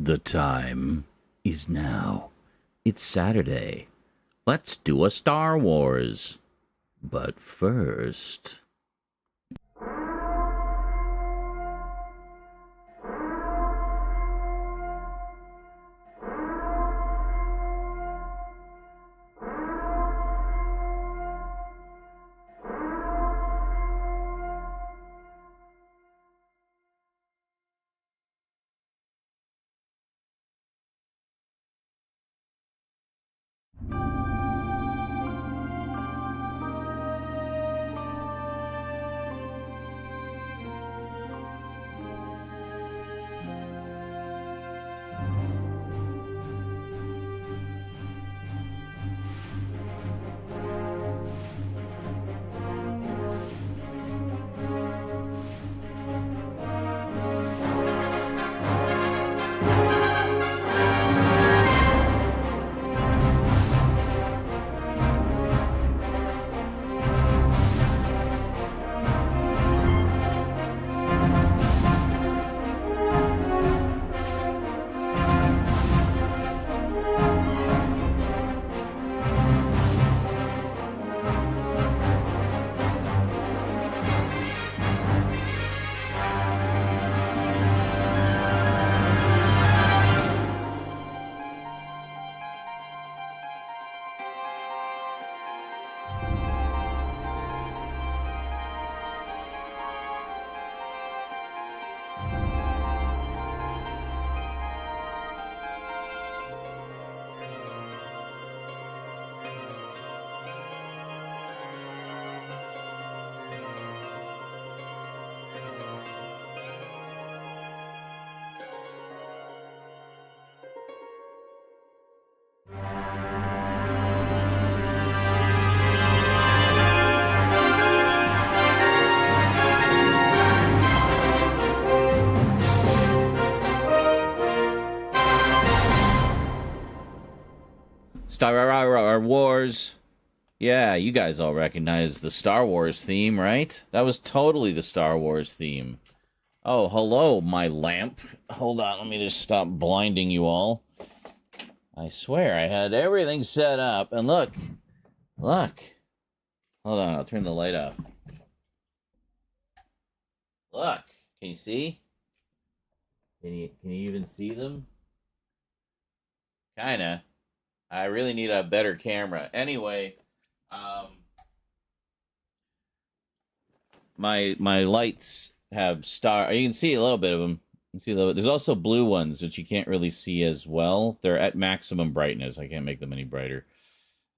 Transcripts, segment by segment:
The time is now. It's Saturday. Let's do a Star Wars. But first... Star Wars. Yeah, you guys all recognize the Star Wars theme, right? That was totally the Star Wars theme. Oh, hello, my lamp. Hold on, let me just stop blinding you all. I swear, I had everything set up, and look. Hold on, I'll turn the light off. Look, can you see? Can you even see them? Kinda. I really need a better camera. Anyway, my lights have star. You can see a little bit of them. You can see a little bit. There's also blue ones, which you can't really see as well. They're at maximum brightness. I can't make them any brighter.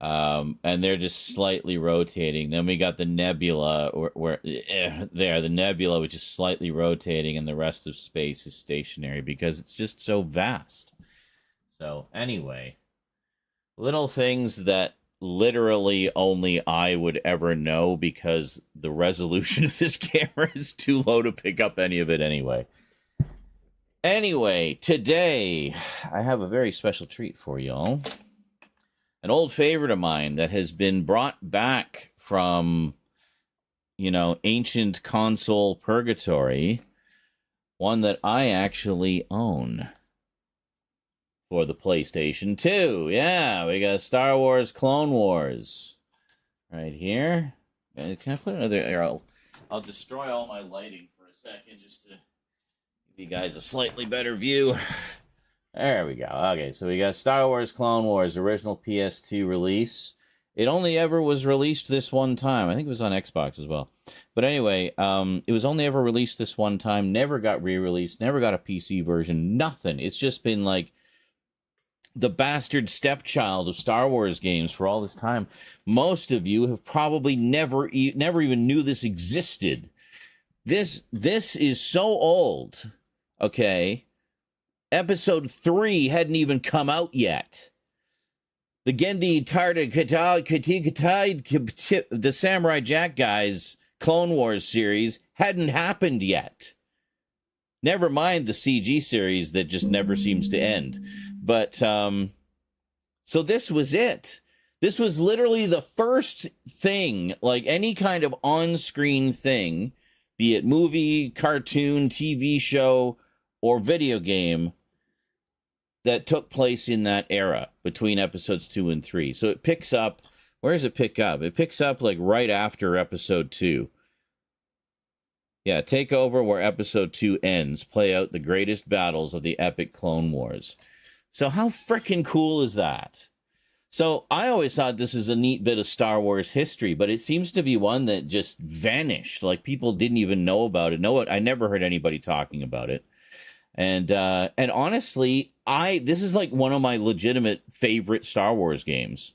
And they're just slightly rotating. Then we got the nebula, the nebula, which is slightly rotating, and the rest of space is stationary because it's just so vast. So anyway. Little things that literally only I would ever know because the resolution of this camera is too low to pick up any of it anyway. Anyway, today I have a very special treat for y'all. An old favorite of mine that has been brought back from, ancient console purgatory. One that I actually own. For the PlayStation 2. Yeah, we got Star Wars Clone Wars. Right here. Can I put another... Here, I'll destroy all my lighting for a second just to give you guys a slightly better view. There we go. Okay, so we got Star Wars Clone Wars, original PS2 release. It only ever was released this one time. I think it was on Xbox as well. But anyway, it was only ever released this one time. Never got re-released. Never got a PC version. Nothing. It's just been like the bastard stepchild of Star Wars games for all this time. Most of you have probably never even knew this existed. This is so old, okay? Episode 3 hadn't even come out yet. The Gendy Tarda the Samurai Jack guys Clone Wars series hadn't happened yet. Never mind the CG series that just never seems to end. But, so this was it. This was literally the first thing, like any kind of on-screen thing, be it movie, cartoon, TV show, or video game, that took place in that era between episodes 2 and 3. So it picks up. Where does it pick up? It picks up like right after episode 2. Yeah, take over where episode 2 ends. Play out the greatest battles of the epic Clone Wars. So how freaking cool is that? So I always thought this is a neat bit of Star Wars history, but it seems to be one that just vanished. Like people didn't even know about it. I never heard anybody talking about it. And honestly, this is like one of my legitimate favorite Star Wars games.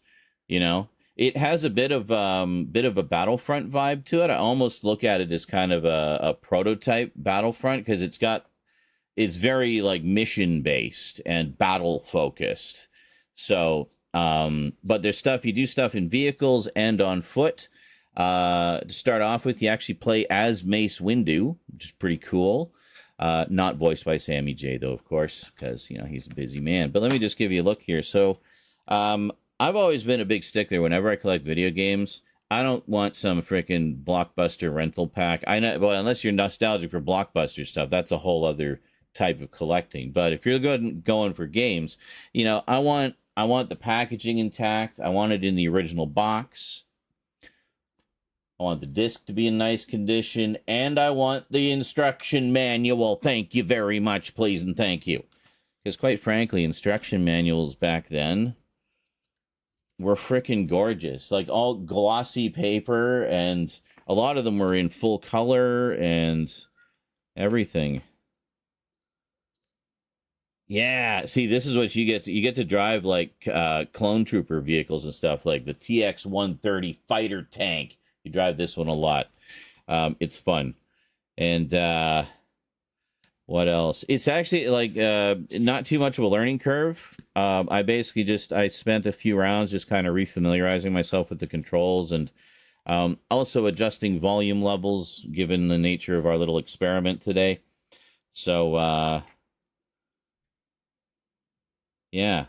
You know, it has a bit of a Battlefront vibe to it. I almost look at it as kind of a prototype Battlefront because it's very like mission based and battle focused. So, but there's stuff you do stuff in vehicles and on foot. To start off with, you actually play as Mace Windu, which is pretty cool. Not voiced by Sammy J, though, of course, because, he's a busy man. But let me just give you a look here. So I've always been a big stickler whenever I collect video games. I don't want some freaking Blockbuster rental pack. I know, well, unless you're nostalgic for Blockbuster stuff, that's a whole other type of collecting. But if you're going for games, I want the packaging intact. I want it in the original box. I want the disc to be in nice condition, and I want the instruction manual. Thank you very much, please, and thank you. Because quite frankly, instruction manuals back then were freaking gorgeous. Like all glossy paper, and a lot of them were in full color and everything. Yeah, see, this is what you get. You get to drive like clone trooper vehicles and stuff, like the TX-130 fighter tank. You drive this one a lot. It's fun. And what else? It's actually like not too much of a learning curve. I spent a few rounds just kind of refamiliarizing myself with the controls and also adjusting volume levels given the nature of our little experiment today. So yeah.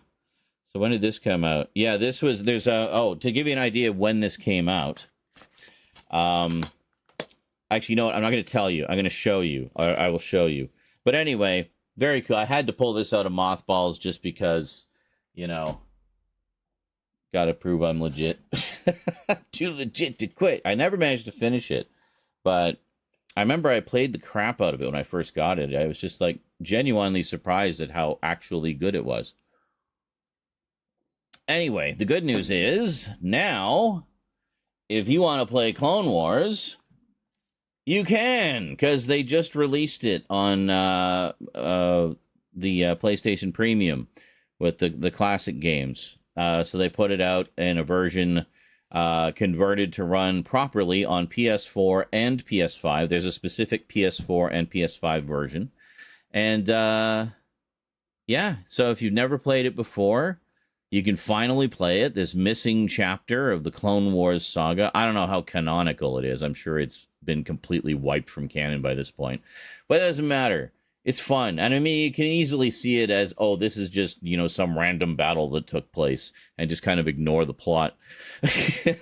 So when did this come out? Yeah, to give you an idea of when this came out. Actually, you know what? I'm not going to tell you. I'm going to show you. Or I will show you. But anyway, very cool. I had to pull this out of mothballs just because, got to prove I'm legit. Too legit to quit. I never managed to finish it. But I remember I played the crap out of it when I first got it. I was just like genuinely surprised at how actually good it was. Anyway, the good news is now, if you want to play Clone Wars, you can, because they just released it on the PlayStation Premium with the classic games. So they put it out in a version converted to run properly on PS4 and PS5. There's a specific PS4 and PS5 version. And yeah, so if you've never played it before, you can finally play it, this missing chapter of the Clone Wars saga. I don't know how canonical it is. I'm sure it's been completely wiped from canon by this point. But it doesn't matter. It's fun. And I mean, you can easily see it as, oh, this is just, some random battle that took place, and just kind of ignore the plot. So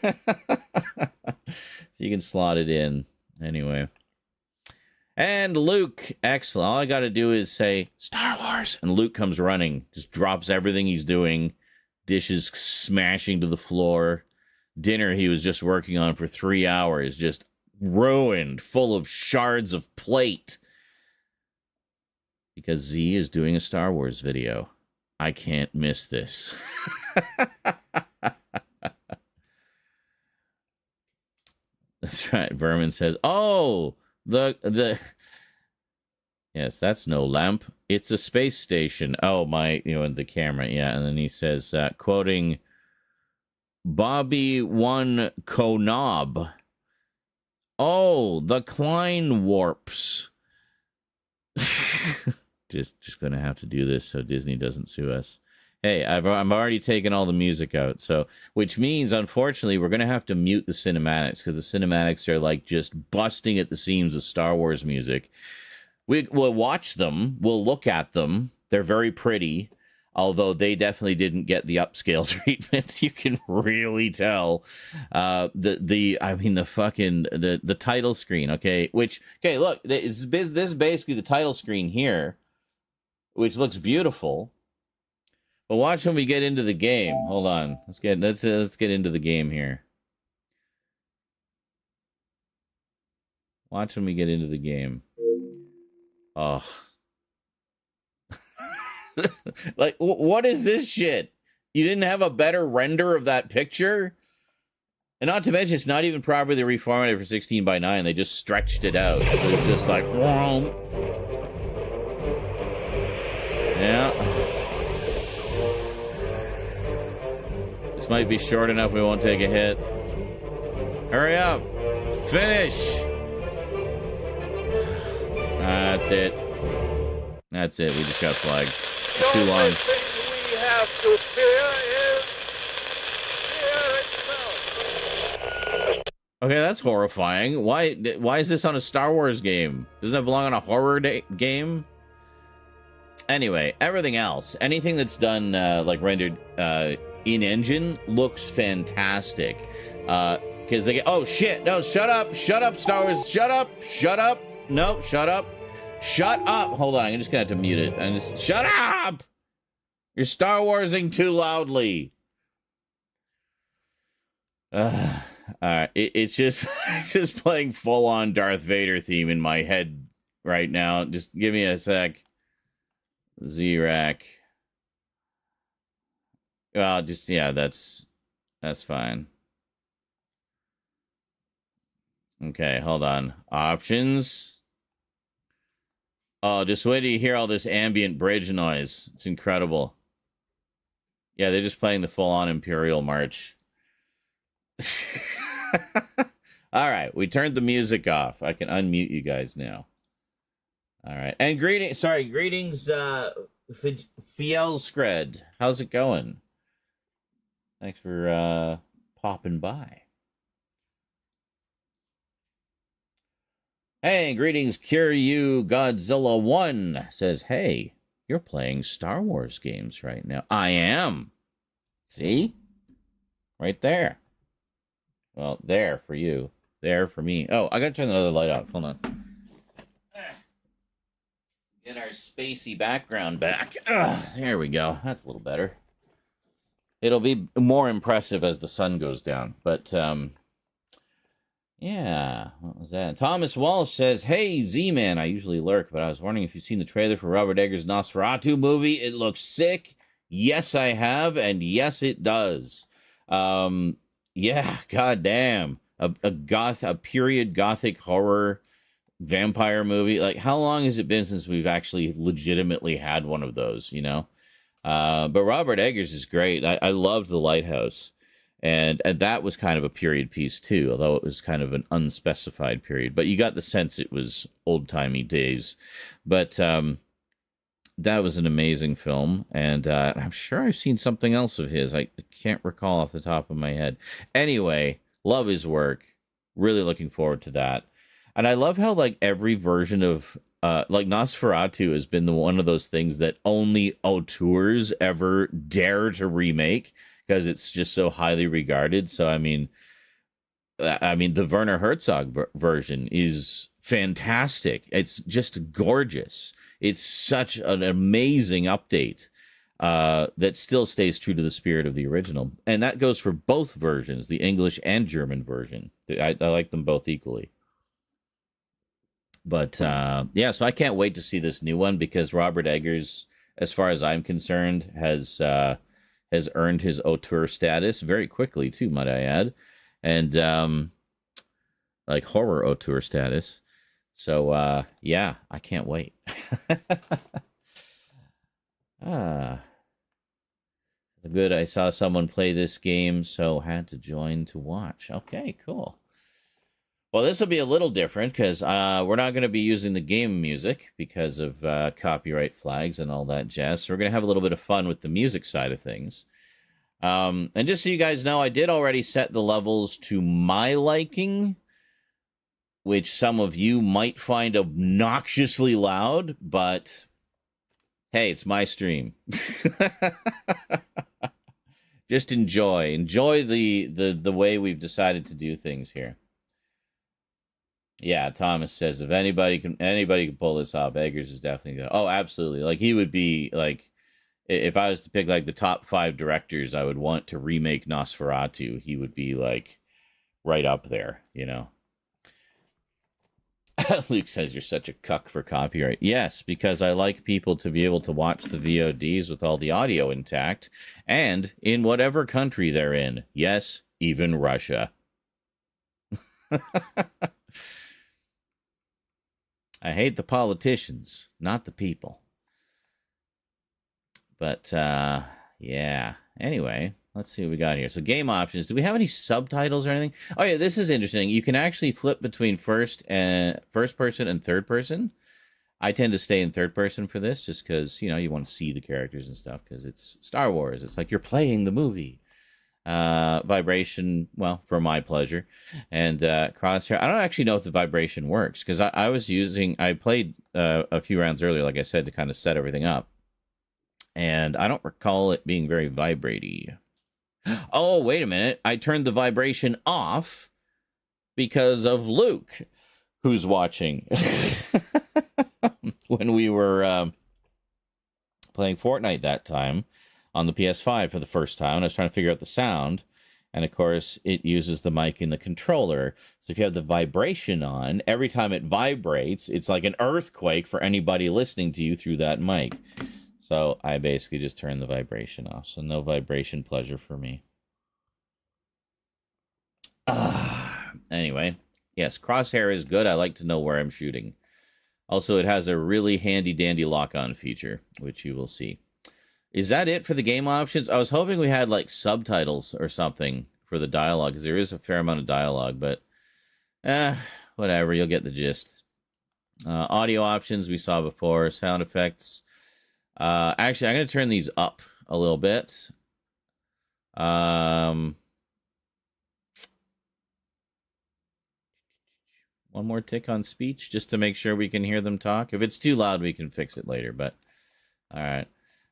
you can slot it in. Anyway. And Luke, excellent. All I got to do is say, Star Wars. And Luke comes running, just drops everything he's doing. Dishes smashing to the floor. Dinner he was just working on for 3 hours, just ruined, full of shards of plate. Because Z is doing a Star Wars video. I can't miss this. That's right. Vermin says, oh, yes, that's no lamp. It's a space station. Oh, the camera. Yeah. And then he says, quoting Bobby One Konob. Oh, the Klein warps. just going to have to do this so Disney doesn't sue us. Hey, I'm already taking all the music out. So, which means, unfortunately, we're going to have to mute the cinematics because the cinematics are like just busting at the seams of Star Wars music. We'll watch them. We'll look at them. They're very pretty, although they definitely didn't get the upscale treatment. You can really tell. The title screen. Okay, look, this is basically the title screen here, which looks beautiful. But watch when we get into the game. Hold on. Let's get into the game here. Watch when we get into the game. Oh. Like, what is this shit? You didn't have a better render of that picture? And not to mention, it's not even properly reformatted for 16 by 9. They just stretched it out. So it's just like, whoa. Yeah. This might be short enough we won't take a hit. Hurry up. Finish. That's it. That's it. We just got flagged. It's too long. We have to fear is fear itself. Okay, that's horrifying. Why is this on a Star Wars game? Doesn't it belong on a horror game? Anyway, everything else, anything that's done like rendered in engine looks fantastic. Because they get, oh shit, no, shut up, Star Wars, shut up, no, shut up. Hold on, I'm just gonna have to mute it. Shut up! You're Star Warsing too loudly. All right, it's just it's just playing full on Darth Vader theme in my head right now. Just give me a sec. Z-Rack. Well, just yeah, that's fine. Okay, hold on. Options. Oh, just wait till you hear all this ambient bridge noise. It's incredible. Yeah, they're just playing the full-on Imperial March. All right, we turned the music off. I can unmute you guys now. All right, and greetings, Fielskred. How's it going? Thanks for popping by. Hey, greetings, Cure You Godzilla 1 says, hey, you're playing Star Wars games right now. I am. See? Right there. Well, there for you. There for me. Oh, I gotta turn the other light off. Hold on. Get our spacey background back. There we go. That's a little better. It'll be more impressive as the sun goes down. But, yeah, what was that? Thomas Walsh says, hey, Z-Man, I usually lurk, but I was wondering if you've seen the trailer for Robert Eggers' Nosferatu movie. It looks sick. Yes, I have, and yes, it does. Yeah, goddamn. A period gothic horror vampire movie. Like, how long has it been since we've actually legitimately had one of those, you know? But Robert Eggers is great. I loved The Lighthouse. And that was kind of a period piece, too, although it was kind of an unspecified period. But you got the sense it was old-timey days. But that was an amazing film. And I'm sure I've seen something else of his. I can't recall off the top of my head. Anyway, love his work. Really looking forward to that. And I love how, like, every version of... like, Nosferatu has been one of those things that only auteurs ever dare to remake, because it's just so highly regarded. So, I mean, the Werner Herzog version is fantastic. It's just gorgeous. It's such an amazing update that still stays true to the spirit of the original. And that goes for both versions, the English and German version. I like them both equally. But, yeah, so I can't wait to see this new one, because Robert Eggers, as far as I'm concerned, has earned his auteur status very quickly, too, might I add. And, like, horror auteur status. So, yeah, I can't wait. Good, I saw someone play this game, so had to join to watch. Okay, cool. Well, this will be a little different, because we're not going to be using the game music because of copyright flags and all that jazz. So we're going to have a little bit of fun with the music side of things. And just so you guys know, I did already set the levels to my liking, which some of you might find obnoxiously loud, but hey, it's my stream. Just enjoy the way we've decided to do things here. Yeah, Thomas says if anybody can pull this off, Eggers is definitely good. Oh, absolutely. Like, he would be like, if I was to pick like the top 5 directors I would want to remake Nosferatu, he would be like right up there, you know. Luke says you're such a cuck for copyright. Yes, because I like people to be able to watch the VODs with all the audio intact and in whatever country they're in. Yes, even Russia. I hate the politicians, not the people. But yeah. Anyway, let's see what we got here. So game options. Do we have any subtitles or anything? Oh yeah, this is interesting. You can actually flip between first person and third person. I tend to stay in third person for this just because, you know, you want to see the characters and stuff because it's Star Wars. It's like you're playing the movie. Vibration, well, for my pleasure. And crosshair. I don't actually know if the vibration works because I played a few rounds earlier, like I said, to kind of set everything up. And I don't recall it being very vibratey. Oh, wait a minute. I turned the vibration off because of Luke, who's watching. When we were playing Fortnite that time on the PS5 for the first time, I was trying to figure out the sound. And of course, it uses the mic in the controller. So if you have the vibration on, every time it vibrates, it's like an earthquake for anybody listening to you through that mic. So I basically just turned the vibration off. So no vibration pleasure for me. Anyway, yes, crosshair is good. I like to know where I'm shooting. Also, it has a really handy-dandy lock-on feature, which you will see. Is that it for the game options? I was hoping we had, like, subtitles or something for the dialogue, because there is a fair amount of dialogue, but whatever, you'll get the gist. Audio options we saw before, sound effects. Actually, I'm going to turn these up a little bit. One more tick on speech, just to make sure we can hear them talk. If it's too loud, we can fix it later, but... All right.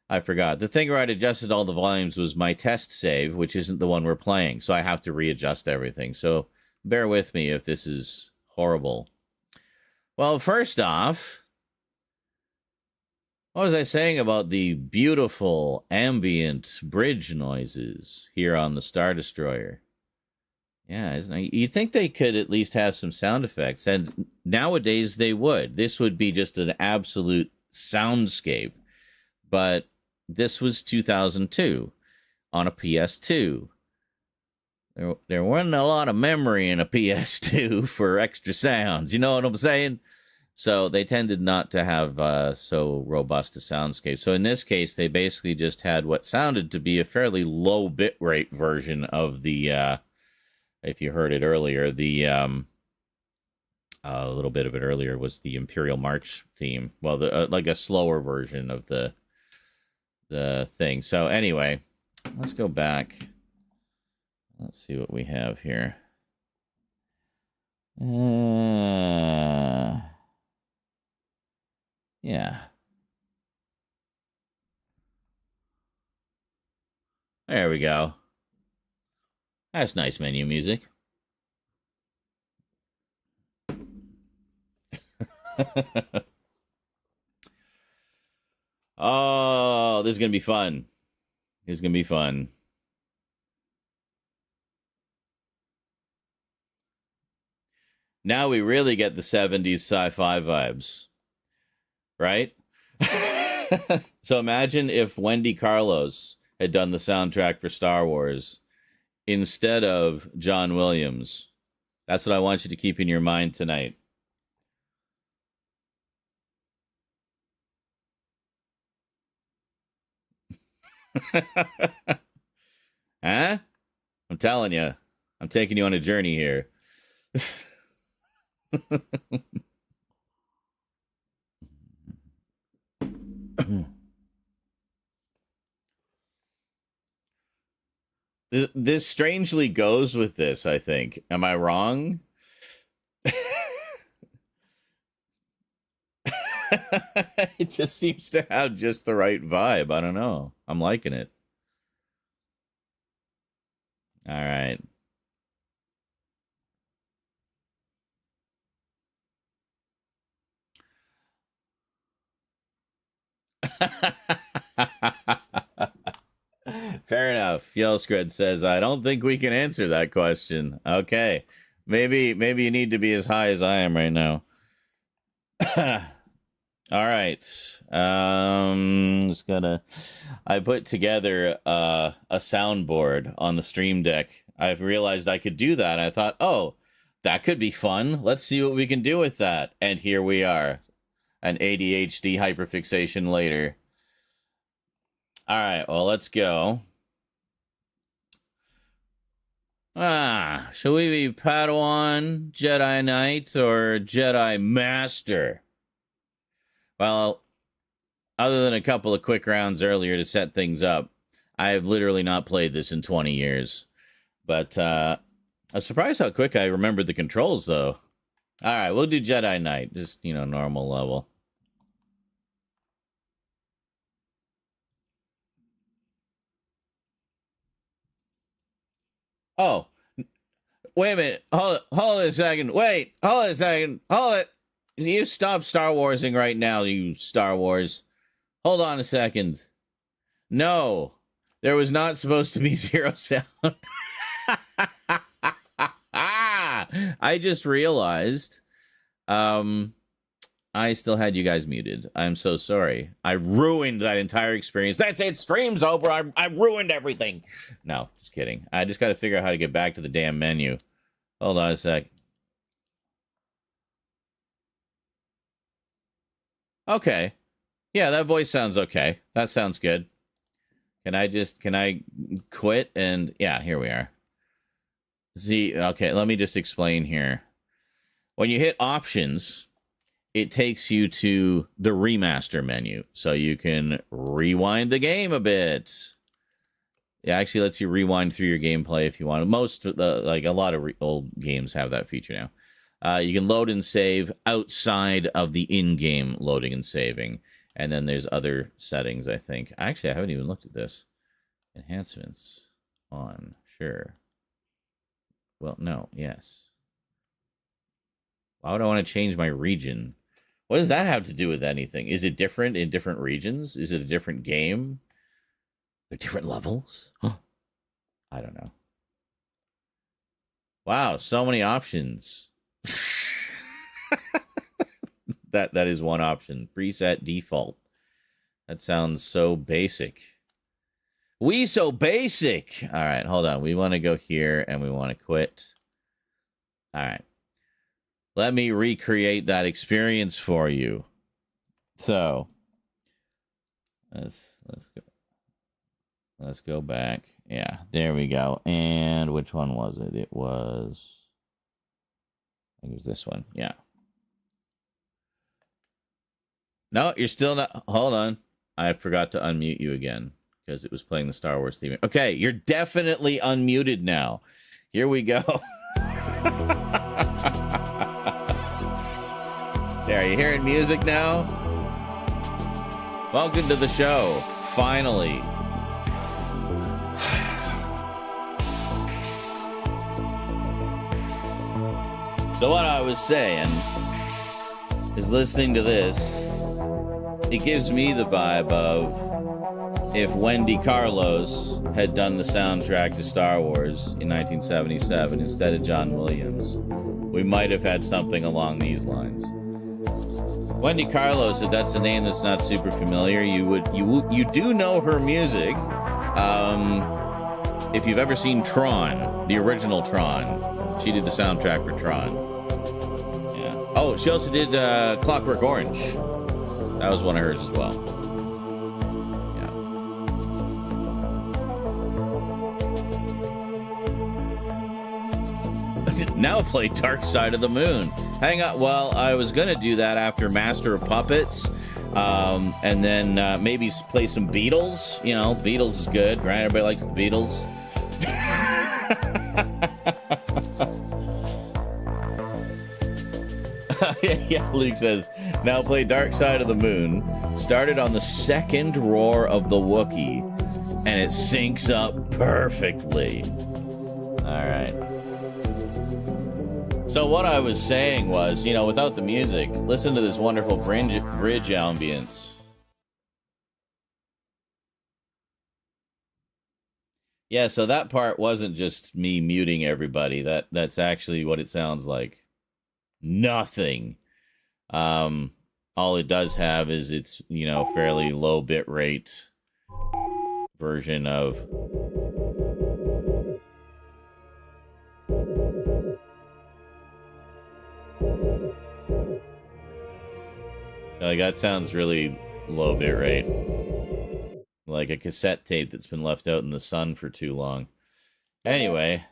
I forgot. The thing where I'd adjusted all the volumes was my test save, which isn't the one we're playing, so I have to readjust everything. So bear with me if this is horrible. Well, first off... What was I saying about the beautiful ambient bridge noises here on the Star Destroyer? Yeah, isn't it? You'd think they could at least have some sound effects, and nowadays they would. This would be just an absolute soundscape. But this was 2002 on a PS2. There wasn't a lot of memory in a PS2 for extra sounds. You know what I'm saying? So they tended not to have so robust a soundscape. So in this case, they basically just had what sounded to be a fairly low bitrate version of the, if you heard it earlier, the, a little bit of it earlier was the Imperial March theme. Well, like a slower version of the thing. So anyway, let's go back. Let's see what we have here. Yeah. There we go. That's nice menu music. Oh, this is going to be fun. This is going to be fun. Now we really get the 70s sci-fi vibes. Right? So imagine if Wendy Carlos had done the soundtrack for Star Wars instead of John Williams. That's what I want you to keep in your mind tonight. Huh? I'm telling you. I'm taking you on a journey here. This strangely goes with this, I think. Am I wrong? It just seems to have just the right vibe. I don't know. I'm liking it. All right. Fair enough. Yellscred says, I don't think we can answer that question. Okay. Maybe you need to be as high as I am right now. All right. I put together a soundboard on the Stream Deck. I've realized I could do that. I thought, oh, that could be fun. Let's see what we can do with that. And here we are. An ADHD hyperfixation later. All right, well, let's go. Shall we be Padawan, Jedi Knight, or Jedi Master? Well, other than a couple of quick rounds earlier to set things up, I have literally not played this in 20 years. But I was surprised how quick I remembered the controls, though. All right, we'll do Jedi Knight, just, normal level. Oh, wait a minute. Hold it a second. Wait, hold it a second. Hold it. You stop Star Warsing right now, you Star Wars. Hold on a second. No, there was not supposed to be zero sound. I just realized I still had you guys muted. I'm so sorry. I ruined that entire experience. That's it. Stream's over. I ruined everything. No, just kidding. I just got to figure out how to get back to the damn menu. Hold on a sec. Okay. Yeah, that voice sounds okay. That sounds good. Can I quit? And yeah, here we are. See, okay, let me just explain here. When you hit options, it takes you to the remaster menu, so you can rewind the game a bit. It actually lets you rewind through your gameplay if you want. Like a lot of old games have that feature now. You can load and save outside of the in-game loading and saving. And then there's other settings, I think. Actually, I haven't even looked at this. Enhancements on, sure. Well, no, yes. Why would I want to change my region? What does that have to do with anything? Is it different in different regions? Is it a different game? They're different levels? Huh. I don't know. Wow, so many options. That is one option. Preset default. That sounds so basic. So basic. All right, hold on. We want to go here and we want to quit. All right. Let me recreate that experience for you. So let's go back. Yeah, there we go. And which one was it? It was, I think it was this one. Yeah. No, you're still not. Hold on. I forgot to unmute you again because it was playing the Star Wars theme. Okay, you're definitely unmuted now. Here we go. There, are you hearing music now? Welcome to the show. Finally. So what I was saying is, listening to this, it gives me the vibe of if Wendy Carlos had done the soundtrack to Star Wars in 1977 instead of John Williams. We might have had something along these lines. Wendy Carlos, if that's a name that's not super familiar, you do know her music. If you've ever seen Tron, the original Tron, she did the soundtrack for Tron. Yeah. Oh, she also did Clockwork Orange. That was one of hers as well. Yeah. Now play Dark Side of the Moon. Hang on. Well, I was going to do that after Master of Puppets. And then maybe play some Beatles. You know, Beatles is good, right? Everybody likes the Beatles. Yeah, Luke says, now play Dark Side of the Moon. Started on the second roar of the Wookiee, and it syncs up perfectly. All right. So what I was saying was, you know, without the music, listen to this wonderful bridge ambience. Yeah, so that part wasn't just me muting everybody. That's actually what it sounds like. Nothing. All it does have is its, fairly low bit rate version of like that sounds really low bit rate. Like a cassette tape that's been left out in the sun for too long. Anyway.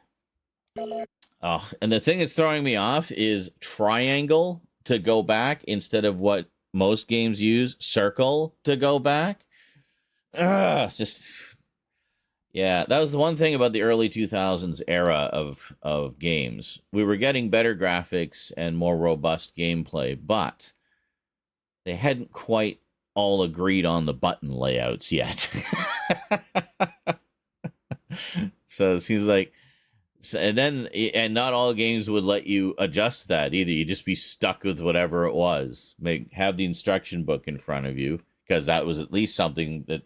Oh, and the thing that's throwing me off is triangle to go back instead of what most games use, circle to go back. Just yeah, that was the one thing about the early 2000s era of games. We were getting better graphics and more robust gameplay, but they hadn't quite all agreed on the button layouts yet. So it seems like, and not all games would let you adjust that either. You'd just be stuck with whatever it was. Have the instruction book in front of you, because that was at least something that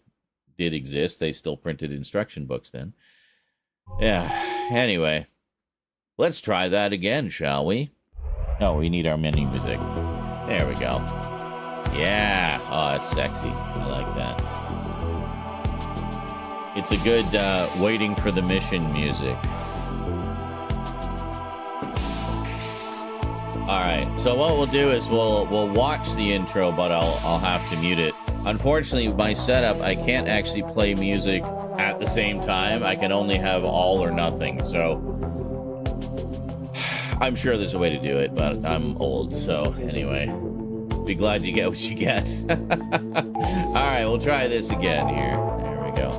did exist. They still printed instruction books then. Yeah, anyway, let's try that again, shall we? Oh, we need our menu music. There we go. Yeah. Oh, that's sexy. I like that. It's a good waiting for the mission music. All right. So what we'll do is we'll watch the intro, but I'll have to mute it. Unfortunately, my setup, I can't actually play music at the same time. I can only have all or nothing. So I'm sure there's a way to do it, but I'm old. So anyway. Be glad you get what you get. All right, we'll try this again here. There we go.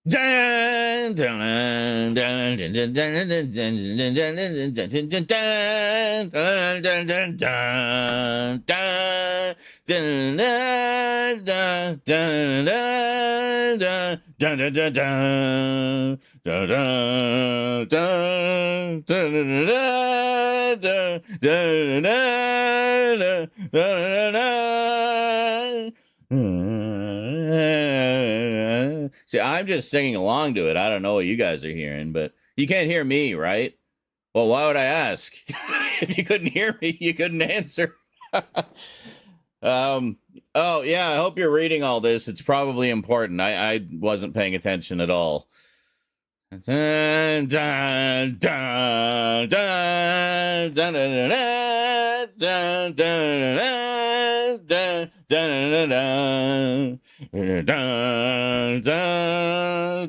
Dun, dun, dun, dun, dun, dun, dun, dun, See, I'm just singing along to it. I don't know what you guys are hearing, but you can't hear me, right? Well, why would I ask? If you couldn't hear me, you couldn't answer. Oh, yeah, I hope you're reading all this. It's probably important. I wasn't paying attention at all. Dun, dun, dun, dun, dun, dun, dun, dun, dun, dun,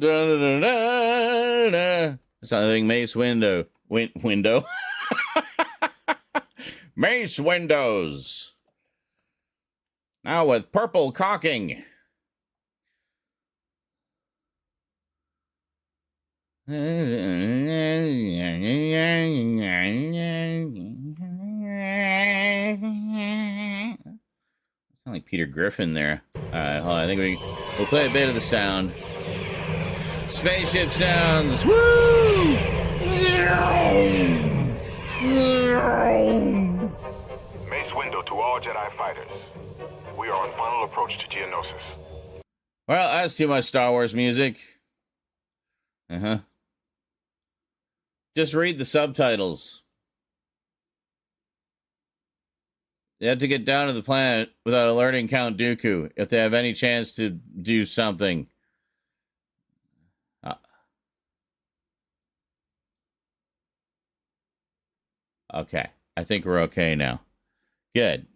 dun, dun. Something Mace Window. Window. Mace Windows. Now with purple caulking. Sound like Peter Griffin there. Alright, hold on. I think we'll play a bit of the sound. Spaceship sounds. Woo! Mace Window to all Jedi fighters. We are on final approach to Geonosis. Well, that's too much Star Wars music. Just read the subtitles. They have to get down to the planet without alerting Count Dooku if they have any chance to do something. Okay. I think we're okay now. Good.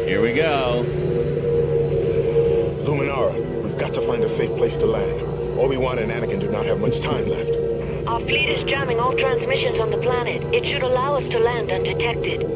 Here we go. Luminara, we've got to find a safe place to land. Obi-Wan and Anakin do not have much time left. Our fleet is jamming all transmissions on the planet. It should allow us to land undetected.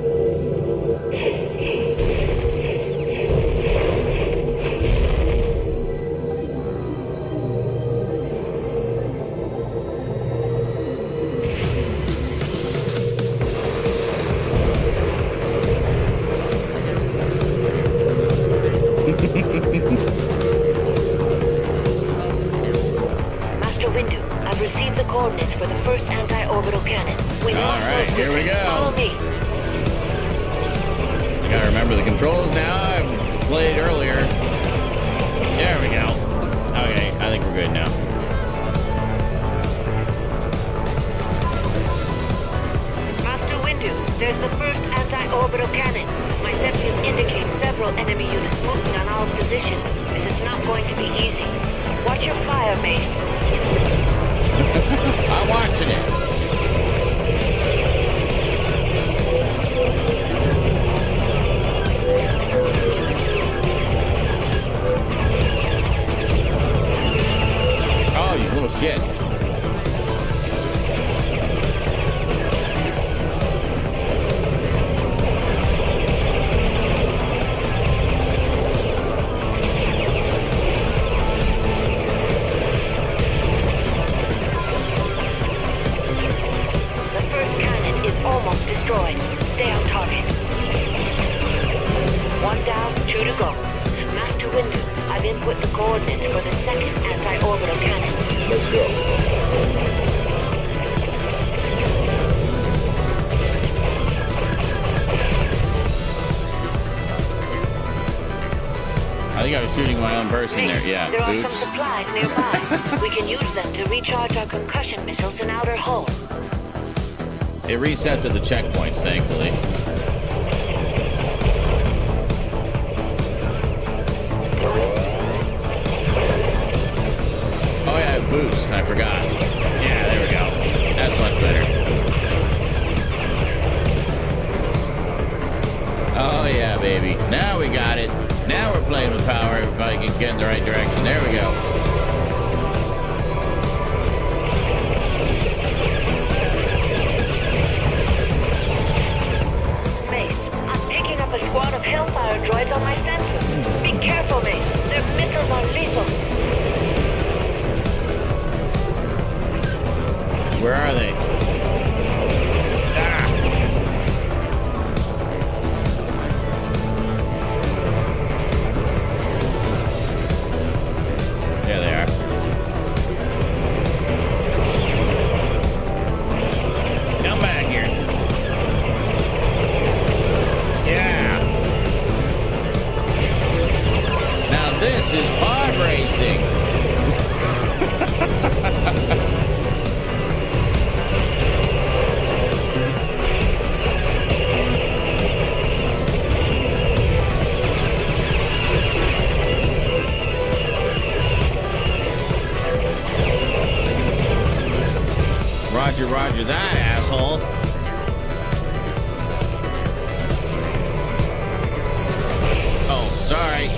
Windu, I've received the coordinates for the first anti-orbital cannon. We know All right, here we go. Follow me. I gotta remember the controls now. I've played earlier. There we go. Okay, I think we're good now. Master Windu, there's the first anti-orbital cannon. My sensors indicate several enemy units moving on our position. This is not going to be easy. Watch your fire, Mace. I'm watching it. Oh, you little shit. Destroyed. Stay on target. One down, two to go. Master Windu, I've input the coordinates for the second anti-orbital cannon. Let's go. I think I was shooting my own person Mace, there. Yeah, there are boots. some supplies nearby. We can use them to recharge our concussion missiles in outer hull. It resets at the checkpoints, thankfully. Oh yeah, boost. I forgot. Yeah, there we go. That's much better. Oh yeah, baby. Now we got it. Now we're playing with power. If I can get in the right direction. There we go. A squad of Hellfire droids on my sensors. Be careful, Mace. Their missiles are lethal. Where are they? Ah. There they are. Come back here. Yeah. Now this is pod racing. Roger, roger that, asshole. Oh, sorry.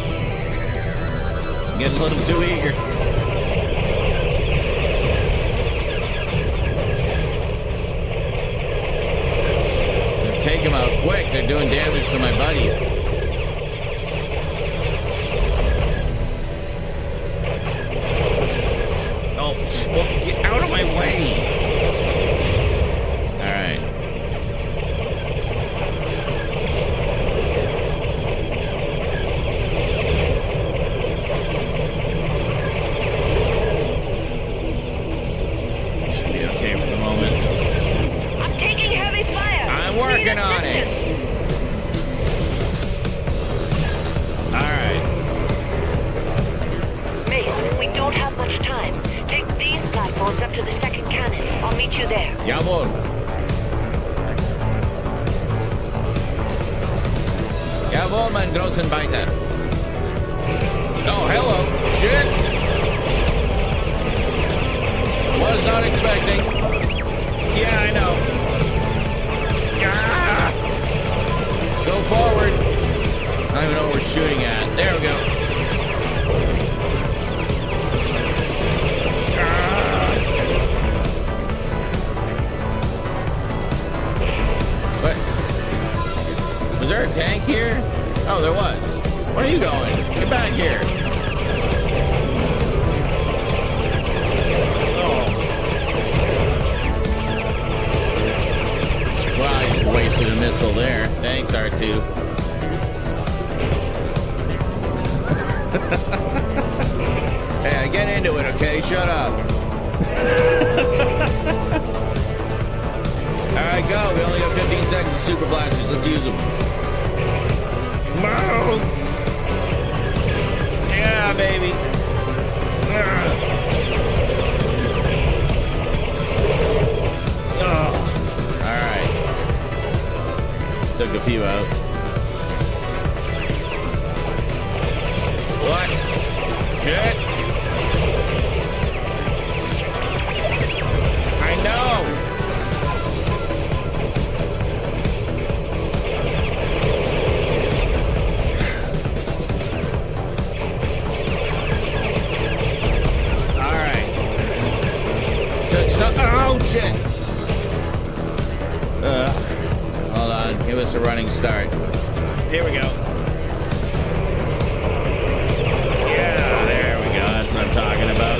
I'm getting a little too eager. Take them out quick. They're doing damage to my buddy. Oh, well, get out of my way. All right. Should be okay for the moment. I'm taking heavy fire. I'm working on it. All right. Mace, we don't have much time. Take these platforms up to the second cannon. I'll meet you there. Jawohl. Jawohl, mein Grossenbeiter. Oh, hello. Shit. Was not expecting. Yeah, I know. Ah! Let's go forward. I don't even know what we're shooting at. There we go. Ah! What? Was there a tank here? Oh, there was. Where are you going? Get back here. Oh. Well, I just wasted a missile there. Thanks, R2. Hey, I get into it, okay? Shut up. Alright, go. We only have 15 seconds of super blasters. Let's use them. Move! Yeah, baby. Oh. Alright. Took a few out. What? Shit. I know. All right. Took some. Oh shit. Hold on. Give us a running start. Here we go. I'm talking about.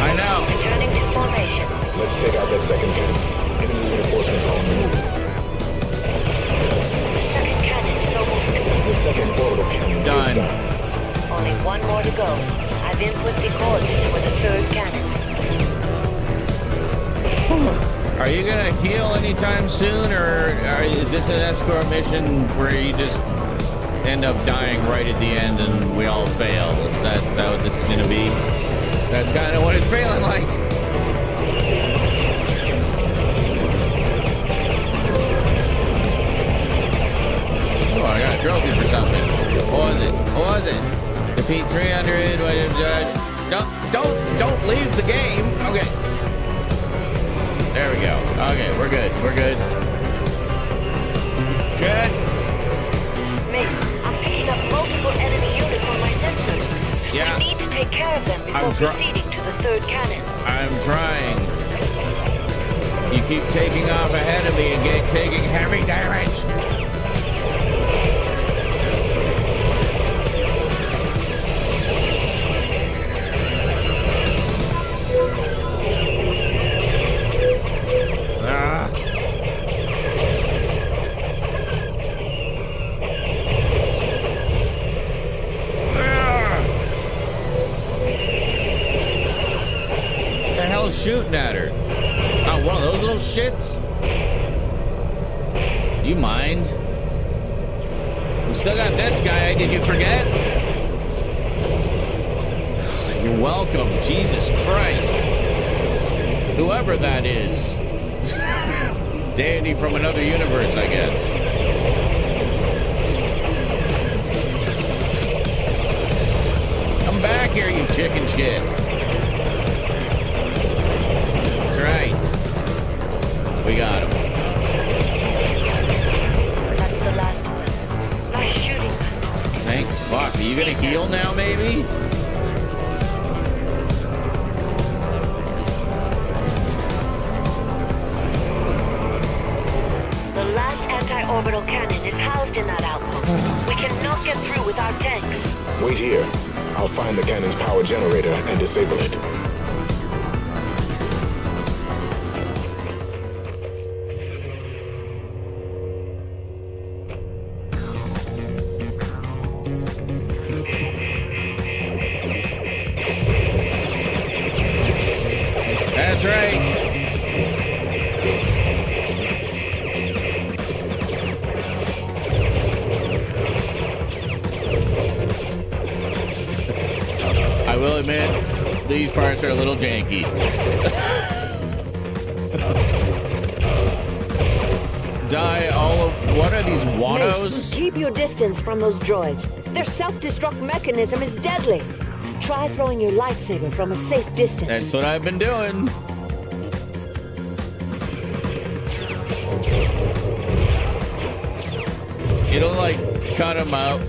I know. Returning to formation. Let's take out that second cannon. Enemy reinforcements are on the move. The second cannon is almost complete. The second orbital cannon Done. is done. Only one more to go. I've input the coordinates for the third cannon. Are you gonna heal anytime soon, or is this an escort mission where you just end up dying right at the end and we all fail? Is that what this is gonna be? That's kind of what it's feeling like. Oh, I got a trophy for something. What was it? What was it? Defeat 300. Don't leave the game. Okay. There we go. Okay, we're good. We're good. Chad. Mace, I'm picking up multiple enemy units on my sensors. Yeah. I need to take care of them before proceeding to the third cannon. I'm trying. You keep taking off ahead of me and taking heavy damage. Shooting at her. Oh, one of those little shits? You mind? We still got this guy. Did you forget? You're welcome. Jesus Christ. Whoever that is. Deity from another universe, I guess. Come back here, you chicken shit. Right. We got him. That's the last one. Nice shooting. Thank fuck. Are you gonna heal now, maybe? The last anti-orbital cannon is housed in that outpost. We cannot get through with our tanks. Wait here. I'll find the cannon's power generator and disable it. That's right. I will admit, these parts are a little janky. Die all of... What are these Wanos? Mace, keep your distance from those droids. Their self-destruct mechanism is deadly. Try throwing your lightsaber from a safe distance. That's what I've been doing. It'll, like, cut them out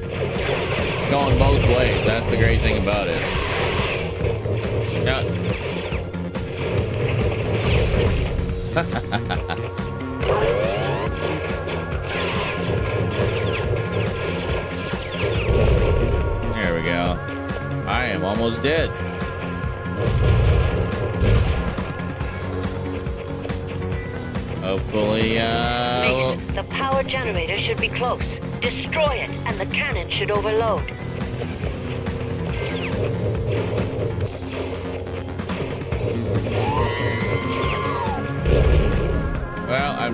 going both ways. That's the great thing about it. Yeah. There we go. I am almost dead. Hopefully, Mace, the power generator should be close. Destroy it, and the cannon should overload.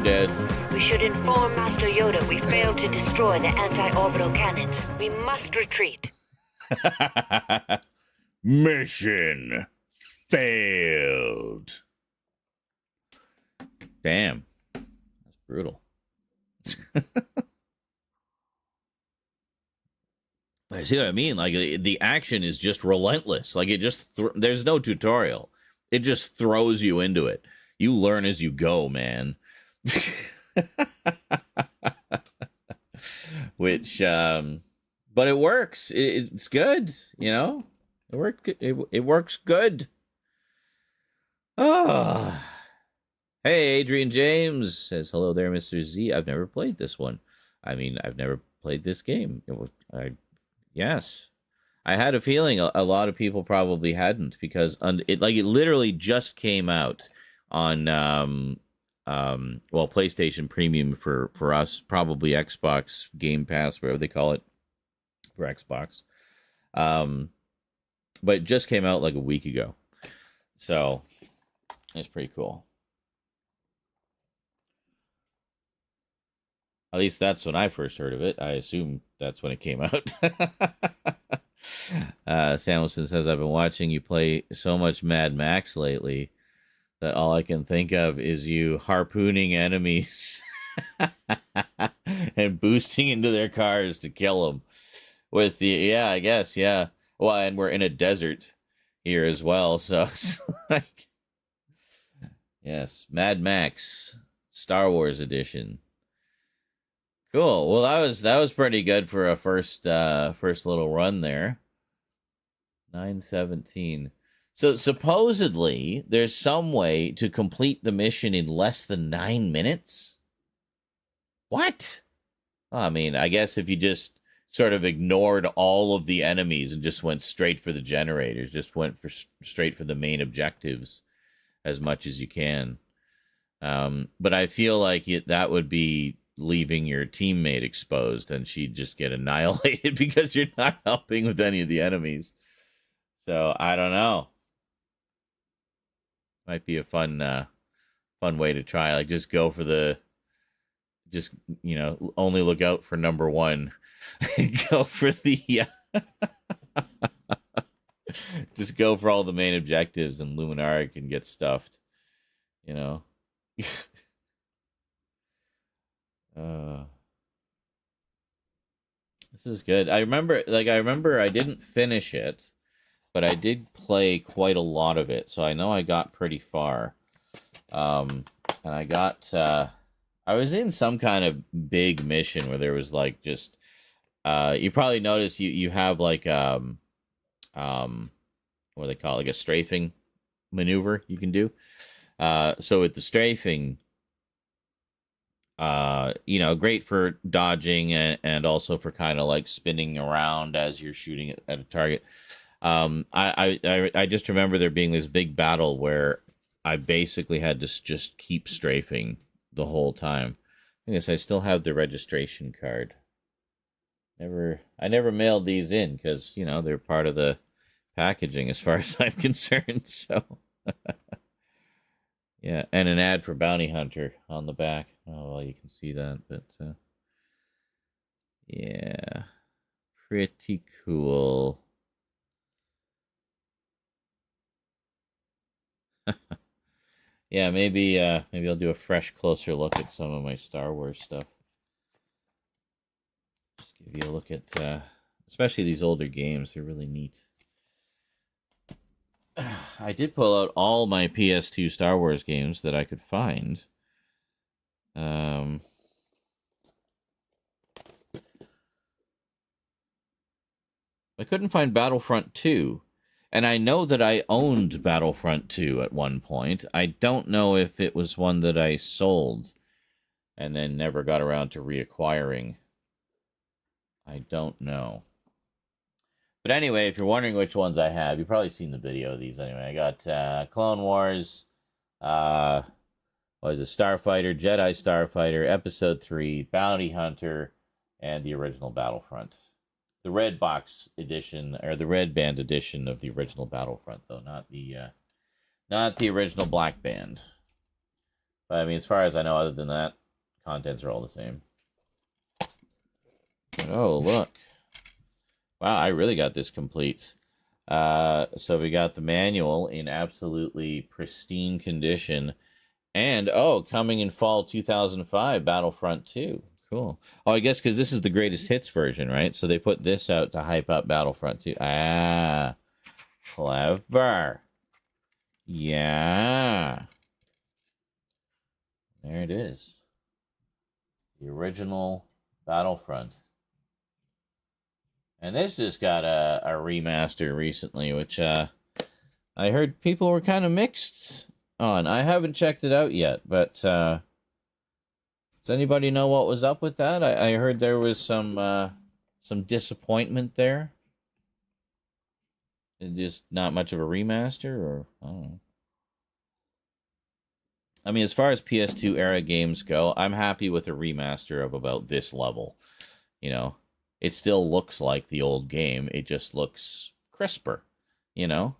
I'm dead. We should inform Master Yoda we failed to destroy the anti-orbital cannons. We must retreat. Mission failed. Damn. That's brutal. I see what I mean. Like, the action is just relentless. Like, it just... there's no tutorial. It just throws you into it. You learn as you go, man. Which, but it works. It's good, you know? It works good. Oh. Hey, Adrian James says, hello there, Mr. Z. I've never played this one. I mean, I've never played this game. Yes. I had a feeling a lot of people probably hadn't, because it literally just came out on PlayStation Premium for us, probably Xbox Game Pass, whatever they call it for Xbox. But it just came out like a week ago. So it's pretty cool. At least that's when I first heard of it. I assume that's when it came out. Samuelson says, I've been watching you play so much Mad Max lately that all I can think of is you harpooning enemies and boosting into their cars to kill them. With the, yeah, I guess, yeah. Well, and we're in a desert here as well, so it's like, yes, Mad Max, Star Wars edition. Cool. Well, that was pretty good for a first little run there. 9:17. So supposedly there's some way to complete the mission in less than 9 minutes. What? I mean, I guess if you just sort of ignored all of the enemies and just went straight for the generators, just went straight for the main objectives as much as you can. But I feel like that would be leaving your teammate exposed, and she'd just get annihilated because you're not helping with any of the enemies. So I don't know. Might be a fun way to try. Like, just go for only look out for number one. Go for the just go for all the main objectives, and Luminara can get stuffed. You know. This is good. I remember I didn't finish it, but I did play quite a lot of it, so I know I got pretty far. And I got I was in some kind of big mission where there was like just you probably noticed you have like what do they call it? Like a strafing maneuver you can do. So with the strafing, great for dodging and also for kind of like spinning around as you're shooting at a target. I just remember there being this big battle where I basically had to just keep strafing the whole time. I guess I still have the registration card. I never mailed these in because, they're part of the packaging as far as I'm concerned. So, yeah, and an ad for Bounty Hunter on the back. Oh, well, you can see that, but yeah, pretty cool. Yeah, maybe I'll do a fresh, closer look at some of my Star Wars stuff. Just give you a look at, especially these older games. They're really neat. I did pull out all my PS2 Star Wars games that I could find. I couldn't find Battlefront 2. And I know that I owned Battlefront 2 at one point. I don't know if it was one that I sold and then never got around to reacquiring. I don't know. But anyway, if you're wondering which ones I have, you've probably seen the video of these anyway. I got Clone Wars, Starfighter, Jedi Starfighter, Episode 3, Bounty Hunter, and the original Battlefront. The red box edition, or the red band edition of the original Battlefront, though, not the original black band. But I mean, as far as I know, other than that, contents are all the same. But, oh, look. Wow, I really got this complete. So we got the manual in absolutely pristine condition. And, oh, coming in fall 2005, Battlefront 2. Cool. Oh, I guess because this is the greatest hits version, right? So they put this out to hype up Battlefront 2. Ah, clever. Yeah. There it is. The original Battlefront. And this just got a remaster recently, which I heard people were kind of mixed on. I haven't checked it out yet, but does anybody know what was up with that? I heard there was some disappointment there. Just not much of a remaster, or I don't know. I mean, as far as PS2 era games go, I'm happy with a remaster of about this level. You know, it still looks like the old game. It just looks crisper, you know,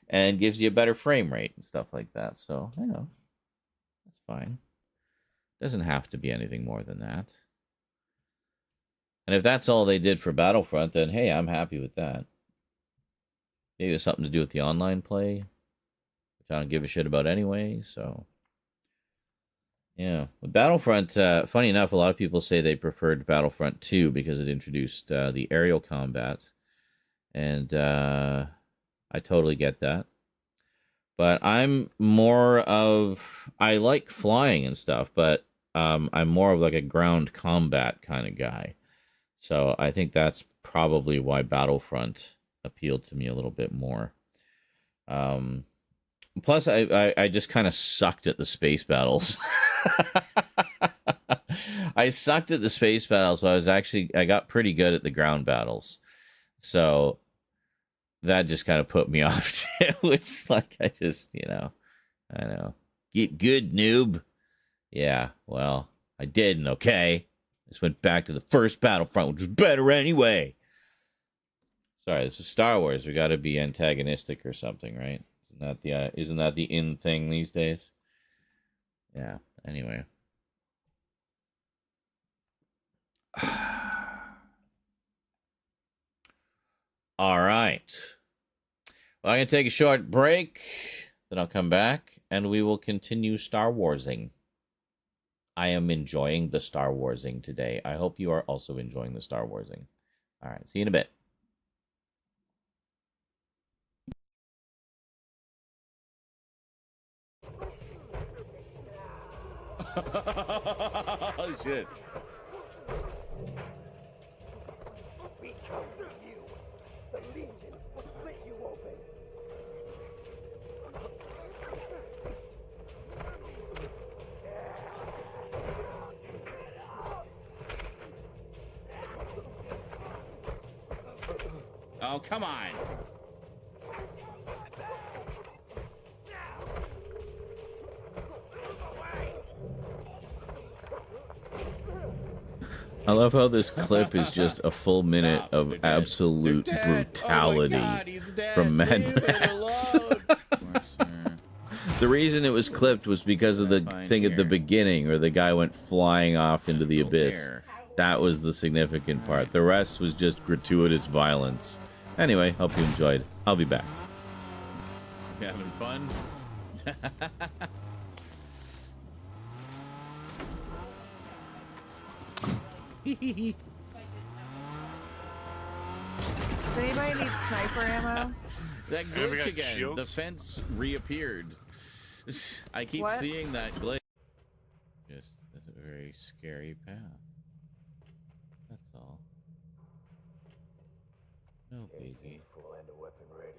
and gives you a better frame rate and stuff like that. So, you know, that's fine. Doesn't have to be anything more than that. And if that's all they did for Battlefront, then hey, I'm happy with that. Maybe it's something to do with the online play, which I don't give a shit about anyway, so. Yeah. With Battlefront, funny enough, a lot of people say they preferred Battlefront 2 because it introduced the aerial combat. And I totally get that. But I'm more of... I like flying and stuff, but I'm more of like a ground combat kind of guy. So I think that's probably why Battlefront appealed to me a little bit more. Plus, I just kind of sucked at the space battles. I sucked at the space battles, so I got pretty good at the ground battles. So that just kind of put me off too. It's like I know. Get good, noob. Yeah, well, I didn't, okay? Just went back to the first Battlefront, which was better anyway. Sorry, this is Star Wars. We got to be antagonistic or something, right? Isn't that the in thing these days? Yeah. Anyway. All right. Well, I'm gonna take a short break. Then I'll come back and we will continue Star Warsing. I am enjoying the Star Warsing today. I hope you are also enjoying the Star Warsing. All right. See you in a bit. Oh, shit. We come for you. The Legion will split you open. Oh, come on. I love how this clip is just a full minute of absolute brutality from Mad Max. The reason it was clipped was because of the thing at the beginning where the guy went flying off into the abyss. That was the significant part. The rest was just gratuitous violence. Anyway, hope you enjoyed. I'll be back. You having fun? Does anybody need sniper ammo? That glitch again. Shields? The fence reappeared. I keep seeing that glitch. Just that's a very scary path. That's all. No, baby. Full and a weapon ready.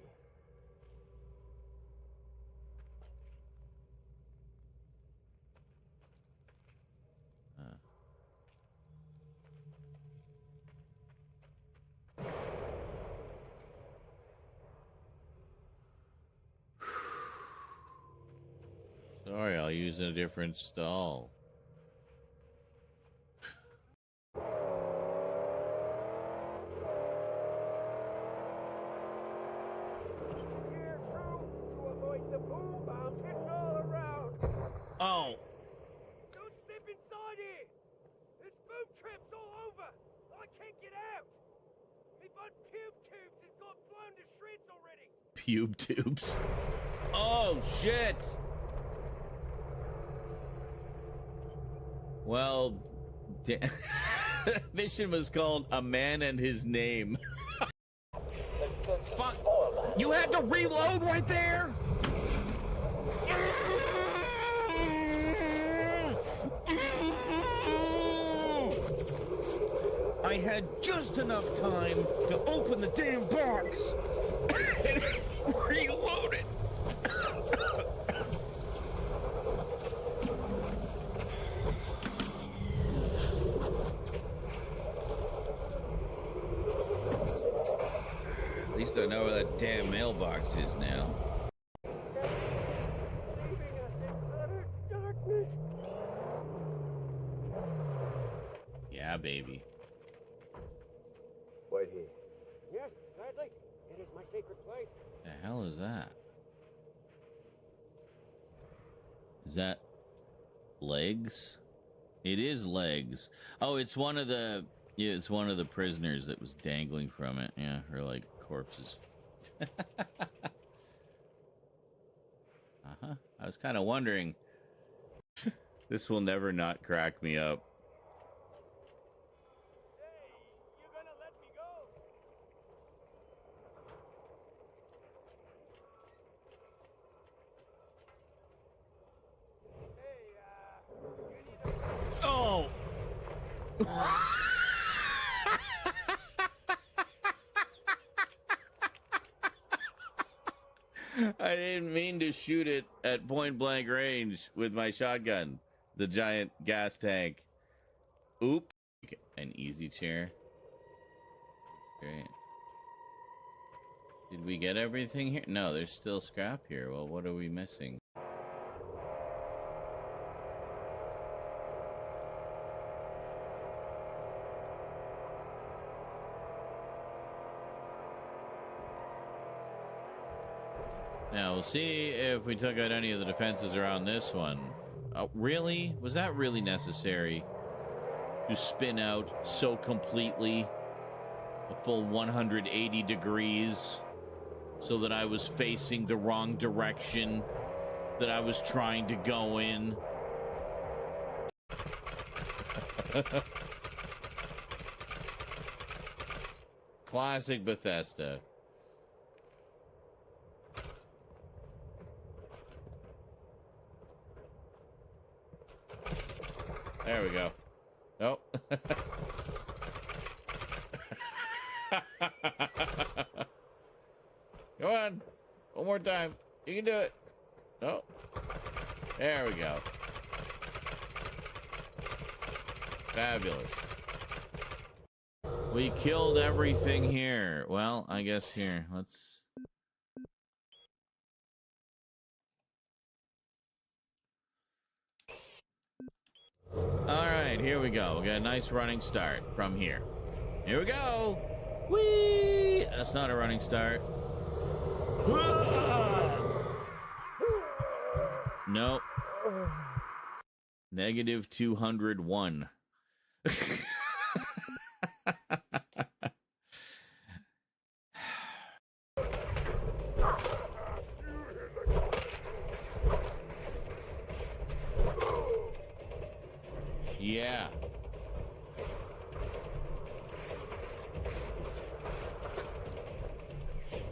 Sorry, I'll use a different stall. Steer through to avoid the boom bombs hitting all around. traps all over. I can't get out. Me bud pube tubes has got blown to shreds already. Pube tubes. Oh, shit. Well, mission was called A Man and His Name. Fuck! You had to reload right there? I had just enough time to open the damn box and reload it. At least I know where that damn mailbox is now. Leaving us in utter darkness. Yeah, baby. Wait here. Yes, gladly. It is my sacred place. The hell is that? Is that legs? It is legs. Oh, it's one of the it's one of the prisoners that was dangling from it. Yeah, or like corpses. Uh-huh. I was kind of wondering. This will never not crack me up. Hey, you gonna let me go? Hey, you need a... Oh! I didn't mean to shoot it at point blank range with my shotgun. The giant gas tank. Oop. An easy chair. That's great. Did we get everything here? No, there's still scrap here. Well, what are we missing? Now, we'll see if we took out any of the defenses around this one. Oh, really? Was that really necessary? To spin out so completely? A full 180 degrees? So that I was facing the wrong direction that I was trying to go in? Classic Bethesda. There we go. Oh. Go on. One more time. You can do it. Oh. There we go. Fabulous. We killed everything here. Well, I guess here. Let's... Alright, here we go. We got a nice running start from here. Here we go! Whee! That's not a running start. Nope. Negative 201. Yeah.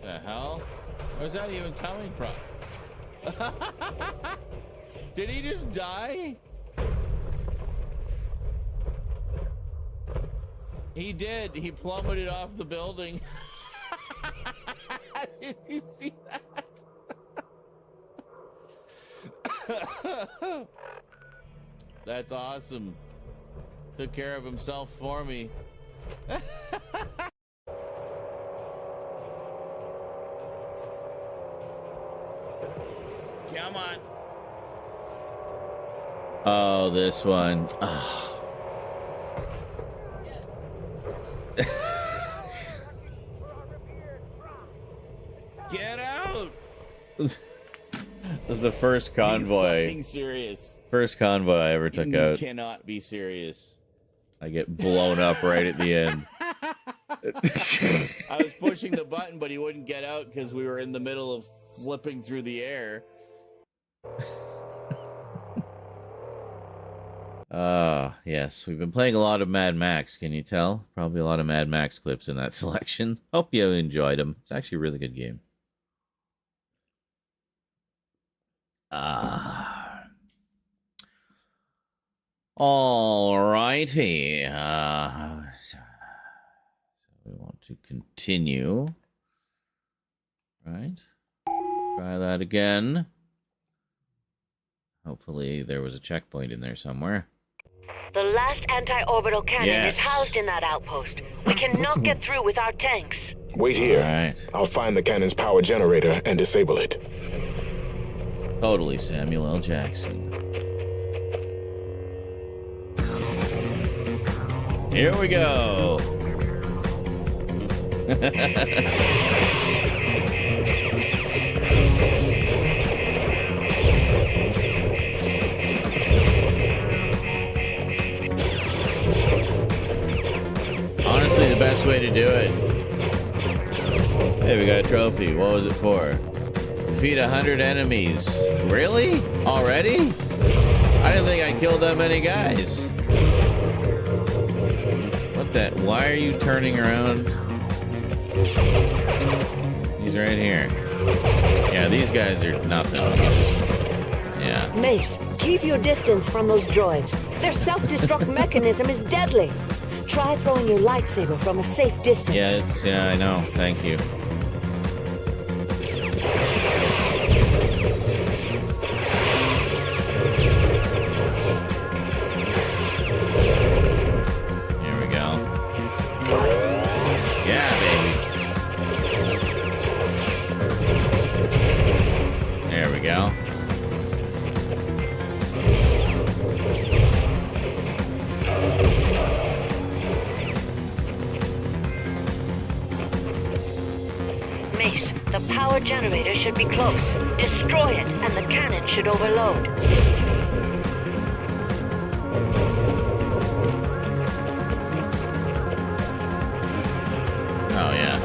The hell? Where's that even coming from? Did he just die? He did. He plummeted off the building. Did you see that? That's awesome. Took care of himself for me. Come on. Oh, this one. Oh. Get out! This is the first convoy. Fucking serious. First convoy I ever took out. You cannot be serious. I get blown up right at the end. I was pushing the button, but he wouldn't get out because we were in the middle of flipping through the air. Yes, we've been playing a lot of Mad Max, can you tell? Probably a lot of Mad Max clips in that selection. Hope you enjoyed them. It's actually a really good game. Alrighty. So we want to continue. Right. Try that again. Hopefully there was a checkpoint in there somewhere. The last anti-orbital cannon Yes. is housed in that outpost. We cannot get through with our tanks. Wait here. Alright. I'll find the cannon's power generator and disable it. Totally Samuel L. Jackson. Here we go. Honestly, the best way to do it. Hey, we got a trophy. What was it for? Defeat 100 enemies. Really? Already? I didn't think I killed that many guys. What the? Why are you turning around? He's right here. Yeah, these guys are nothing. Yeah. Mace, keep your distance from those droids. Their self-destruct mechanism is deadly. Try throwing your lightsaber from a safe distance. Yeah, I know. Thank you. Here we go. Yeah, baby. There we go. Mace, the power generator should be close. Destroy it, and the cannon should overload. Oh, yeah.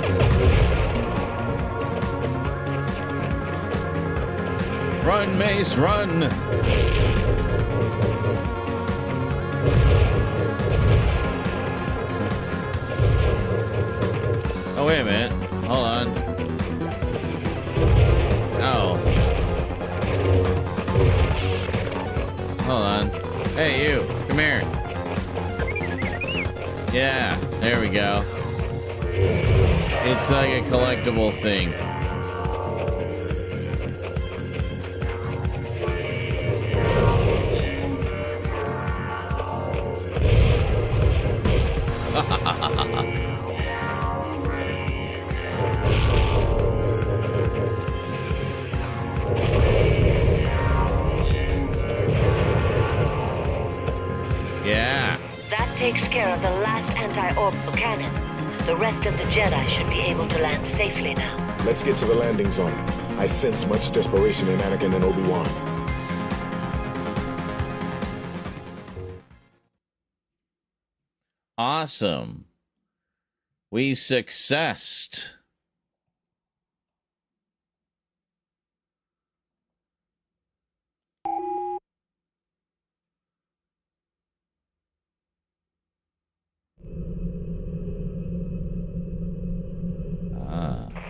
Run, Mace, run! Oh, wait a minute. Hold on. Oh. Hold on. Hey, you. Come here. Yeah, there we go. It's like a collectible thing. Yeah. That takes care of the last anti-orbital cannon. The rest of the Jedi should be able to land safely now. Let's get to the landing zone. I sense much desperation in Anakin and Obi-Wan. Awesome. We successed.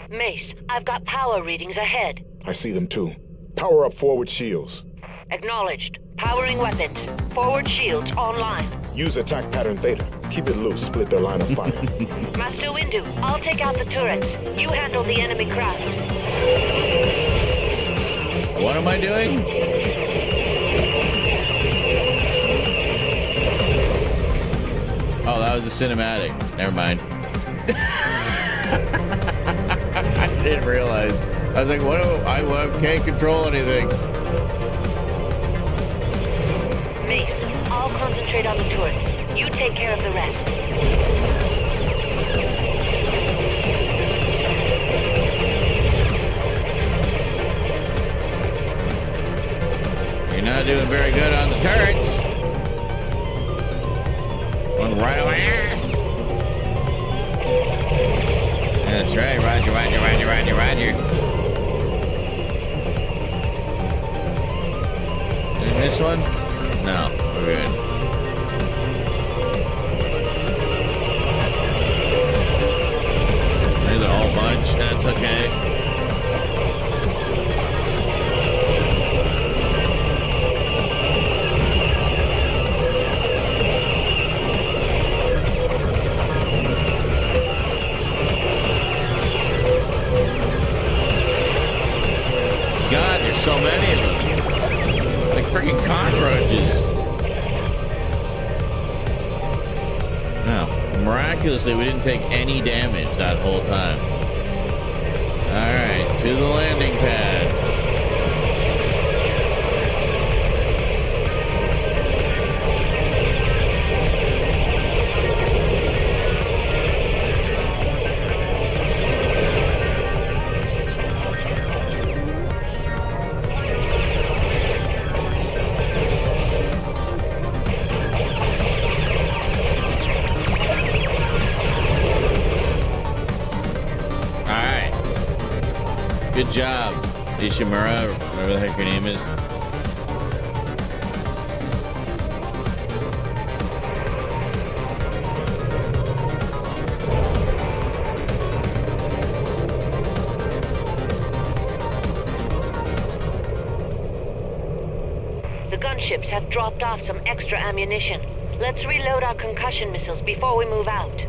Mace, I've got power readings ahead. I see them too. Power up forward shields. Acknowledged. Powering weapons. Forward shields online. Use attack pattern theta. Keep it loose. Split their line of fire. Master Windu, I'll take out the turrets. You handle the enemy craft. What am I doing? Oh, that was a cinematic. Never mind. I didn't realize. I was like, what do I can't control anything. Mace, I'll concentrate on the turrets. You take care of the rest. You're not doing very good on the turrets. One Roger. And this one? No, we're good. There's a whole bunch. That's okay. God, there's so many of them. Like freaking cockroaches. No. Miraculously, we didn't take any damage that whole time. Alright, to the landing pad. Good job, Ishimura, whatever the heck your name is. The gunships have dropped off some extra ammunition. Let's reload our concussion missiles before we move out.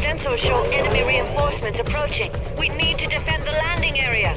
Sensors show enemy reinforcements approaching. We need to defend the landing area.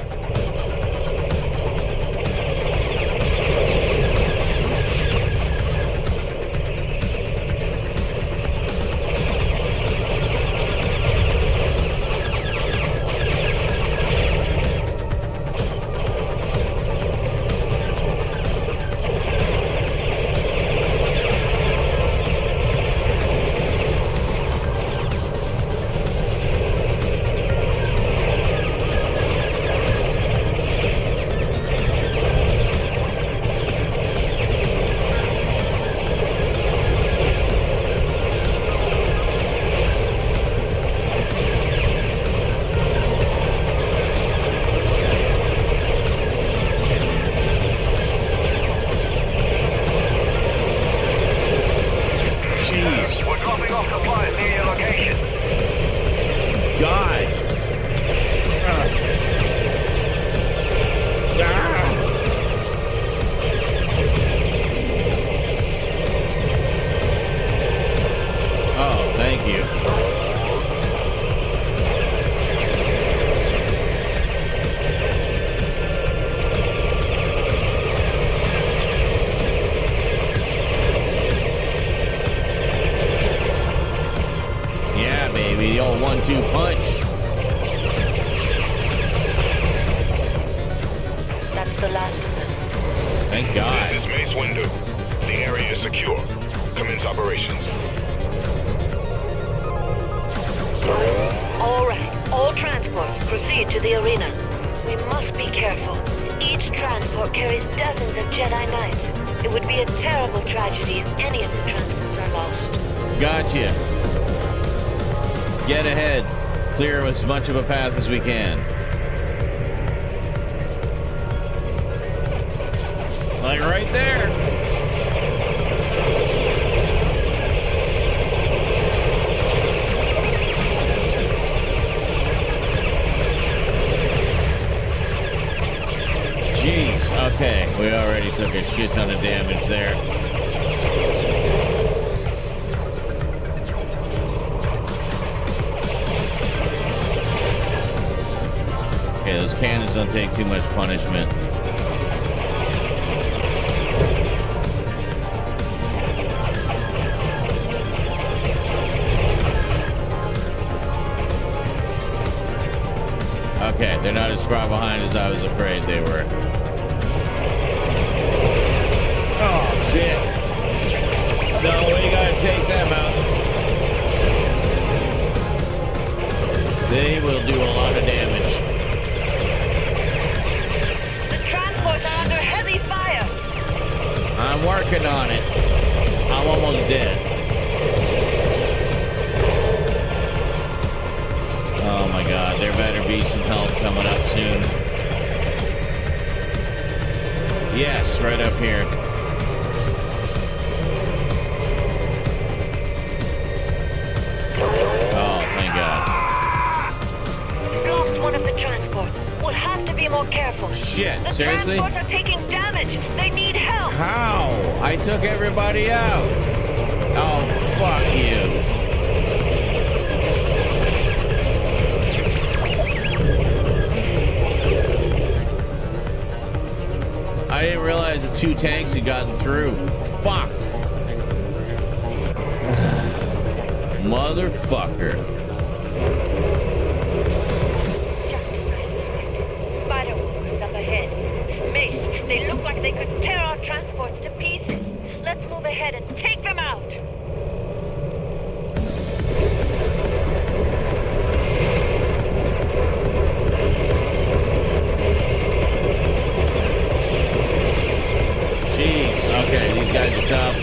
Much of a path as we can. Like right there. Jeez, okay. We already took a shit ton of damage there. Those cannons don't take too much punishment. Okay, they're not as far behind as I was afraid they were. Oh, shit. No, we gotta take them out. They will do a lot of damage. I'm working on it. I'm almost dead. Oh my god, there better be some health coming up soon. Yes, right up here. Oh, thank god. Lost one of the transports. We'll have to be more careful. Shit, The seriously? transports are taking damage. They need help. How? I took everybody out. Oh, fuck you. I didn't realize the 2 tanks had gotten through. Fuck. Motherfucker. Just as I suspected. Spider walkers up ahead. Mace, they look like they could tear our transports to pieces. Let's move ahead and take them out. Jeez. Okay, these guys are tough.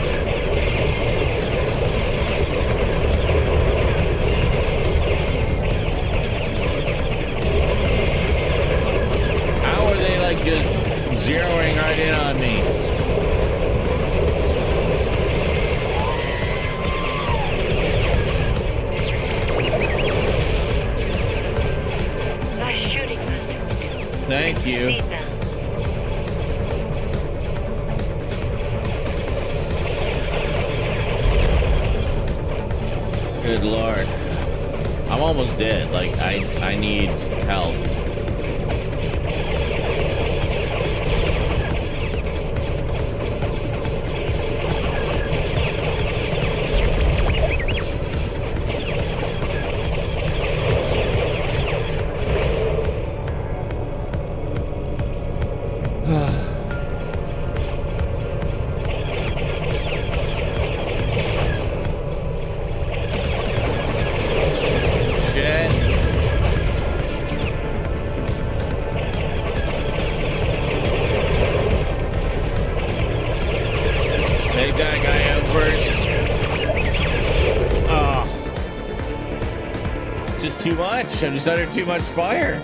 How are they like just zeroing right in on me? Nice shooting, Master. Thank you. See now. Good lord. I'm almost dead. Like, I need help. Shit. Take that guy out first. Oh. It's just too much. I'm just under too much fire.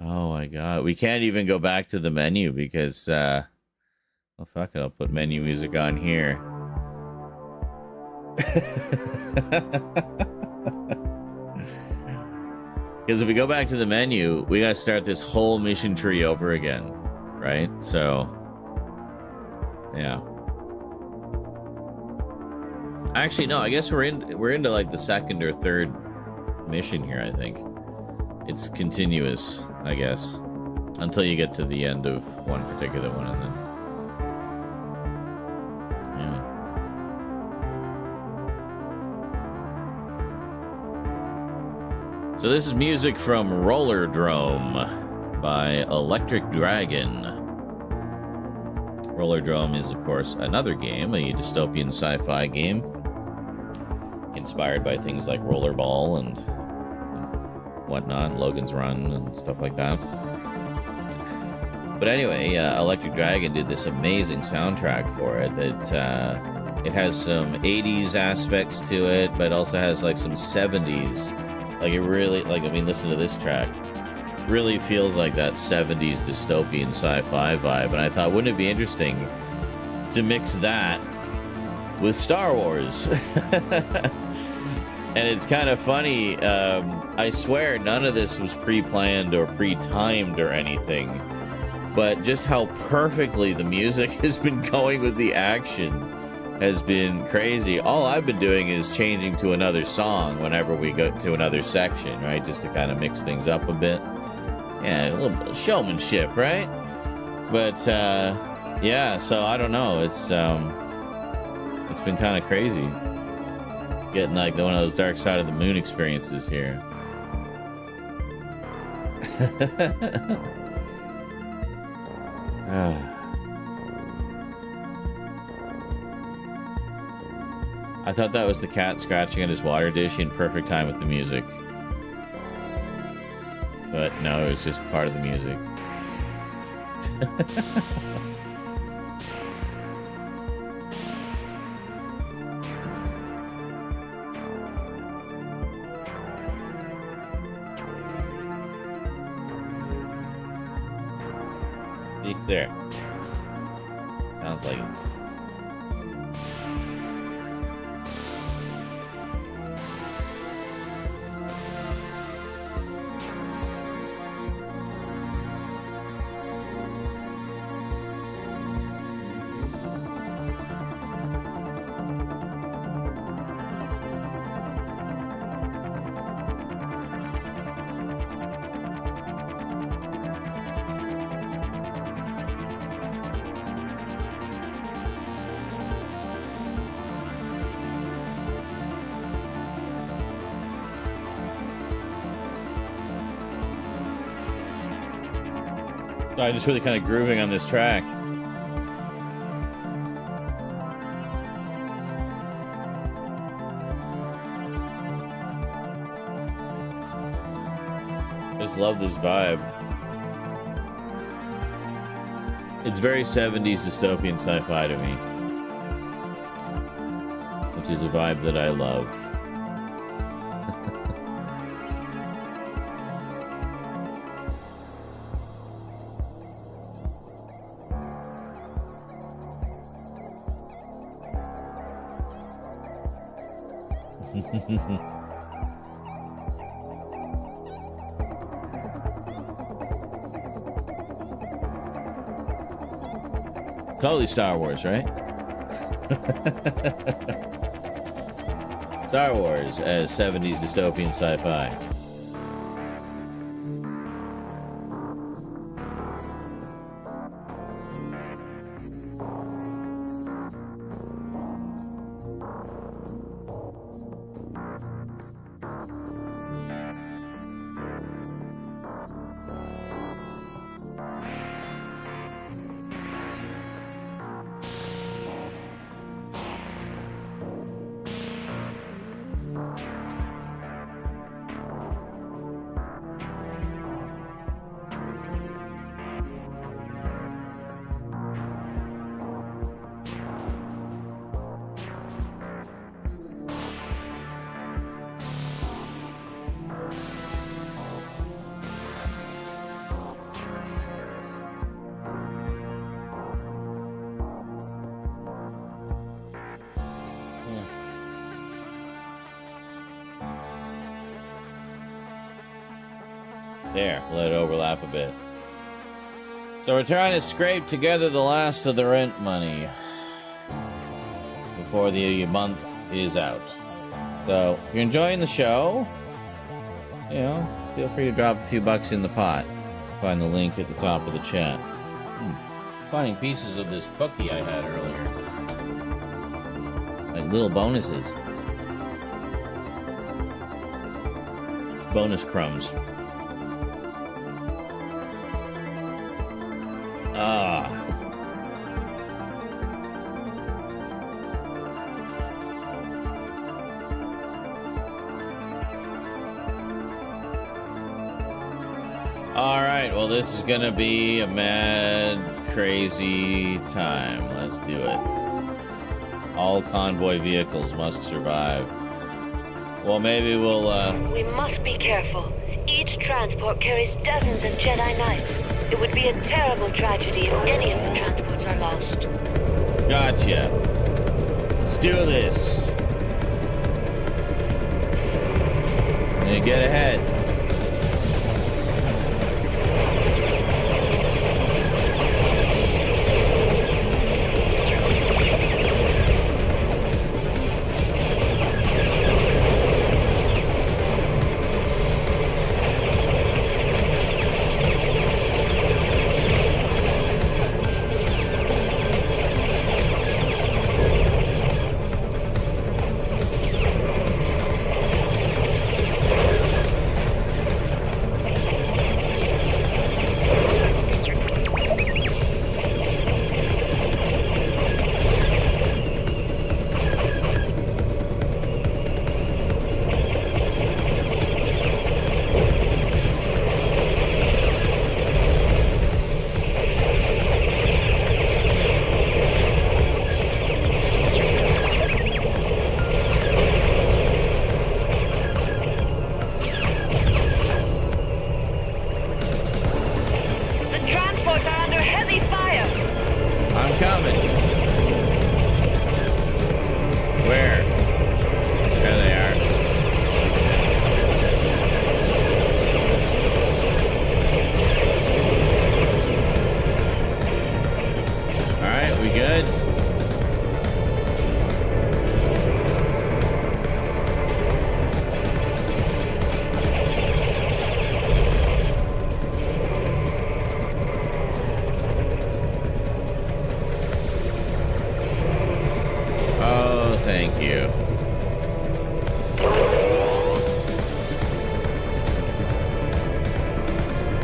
Oh my god. We can't even go back to the menu because well, fuck it, I'll put menu music on here. Because if we go back to the menu, we gotta start this whole mission tree over again, right? So yeah. Actually, no, I guess we're into like the second or third mission here, I think. It's continuous, I guess, until you get to the end of one particular one, and then yeah. So this is music from Rollerdrome by Electric Dragon. Rollerdrome is, of course, another game, a dystopian sci-fi game, inspired by things like Rollerball and whatnot, Logan's Run and stuff like that. But anyway, Electric Dragon did this amazing soundtrack for it that it has some 80s aspects to it, but also has like some 70s. Like it really, like, I mean, listen to this track. Really feels like that 70s dystopian sci-fi vibe. And I thought, wouldn't it be interesting to mix that with Star Wars? And it's kind of funny. I swear none of this was pre-planned or pre-timed or anything. But just how perfectly the music has been going with the action has been crazy. All I've been doing is changing to another song whenever we go to another section, right? Just to kind of mix things up a bit. Yeah, a little bit of showmanship, right? But, yeah, so I don't know. It's been kind of crazy. Getting like one of those Dark Side of the Moon experiences here. I thought that was the cat scratching at his water dish in perfect time with the music. But no, it was just part of the music. See, there. Sounds like it. I'm just really kind of grooving on this track. I just love this vibe. It's very 70s dystopian sci-fi to me, which is a vibe that I love. Totally Star Wars, right? Star Wars as 70s dystopian sci-fi. There, let it overlap a bit. So we're trying to scrape together the last of the rent money before the month is out. So if you're enjoying the show, you know, feel free to drop a few bucks in the pot. Find the link at the top of the chat. Finding pieces of this cookie I had earlier. Like little bonuses. Bonus crumbs. Ah. All right, well, this is gonna be a mad, crazy time. Let's do it. All convoy vehicles must survive. Well, maybe we'll, We must be careful. Each transport carries dozens of Jedi Knights. It would be a terrible tragedy if any of the transports are lost. Gotcha. Let's do this. And get ahead. I'm coming. Where? There they are. All right, we good? Thank you.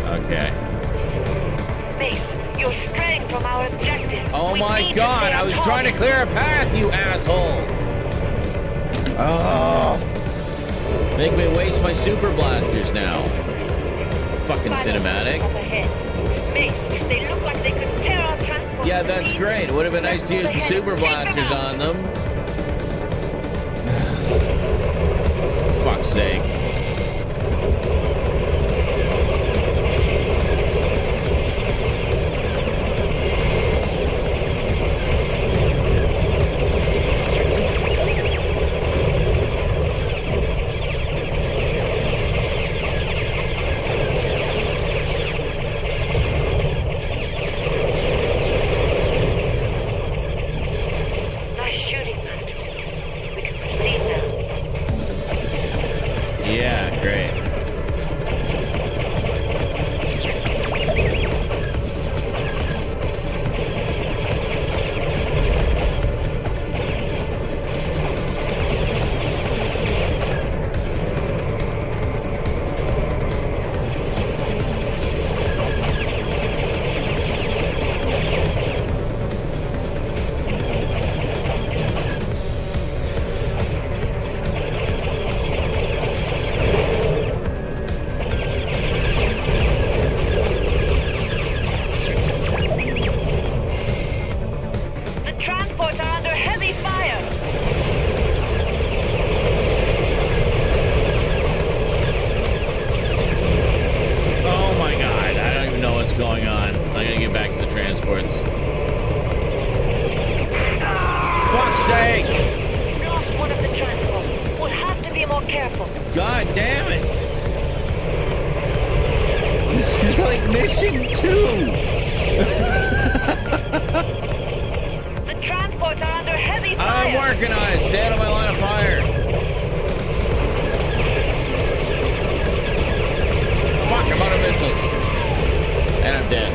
Okay. Mace, you're straying from our objective. Oh We my need to god, stay I on was target. trying to clear a path, you asshole! Oh. Make me waste my super blasters now. Fucking cinematic. Up ahead. Mace, they look like they could tear our transport. Yeah, to that's pieces. great. Would have been nice to use the super blasters on them. Fuck's sake. Nice shooting, Master. We can proceed now. Yeah, great. The transports are under heavy fire. Oh my god, I don't even know what's going on. I gotta get back to the transports. Fuck's sake! We lost one of the transports. We'll have to be more careful. God damn it! This is like mission 2! The transports are under heavy fire. I'm working on it. Stay out of my line of fire. Fuck, I'm out of missiles. And I'm dead.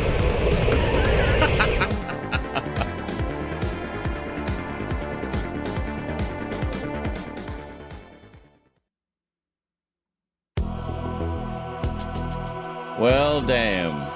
Well, damn.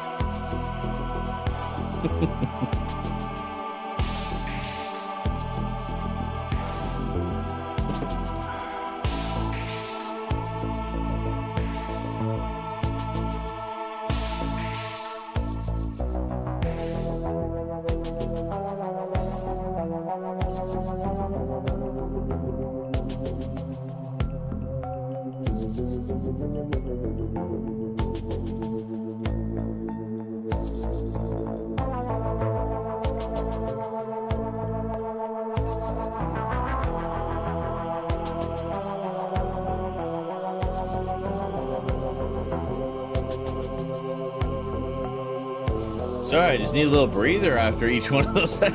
Sorry, I just need a little breather after each one of those. I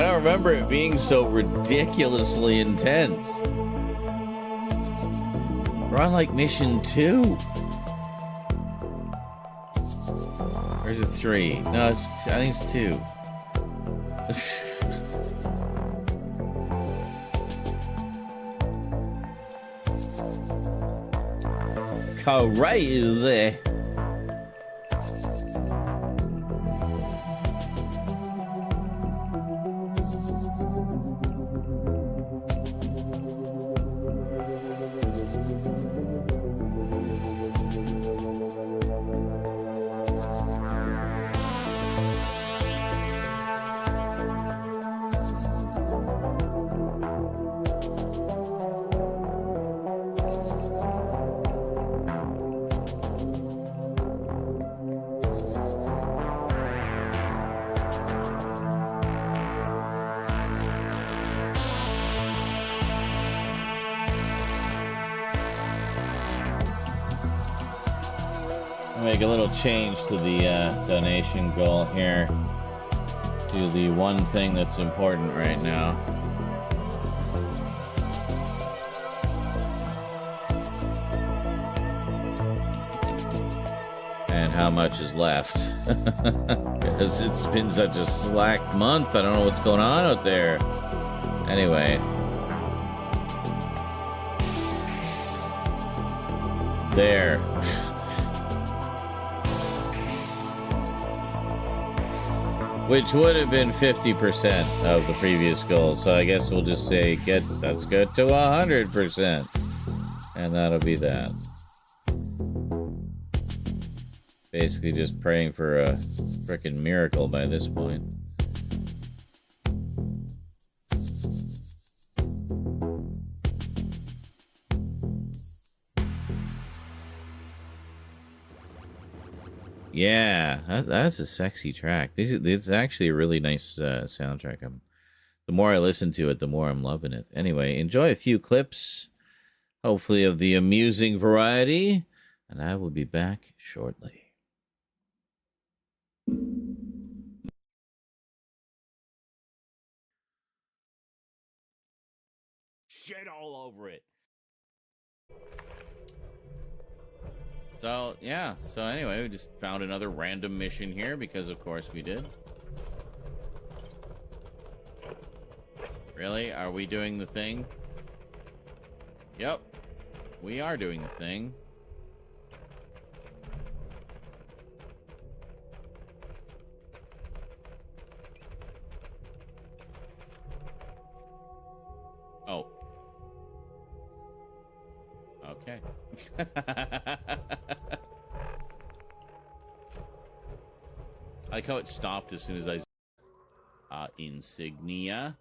don't remember it being so ridiculously intense. We're on like mission 2. Or is it 3? No, I think it's 2. Crazy. make a little change to the donation goal here. To the one thing that's important right now. And how much is left. Because it's been such a slack month. I don't know what's going on out there. Anyway. There. Which would have been 50% of the previous goal. So I guess we'll just say, let's get to 100%. And that'll be that. Basically just praying for a frickin' miracle by this point. Yeah, that's a sexy track. It's actually a really nice soundtrack. The more I listen to it, the more I'm loving it. Anyway, enjoy a few clips, hopefully of the amusing variety, and I will be back shortly. Shit all over it. So, yeah. So, anyway, we just found another random mission here because, of course, we did. Really? Are we doing the thing? Yep. We are doing the thing. Oh. Okay. I like how it stopped as soon as I... insignia.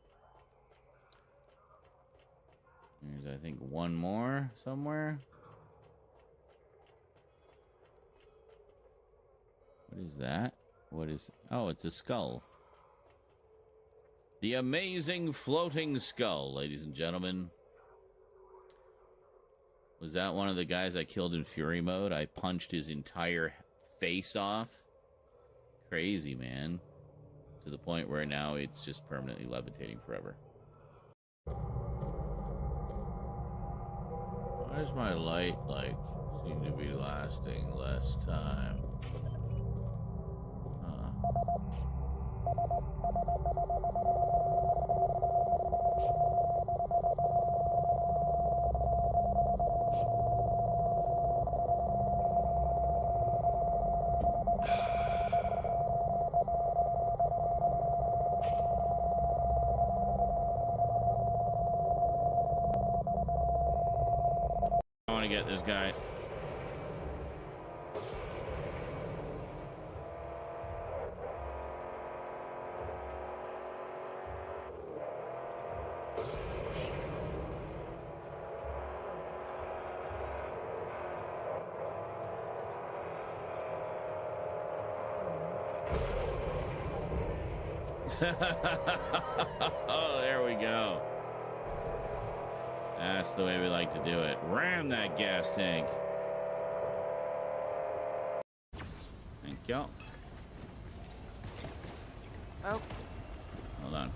There's, I think, one more somewhere. What is that? What is... Oh, it's a skull. The amazing floating skull, ladies and gentlemen. Was that one of the guys I killed in Fury mode? I punched his entire face off. Crazy, man. To the point where now it's just permanently levitating forever. Why does my light, like, seem to be lasting less time? I want to get this guy. Oh, there we go. That's the way we like to do it. Ram that gas tank. Thank you. Oh. Hold on.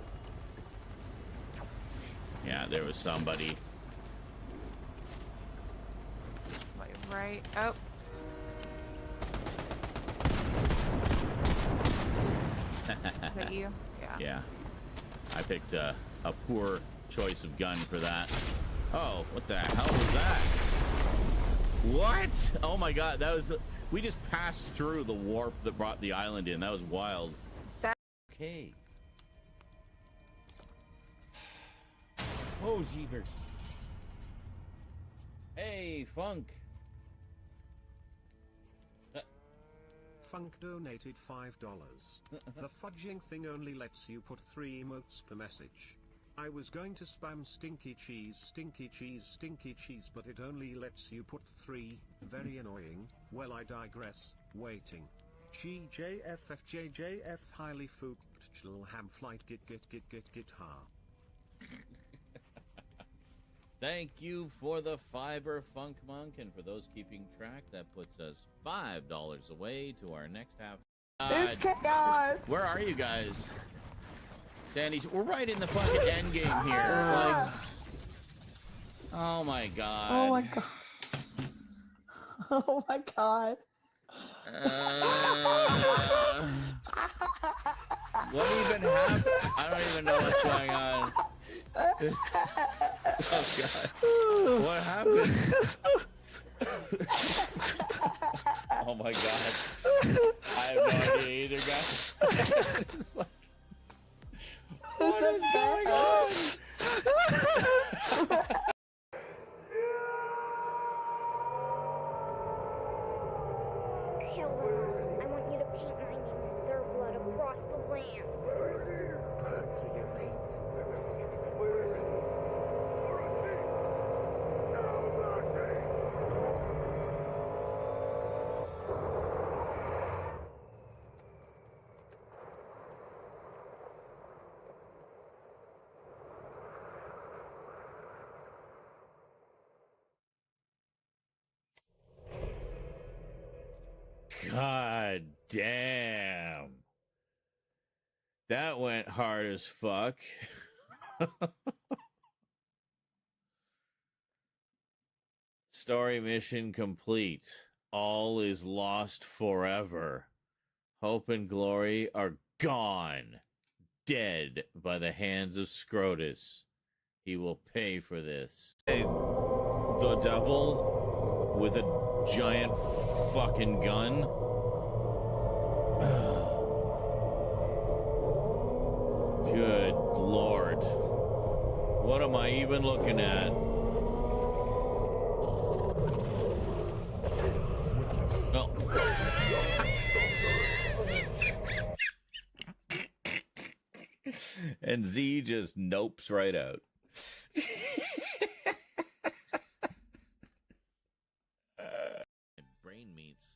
Yeah, there was somebody. Like right. Oh. Is that you? Yeah. Yeah. I picked a poor choice of gun for that. Oh, what the hell was that? What? Oh my god, that was... We just passed through the warp that brought the island in. That was wild. Okay. Oh, jeepers. Hey, Funk. Funk donated $5. The fudging thing only lets you put 3 emotes per message. I was going to spam stinky cheese, but it only lets you put 3. Very annoying. Well, I digress. Waiting. GJFFJJF highly fooked ham flight git ha. Thank you for the fiber, Funk Monk, and for those keeping track, that puts us $5 away to our next half. It's chaos. Where are you guys? Sandy, we're right in the fucking end game here. Like, oh my god. Oh my god. Oh my god. What even happened? I don't even know what's going on. Oh god. What happened? Oh my god. I have no idea either, guys. It's like, what is going on? Kill them. I want you to paint my name in their blood across the land. God damn. That went hard as fuck. Story mission complete. All is lost forever. Hope and glory are gone. Dead by the hands of Scrotus. He will pay for this. Hey, the devil with a giant fucking gun. Good lord. What am I even looking at? Oh. And Z just nopes right out. Brain meats.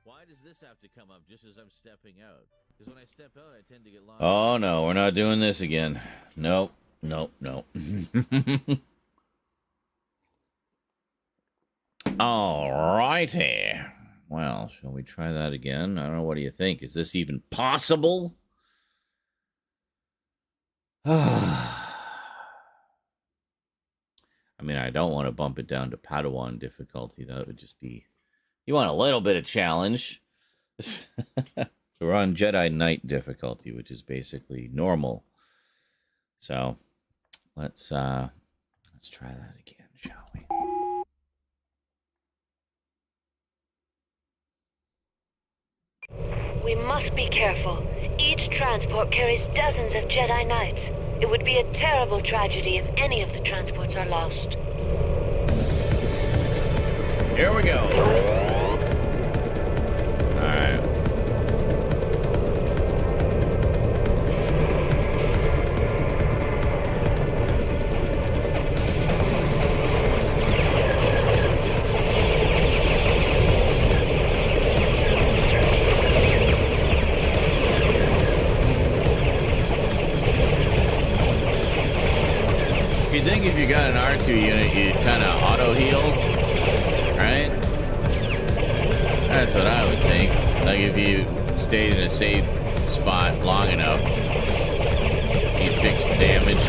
Why does this have to come up just as I'm stepping out? Because when I step out, I tend to get lost. Oh no, we're not doing this again. Nope, nope, nope. Alrighty. Well, shall we try that again? I don't know. What do you think? Is this even possible? I mean, I don't want to bump it down to Padawan difficulty. That would just be... You want a little bit of challenge. So we're on Jedi Knight difficulty, which is basically normal. So let's try that again, shall we? We must be careful. Each transport carries dozens of Jedi Knights. It would be a terrible tragedy if any of the transports are lost. Here we go. All right. You think if you got an R2 unit, you'd kind of auto-heal, right? That's what I would think. Like if you stayed in a safe spot long enough, you'd fix the damage.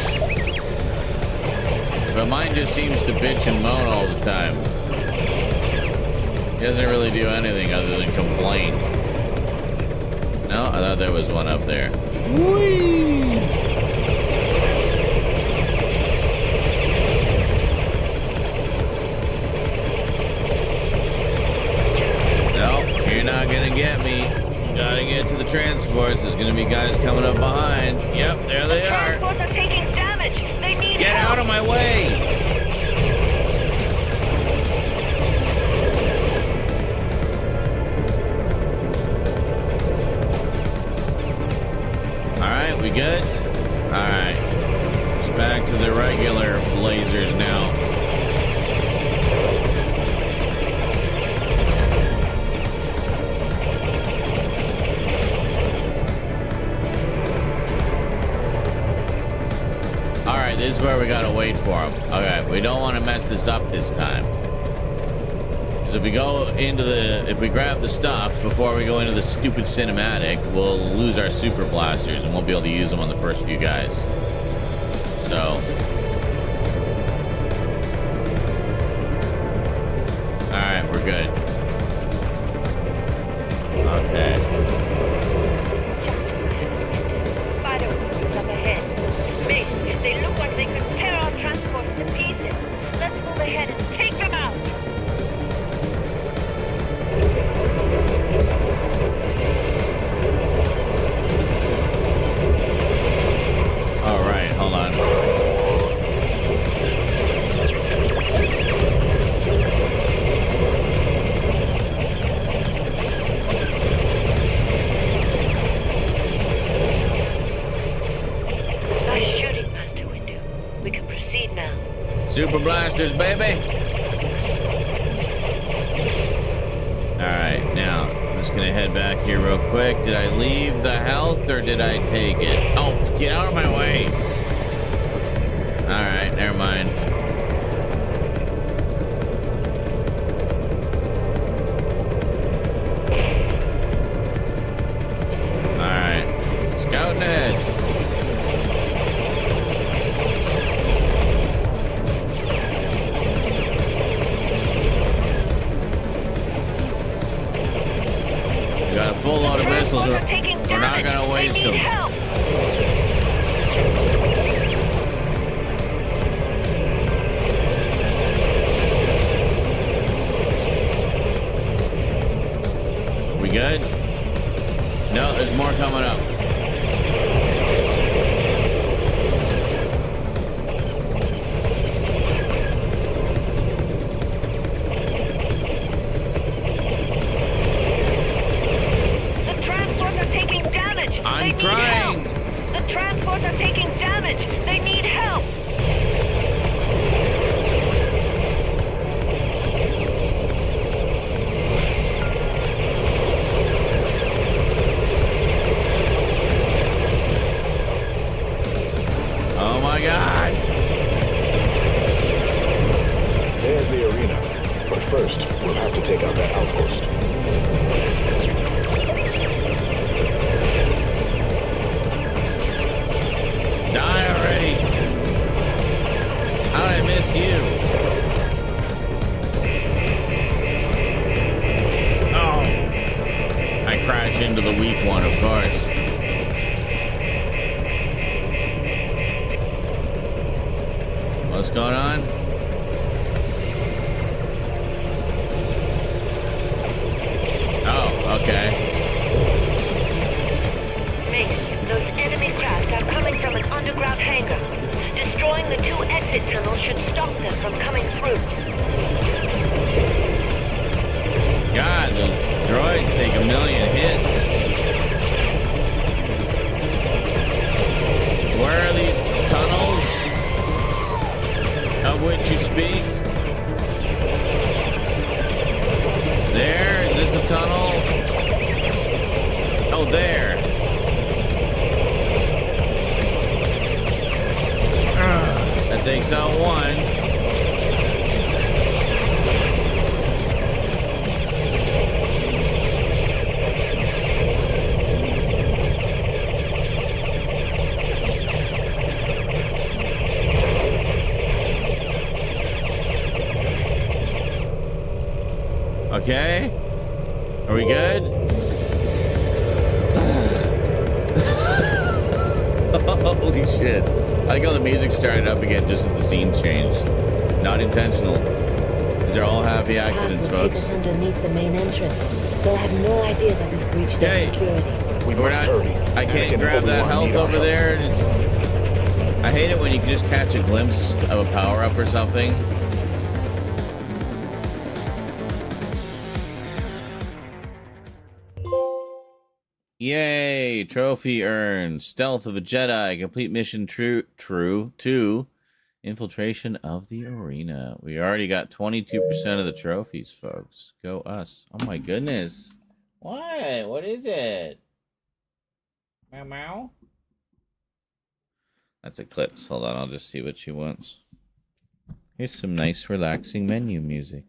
But mine just seems to bitch and moan all the time. He doesn't really do anything other than complain. No, I thought there was one up there. Whee! You're not gonna get me. You gotta get to the transports. There's gonna be guys coming up behind. Yep, there they are. Transports are taking damage. They need Get help. out of my way! Alright, we good? Alright. It's back to the regular lasers now. this is where we gotta wait for him. Okay, we don't want to mess this up this time. Because if we go into if we grab the stuff before we go into the stupid cinematic, we'll lose our super blasters and won't be able to use them on the first few guys. So. Alright, we're good. Okay. Spider is up ahead. Mace, they look like they could tear our transports to pieces. Let's move ahead and take them out. All right, hold on. Nice shooting, Master Windu. We can proceed now. Super blasters, baby. All right, now I'm just gonna head back here real quick. Did I leave the health or did I take it? Oh, get out of my way. All right, never mind. All right, scouting ahead. Got a full load of missiles. We're not gonna waste them. We good? No, there's more coming up. I'm trying. The transports are taking damage. They need help. Oh my God. There's the arena. But first, we'll have to take out that outpost. Die already. How did I miss you? Oh. I crashed into the weak one, of course. What's going on? Oh, okay. Those enemy craft are coming from an underground hangar. Destroying the 2 exit tunnels should stop them from coming through. God, the droids take a million hits. Where are these tunnels of which you speak? There? Is this a tunnel? Oh, there. That takes out one. Okay. Are we good? Holy shit. I like how the music started up again just as the scene changed. Not intentional. These are all happy accidents, folks. Take us underneath the main entrance. They'll have no idea that we've breached their security. We're not, I can't grab that health over there. I hate it when you can just catch a glimpse of a power-up or something. Yay! Trophy earned. Stealth of a Jedi. Complete mission true. 2. Infiltration of the arena. We already got 22% of the trophies, folks. Go us. Oh my goodness. What? What is it? Meow meow? That's Eclipse. Hold on, I'll just see what she wants. Here's some nice, relaxing menu music.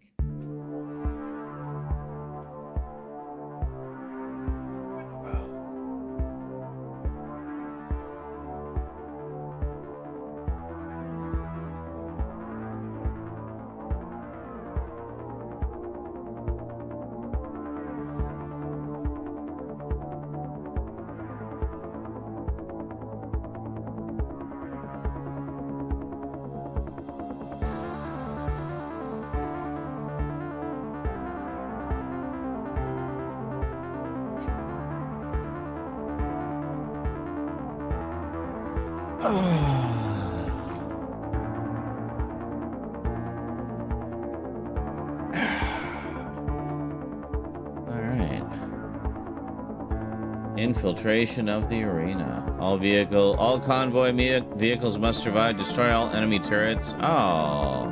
Infiltration of the arena. All convoy vehicles must survive. Destroy all enemy turrets. Oh.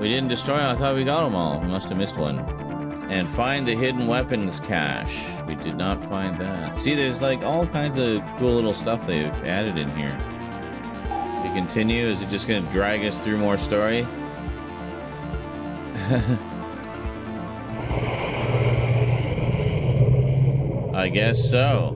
We didn't destroy them. I thought we got them all. We must have missed one. And find the hidden weapons cache. We did not find that. See, there's like all kinds of cool little stuff they've added in here. We continue. Is it just going to drag us through more story? I guess so.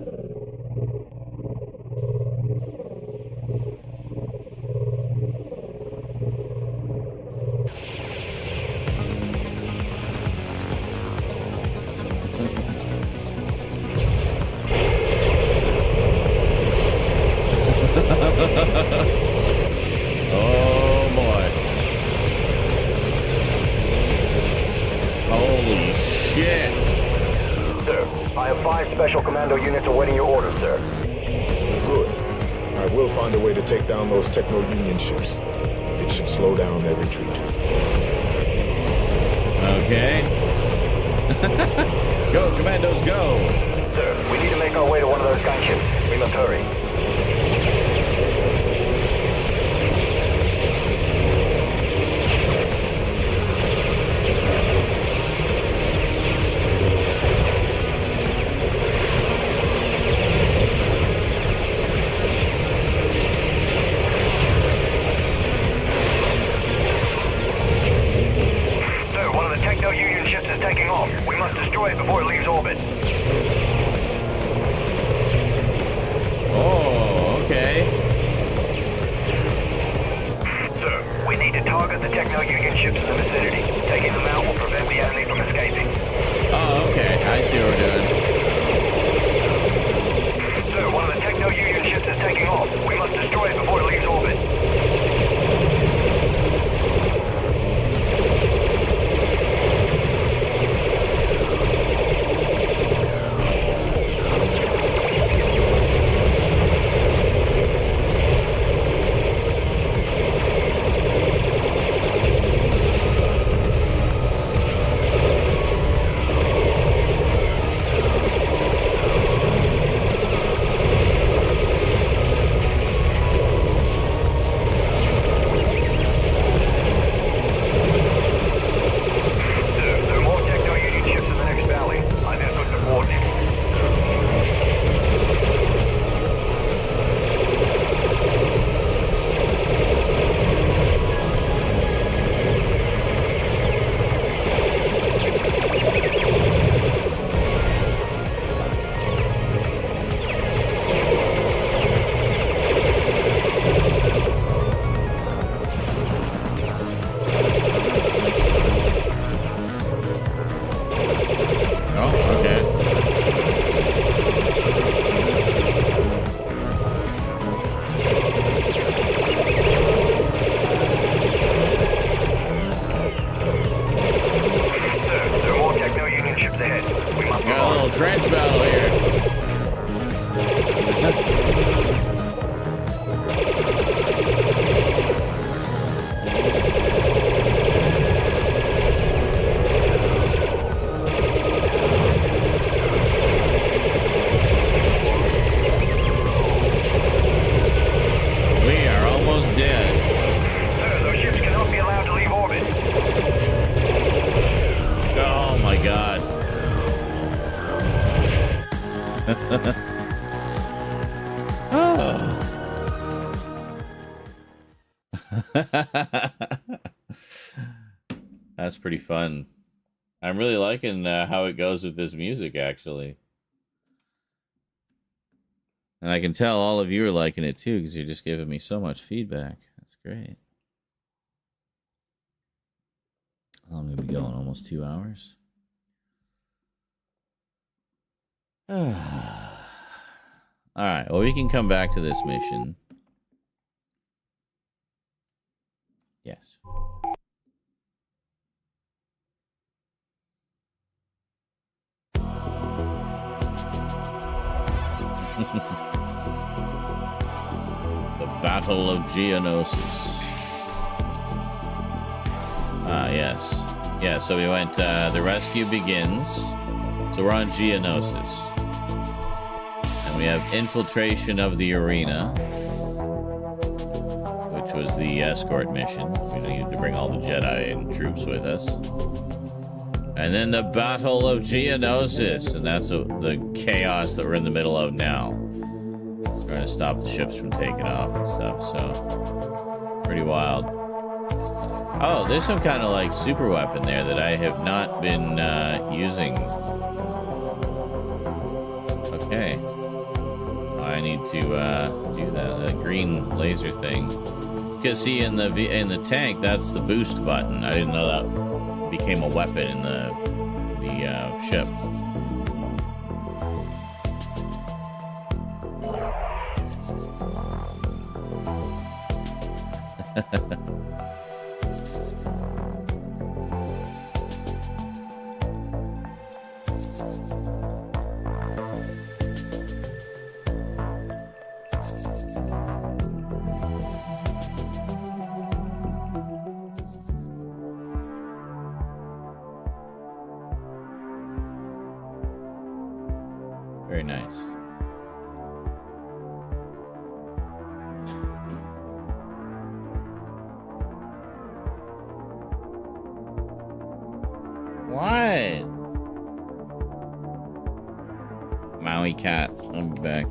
Oh boy. Holy shit. Sir, I have 5 special commando units awaiting your orders, sir. Good. I will find a way to take down those Techno Union ships. It should slow down their retreat. Okay. Go, commandos, go! Sir, we need to make our way to one of those gunships. We must hurry. Taking off. We must destroy it before it leaves orbit. Oh, okay. Sir, we need to target the Techno Union ships in the vicinity. Taking them out will prevent the enemy from escaping. Oh, okay. I see what we're doing. Sir, one of the Techno Union ships is taking off. We must destroy it before it leaves orbit. That's pretty fun. I'm really liking how it goes with this music, actually. And I can tell all of you are liking it too, because you're just giving me so much feedback. That's great. I'm going to be going almost 2 hours. All right. Well, we can come back to this mission. Yes. The Battle of Geonosis. Ah, yes. Yeah, so we went, the rescue begins. So we're on Geonosis. And we have infiltration of the arena, which was the escort mission. We needed to bring all the Jedi and troops with us. And then the Battle of Geonosis. And that's the chaos that we're in the middle of now. Trying to stop the ships from taking off and stuff, so pretty wild. Oh, there's some kind of like super weapon there that I have not been using. Okay. I need to do that. The green laser thing. Because see, in the tank, that's the boost button. I didn't know that became a weapon in the ship. Very nice. What? Maui cat, I'm back.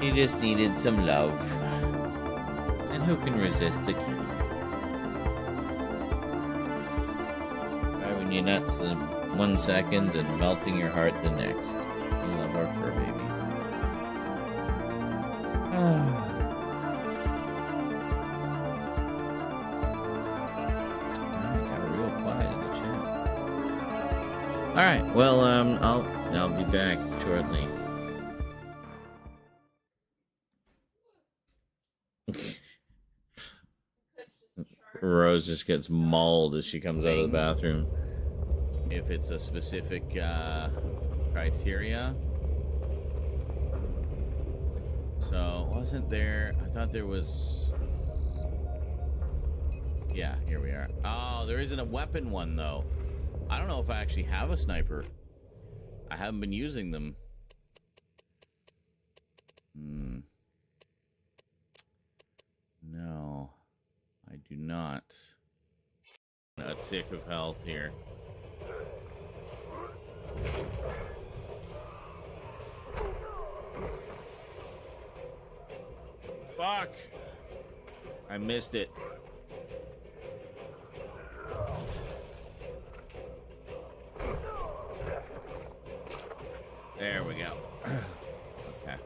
He just needed some love. And who can resist the key? Driving you nuts the 1 second and melting your heart the next. We love our fur babies. Got real quiet in the chat. Alright, well, I'll be back shortly. Rose just gets mauled as she comes out of the bathroom. If it's a specific criteria. So, wasn't there... I thought there was... Yeah, here we are. Oh, there isn't a weapon one, though. I don't know if I actually have a sniper. I haven't been using them. No. I do not. A tick of health here. Fuck! I missed it. There we go. Okay.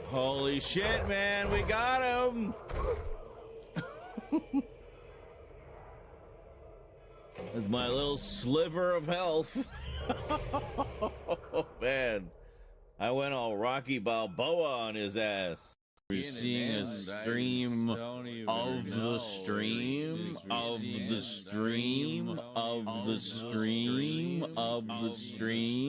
Holy shit, man, we got him! With my little sliver of health. Oh, man. I went all Rocky Balboa on his ass. We're seeing a stream of the stream of the stream of the stream of the stream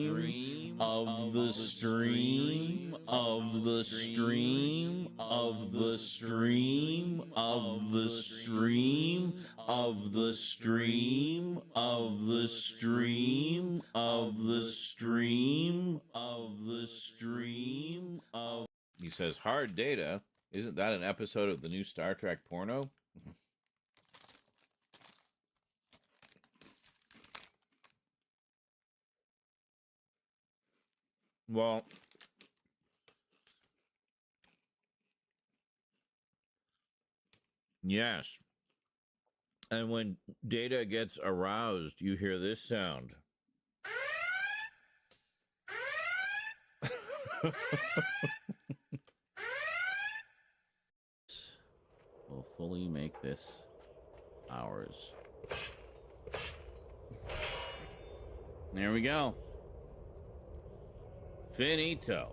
of the stream of the stream of the stream of the stream of the stream of the stream of the stream of the stream of. He says, hard data. Isn't that an episode of the new Star Trek porno? Well, yes. And when data gets aroused, you hear this sound. We'll fully make this ours. There we go. Finito.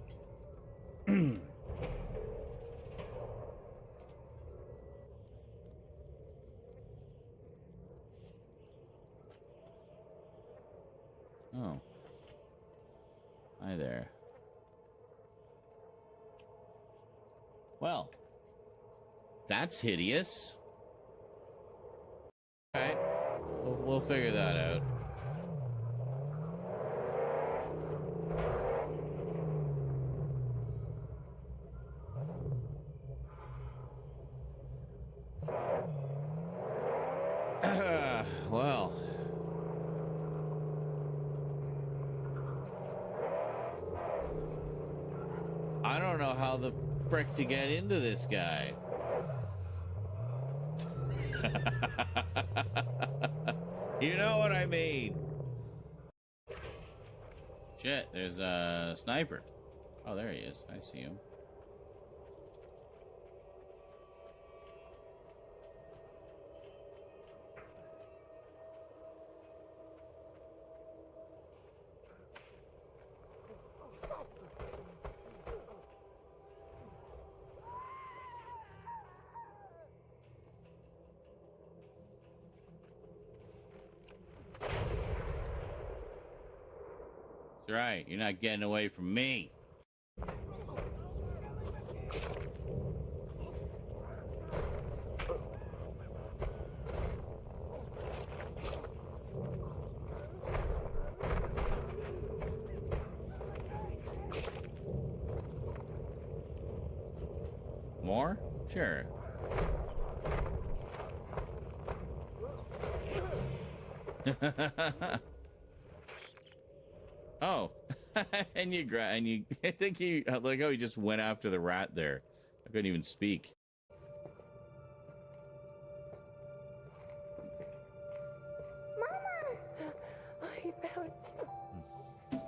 Oh. Hi there. Well, that's hideous. All right, we'll figure that out. Well, I don't know how the frick to get into this guy. You know what I mean? Shit, there's a sniper. Oh, there he is. I see him. That's right. You're not getting away from me. More? Sure. Oh, and you I think he, like, oh, he just went after the rat there. I couldn't even speak. Mama! I found you.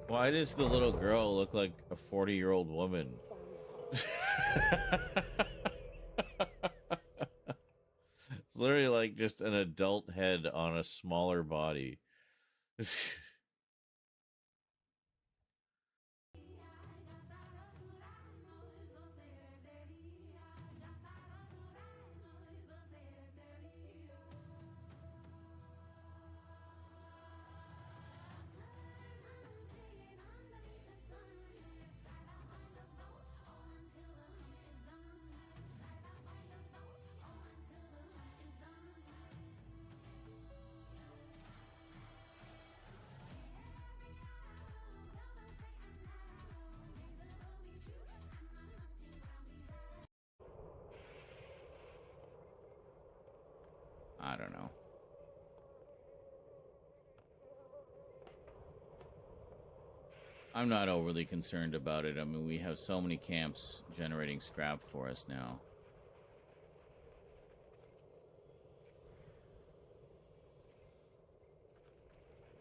Why does the little girl look like a 40-year-old woman? It's literally like just an adult head on a smaller body. I don't know. I'm not overly concerned about it. I mean, we have so many camps generating scrap for us now.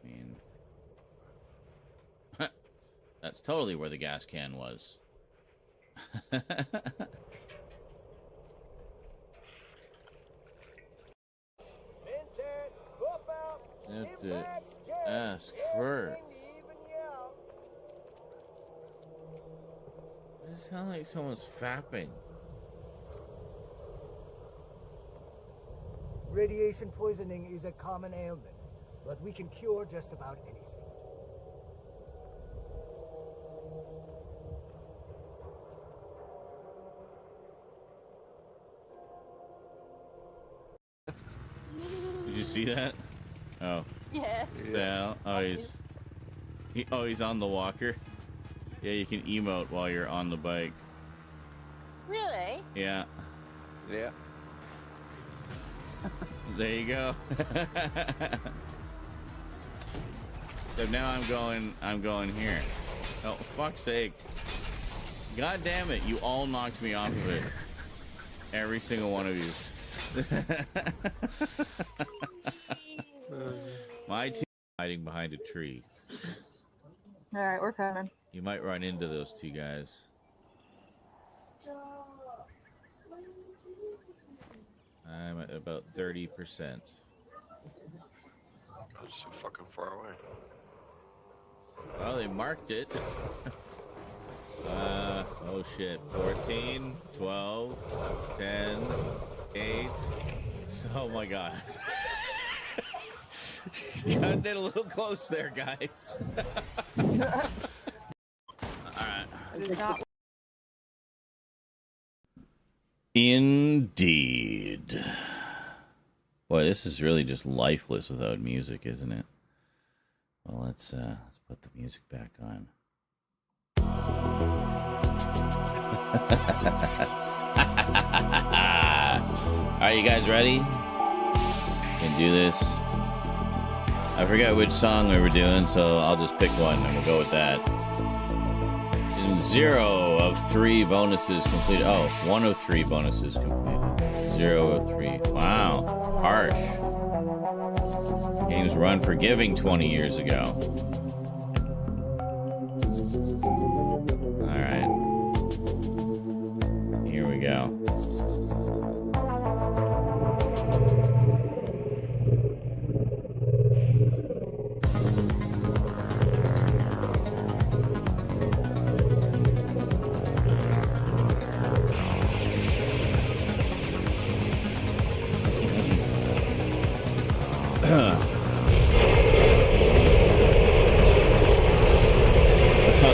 I mean, that's totally where the gas can was. Have to ask first. It sounds like someone's fapping. Radiation poisoning is a common ailment, but we can cure just about anything. Did you see that? Oh. Yes. Yeah. Oh, he's on the walker. Yeah, you can emote while you're on the bike. Really? Yeah. Yeah. There you go. So now I'm going here. Oh, fuck's sake. God damn it, you all knocked me off of it. Every single one of you. My team hiding behind a tree. Alright, we're coming. You might run into those two guys. I'm at about 30%. I'm so fucking far away. Well, they marked it. Oh shit. 14, 12, 10, 8. Oh my god. Got it a little close there, guys. Alright. Indeed. Boy, this is really just lifeless without music, isn't it? Well, let's put the music back on. Are you guys ready? Can do this. I forgot which song we were doing, so I'll just pick one and we'll go with that. 0 of 3 bonuses completed. Oh, 1 of 3 bonuses completed. 0 of 3. Wow, harsh. Games were unforgiving 20 years ago. Alright. Here we go.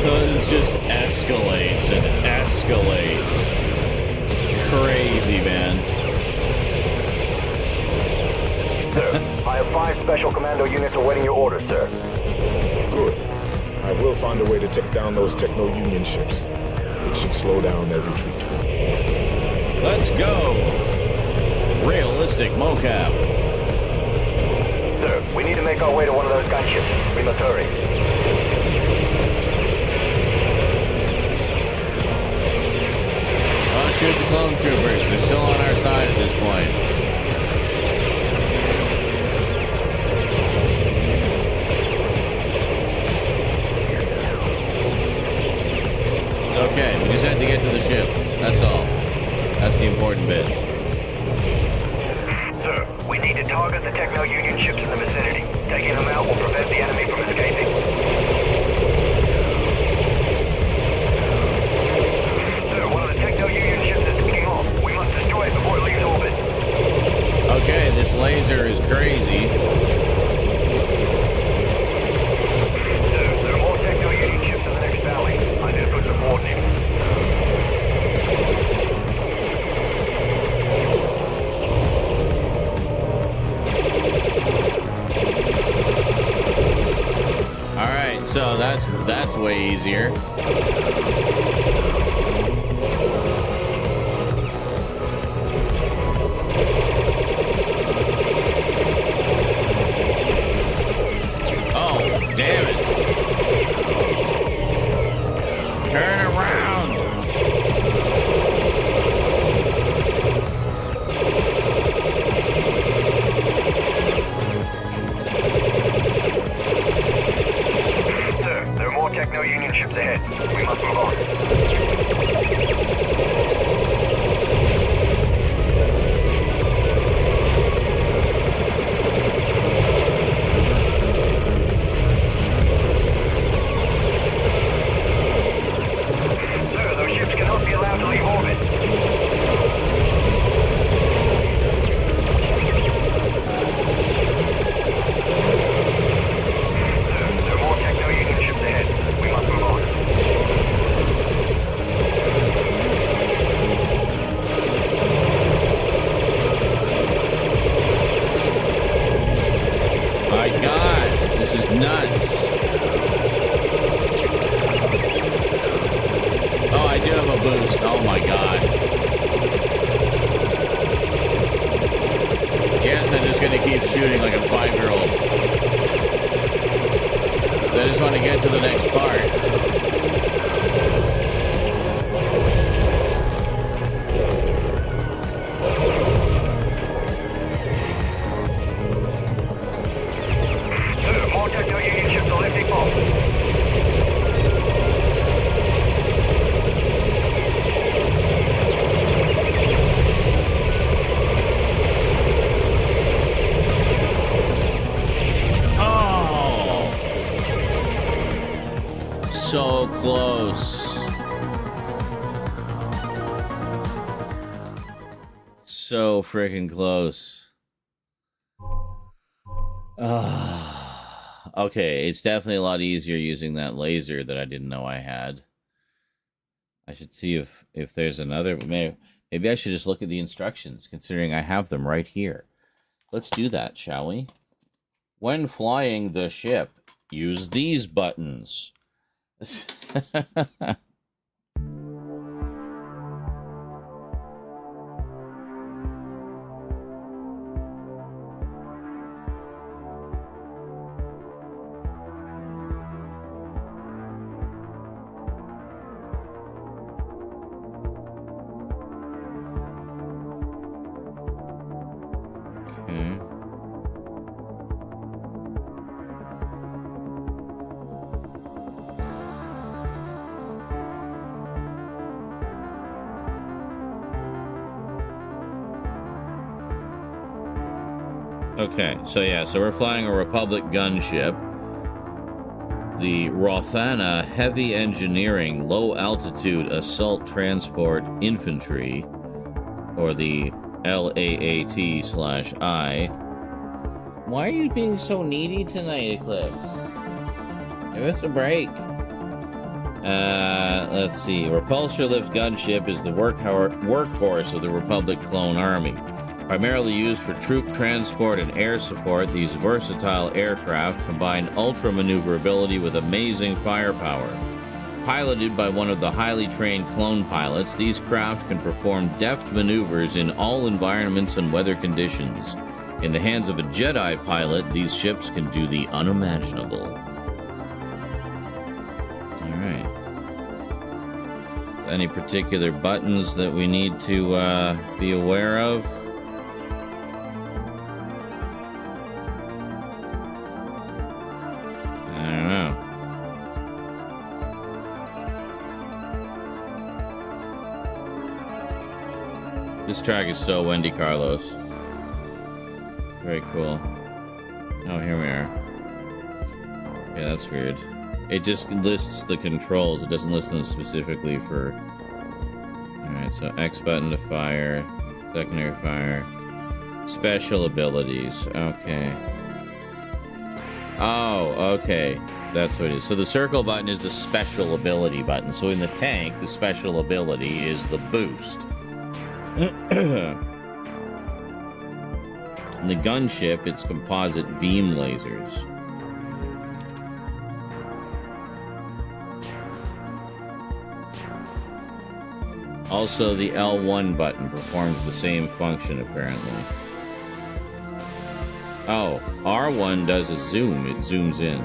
It just escalates and escalates. It's crazy, man. Sir, I have 5 special commando units awaiting your orders, sir. Good. I will find a way to take down those Techno Union ships. It should slow down their retreat. Let's go! Realistic mocap. Sir, we need to make our way to one of those gunships. We must hurry. Shoot the clone troopers. They're still on our side at this point. Okay, we just had to get to the ship. That's all. That's the important bit. Sir, we need to target the Techno Union ships in the vicinity. Taking them out will prevent the enemy from escaping. Okay, this laser is crazy. There are more Techno Union ships in the next valley. I need to put some coordinates. Alright, so that's way easier. so freaking close. Okay, it's definitely a lot easier using that laser that I didn't know I had. I should see if there's another. Maybe I should just look at the instructions, considering I have them right here. Let's do that, shall we? When flying the ship, use these buttons. Okay, so we're flying a Republic gunship, the Rothana Heavy Engineering Low Altitude Assault Transport Infantry, or the LAAT/I. Why are you being so needy tonight, Eclipse? Give us a break. Let's see. Repulsor Lift Gunship is the workhorse of the Republic Clone Army. Primarily used for troop transport and air support, these versatile aircraft combine ultra-maneuverability with amazing firepower. Piloted by one of the highly trained clone pilots, these craft can perform deft maneuvers in all environments and weather conditions. In the hands of a Jedi pilot, these ships can do the unimaginable. Alright. Any particular buttons that we need to be aware of? This track is so Wendy Carlos. Very cool. Oh, here we are. Yeah, that's weird. It just lists the controls. It doesn't list them specifically for... Alright, so X button to fire. Secondary fire. Special abilities. Okay. Oh, okay. That's what it is. So the circle button is the special ability button. So in the tank, the special ability is the boost. In the gunship, it's composite beam lasers. Also, the L1 button performs the same function, apparently. Oh, R1 does a zoom. It zooms in.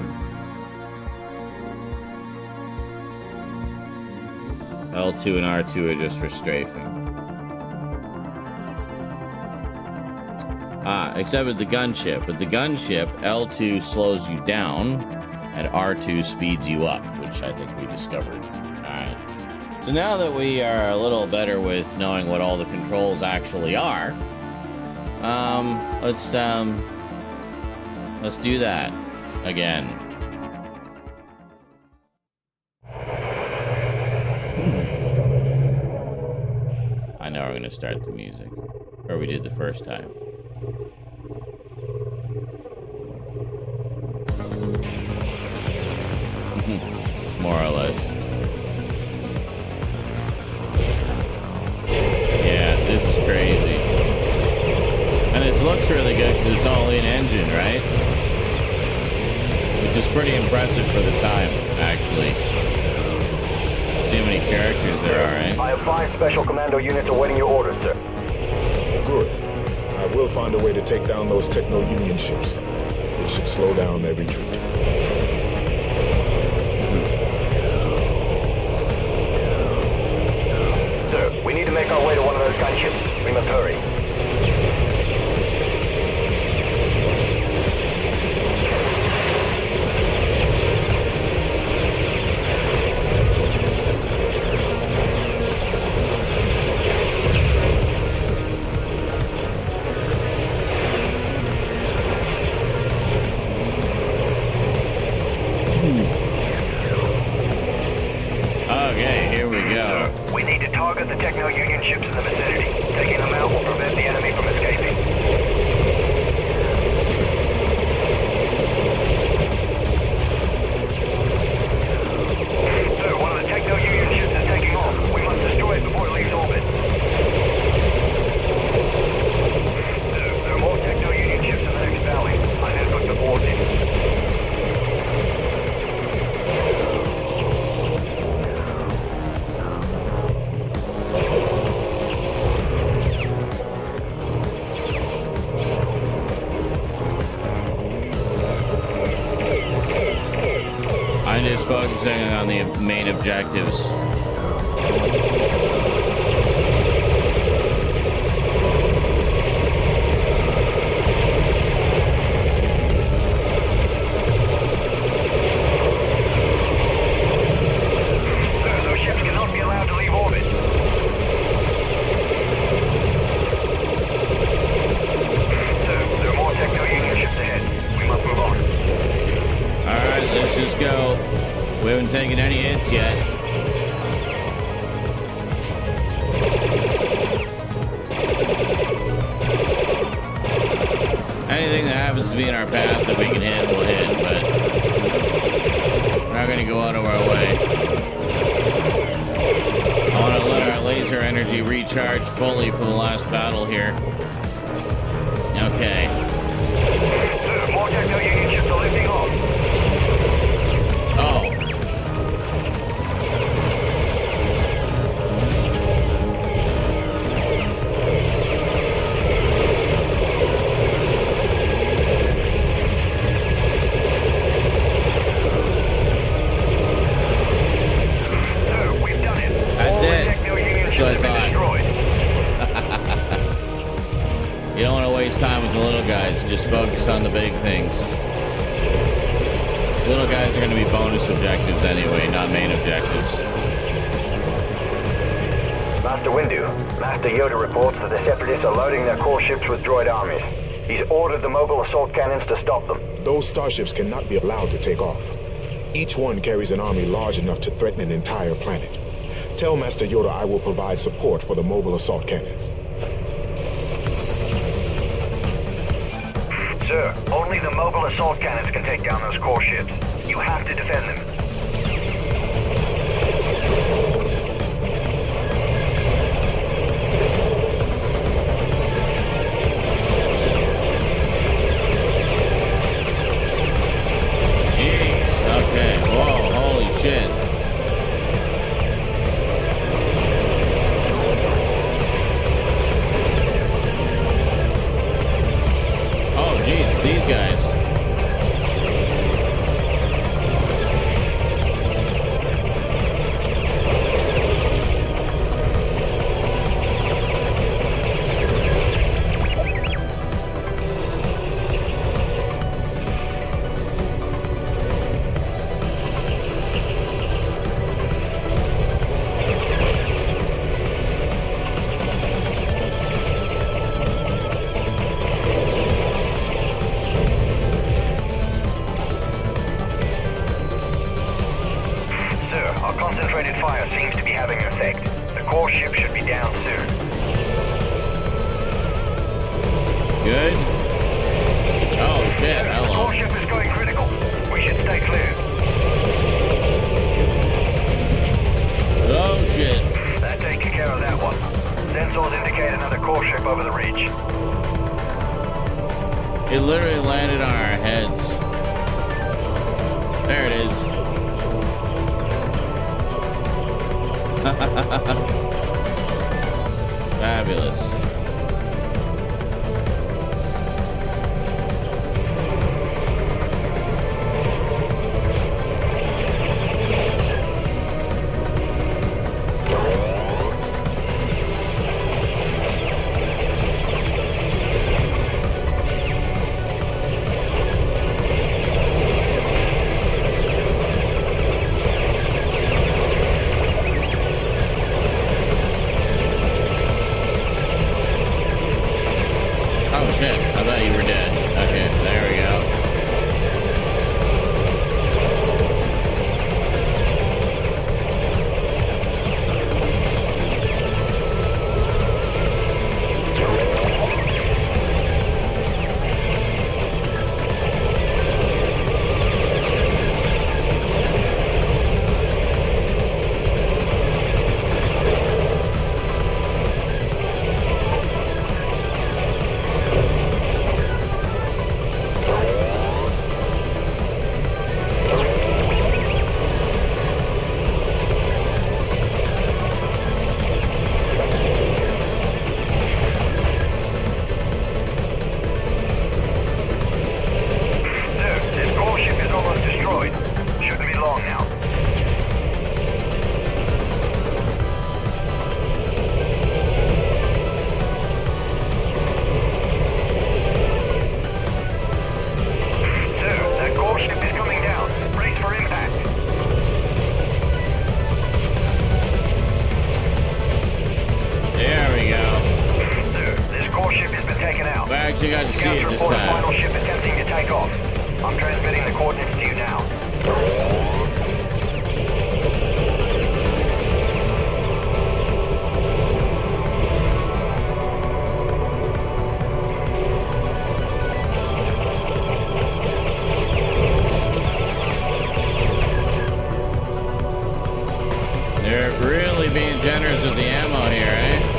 L2 and R2 are just for strafing. Except with the gunship. With the gunship, L2 slows you down, and R2 speeds you up, which I think we discovered. Alright. So now that we are a little better with knowing what all the controls actually are, let's do that again. I know we're gonna start the music. Or we did the first time. More or less. Yeah, this is crazy. And it looks really good because it's all in engine, right? Which is pretty impressive for the time, actually. See how many characters there are, right? I have 5 special commando units awaiting your orders, sir. Good. I will find a way to take down those Techno Union ships. It should slow down their retreat. Sir, we need to make our way to one of those gunships. We must hurry. Okay, here we go. We need to target the Techno Union ships in the vicinity. Taking them out will prevent the enemy focusing on the main objectives. Those ships cannot be allowed to leave orbit. Sir, there are more Techno Union ships ahead. We must move on. Alright, let's just go. We haven't taken any hits yet. Anything that happens to be in our path that we can hit, we'll hit, but we're not going to go out of our way. I want to let our laser energy recharge fully for the last battle here. Okay. Sir, more Techno Union ships are lifting off. Oh. Sir, we've done it. That's All the it. Techno Union That's ships what I have been thought. destroyed. You don't want to waste time with the little guys. Just focus on the big things. The little guys are going to be bonus objectives anyway, not main objectives. Master Windu, Master Yoda reports that the Separatists are loading their core ships with droid armies. He's ordered the mobile assault cannons to stop them. Those starships cannot be allowed to take off. Each one carries an army large enough to threaten an entire planet. Tell Master Yoda I will provide support for the mobile assault cannons. Sir, only the mobile assault cannons can take down those core ships. You have to defend them. Jeez. Okay. Whoa. Holy shit. Oh, jeez. These guys. Sir, our concentrated fire seems to be having an effect. The core ship should be down soon. Good. Oh, shit. The Hello. core ship is going critical. We should stay clear. Oh, shit. That taking care of that one. Sensors indicate another core ship over the reach. It literally landed on our heads. There it is. Fabulous. Oh shit, I thought you were dead. Okay, there we go. actually got to see it this Report a time. final ship attempting to take off. I'm transmitting the coordinates to you now. They're really being generous with the ammo here, eh?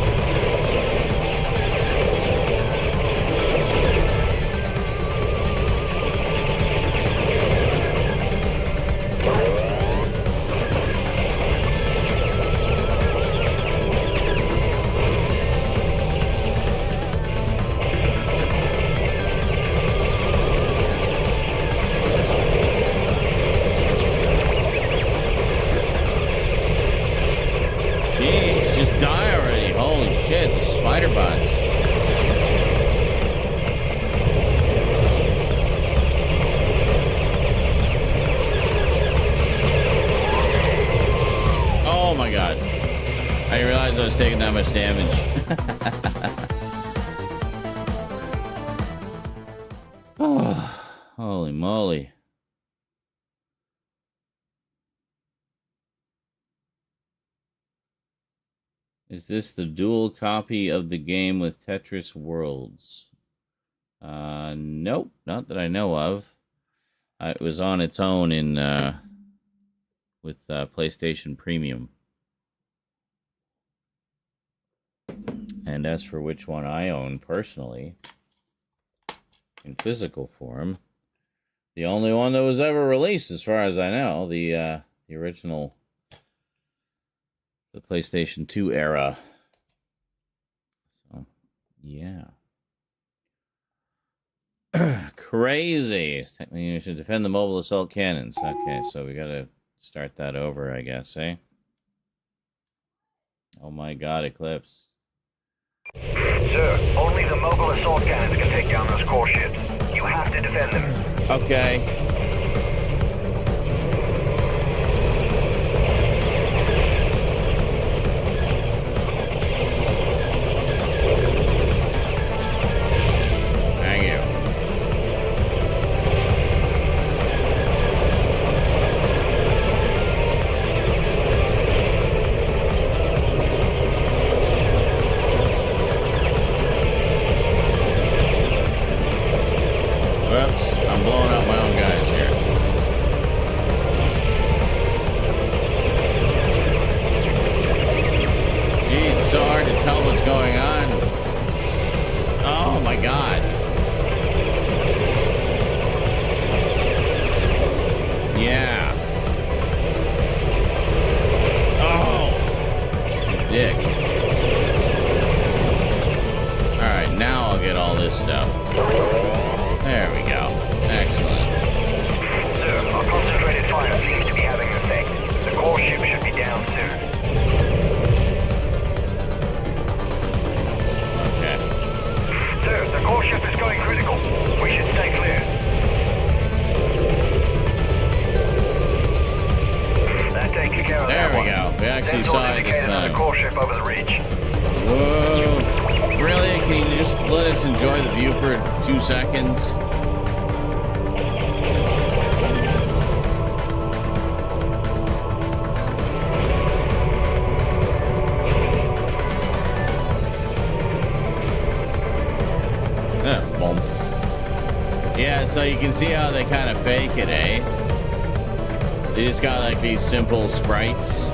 Jeez, just die already. Holy shit, the spider bots. Oh my god. I didn't realize I was taking that much damage. Oh, holy moly. Is this the dual copy of the game with Tetris Worlds? Nope, not that I know of. It was on its own in with PlayStation Premium. And as for which one I own personally, in physical form, the only one that was ever released, as far as I know, the original. The PlayStation 2 era. So, yeah. Crazy. Techno Union should defend the mobile assault cannons. Okay, so we gotta start that over, I guess, eh? Oh my god, Eclipse. Sir, only the mobile assault cannons can take down those core ships. You have to defend them. Okay. So you can see how they kind of fake it, eh? They just got like these simple sprites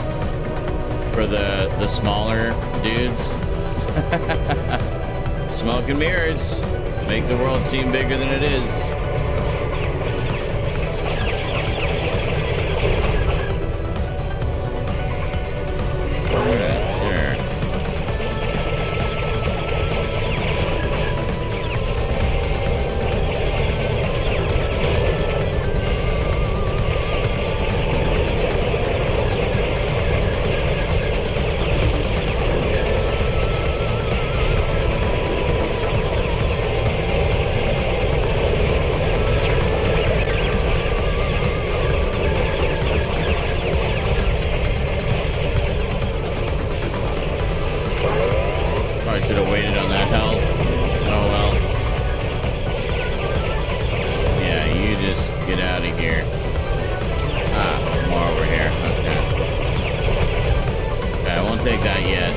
for the smaller dudes. Smoke and mirrors make the world seem bigger than it is. get out of here. Ah, more over here. Okay, I won't take that yet.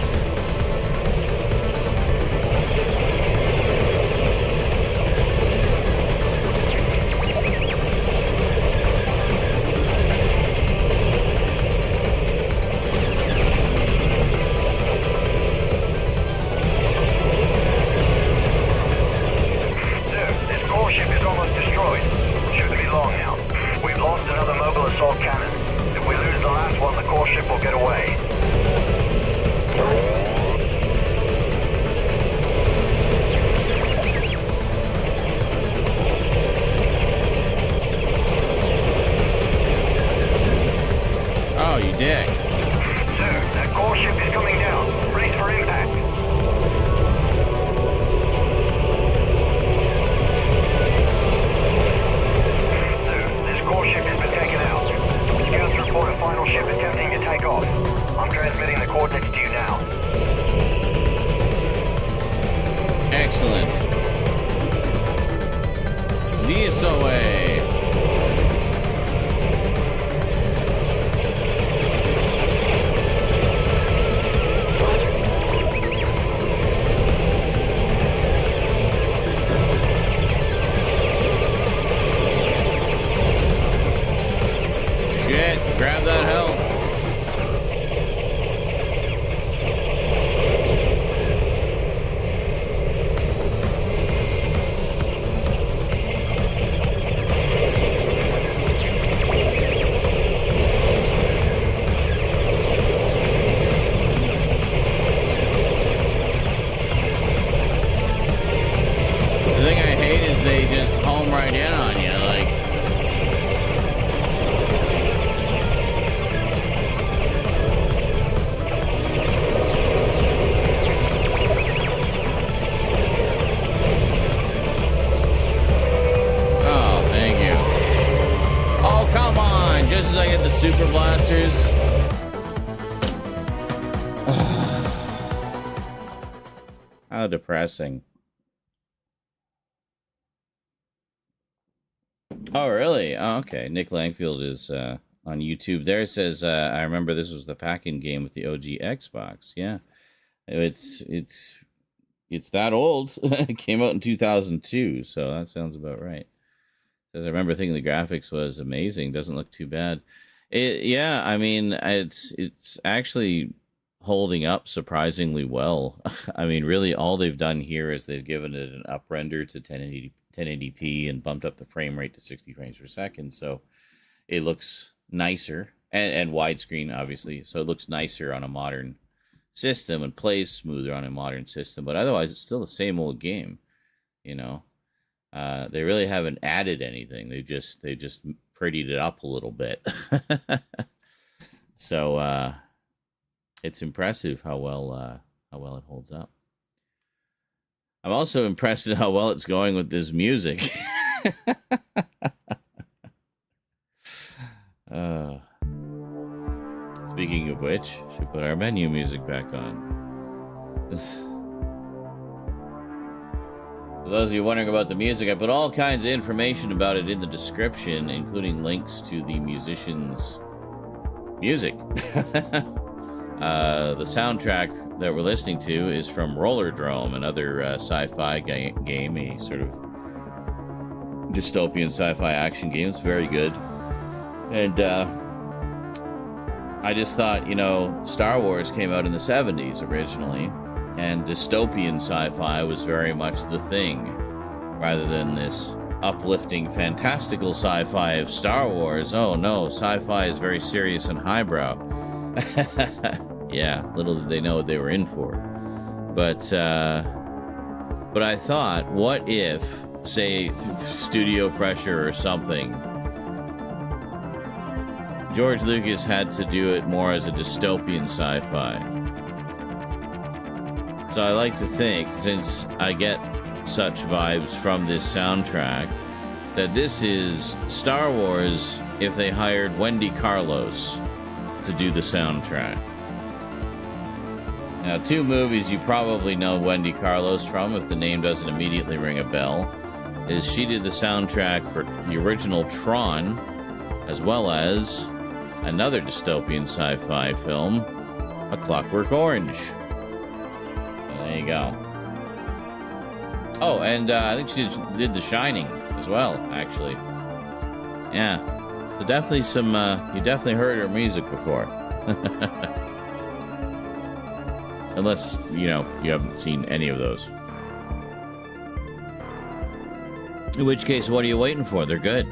Depressing. Oh, really? Oh, okay. Nick Langfield is on YouTube. There it says, I remember this was the pack-in game with the OG Xbox. Yeah. It's that old. It came out in 2002, so that sounds about right. It says, I remember thinking the graphics was amazing. Doesn't look too bad. Yeah, I mean, it's actually holding up surprisingly well. I mean, really, all they've done here is they've given it an up render to 1080p and bumped up the frame rate to 60 frames per second, so it looks nicer, and widescreen, obviously, so it looks nicer on a modern system and plays smoother on a modern system, but otherwise, it's still the same old game, you know? They really haven't added anything. They just prettied it up a little bit. So, it's impressive how well it holds up. I'm also impressed at how well it's going with this music. Speaking of which, should put our menu music back on. For those of you wondering about the music, I put all kinds of information about it in the description, including links to the musicians' music. The soundtrack that we're listening to is from Rollerdrome, another sci-fi game, a sort of dystopian sci-fi action game. It's very good. And I just thought, you know, Star Wars came out in the 70s originally, and dystopian sci-fi was very much the thing, rather than this uplifting, fantastical sci-fi of Star Wars. Oh no, sci-fi is very serious and highbrow. Yeah, little did they know what they were in for. But I thought, what if, say, studio pressure or something, George Lucas had to do it more as a dystopian sci-fi. So I like to think, since I get such vibes from this soundtrack, that this is Star Wars if they hired Wendy Carlos to do the soundtrack. Now, two movies you probably know Wendy Carlos from, if the name doesn't immediately ring a bell. is she did the soundtrack for the original Tron, as well as another dystopian sci-fi film, A Clockwork Orange. So there you go. Oh, and I think she did The Shining as well, actually. Yeah. So definitely some, you definitely heard her music before. Unless, you know, you haven't seen any of those. In which case, what are you waiting for? They're good.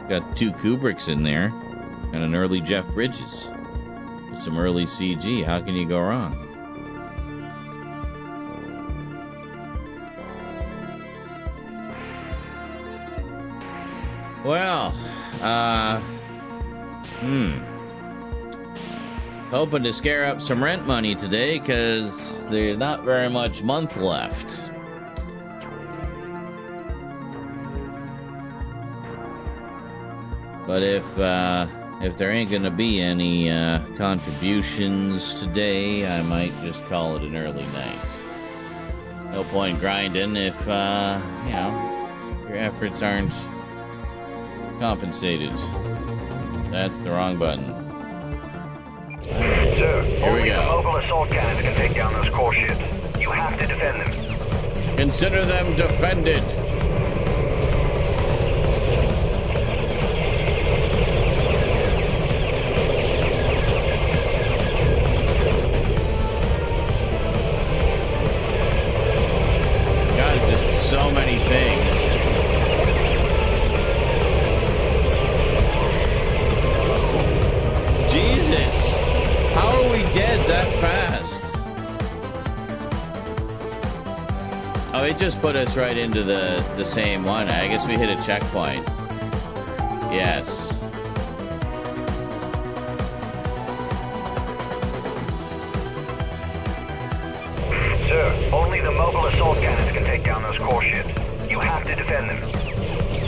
Got 2 Kubricks in there and an early Jeff Bridges. With some early CG. How can you go wrong? Well, hoping to scare up some rent money today because there's not very much month left. But if there ain't gonna be any contributions today, I might just call it an early night. No point grinding if you know, your efforts aren't compensated. That's the wrong button. Sir, Here we only go. the mobile assault cannons can take down those core ships. You have to defend them. Consider them defended. God, just so many things. Jesus, how are we dead that fast? Oh, it just put us right into the same one. I guess we hit a checkpoint. Yes. Sir, only the mobile assault cannons can take down those core ships. You have to defend them.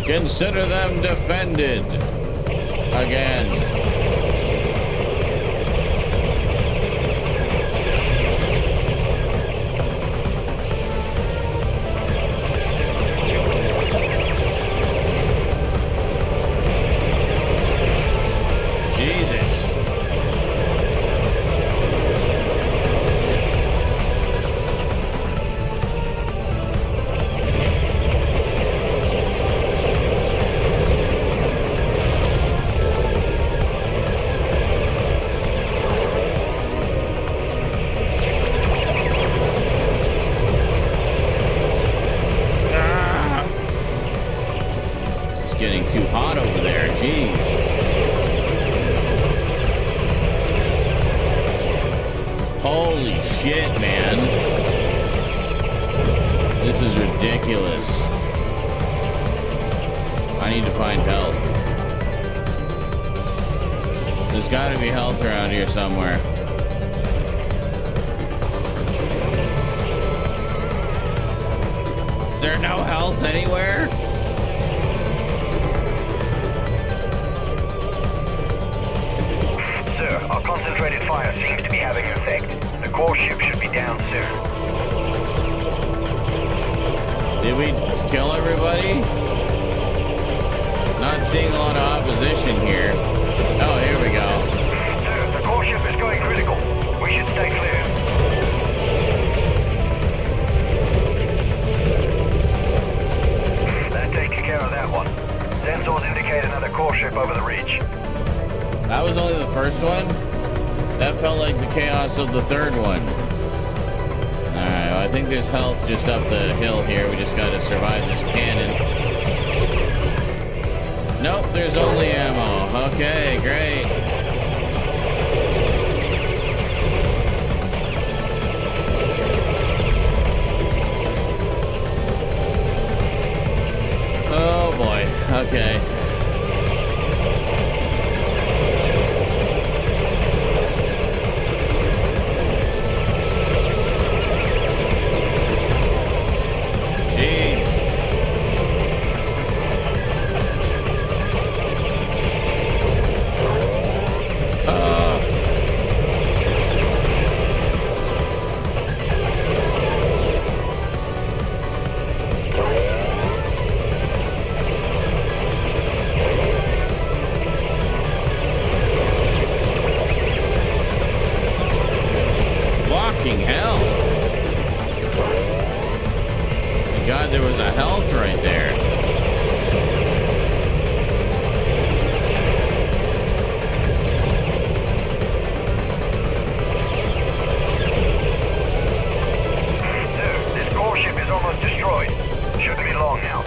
Consider them defended. Again. Jesus. Ah. It's getting too hot over there. Jeez. Holy shit, man. This is ridiculous. I need to find help. There's got to be help around here somewhere. Is there no health anywhere? Sir, our concentrated fire seems to be having an effect. The core ship should be down soon. Did we kill everybody? Not seeing a lot of opposition here. Oh, here we go. Sir, the core ship is going critical. We should stay clear. That takes care of that one. Sensors indicate another core ship over the ridge. That was only the first one? That felt like the chaos of the third one. Alright, well, I think there's health just up the hill here. We just gotta survive this cannon. Nope, there's only ammo. Okay, great. Oh boy, okay. Jeez. God, there was a health right there. Dude, this core ship is almost destroyed. Shouldn't be long now.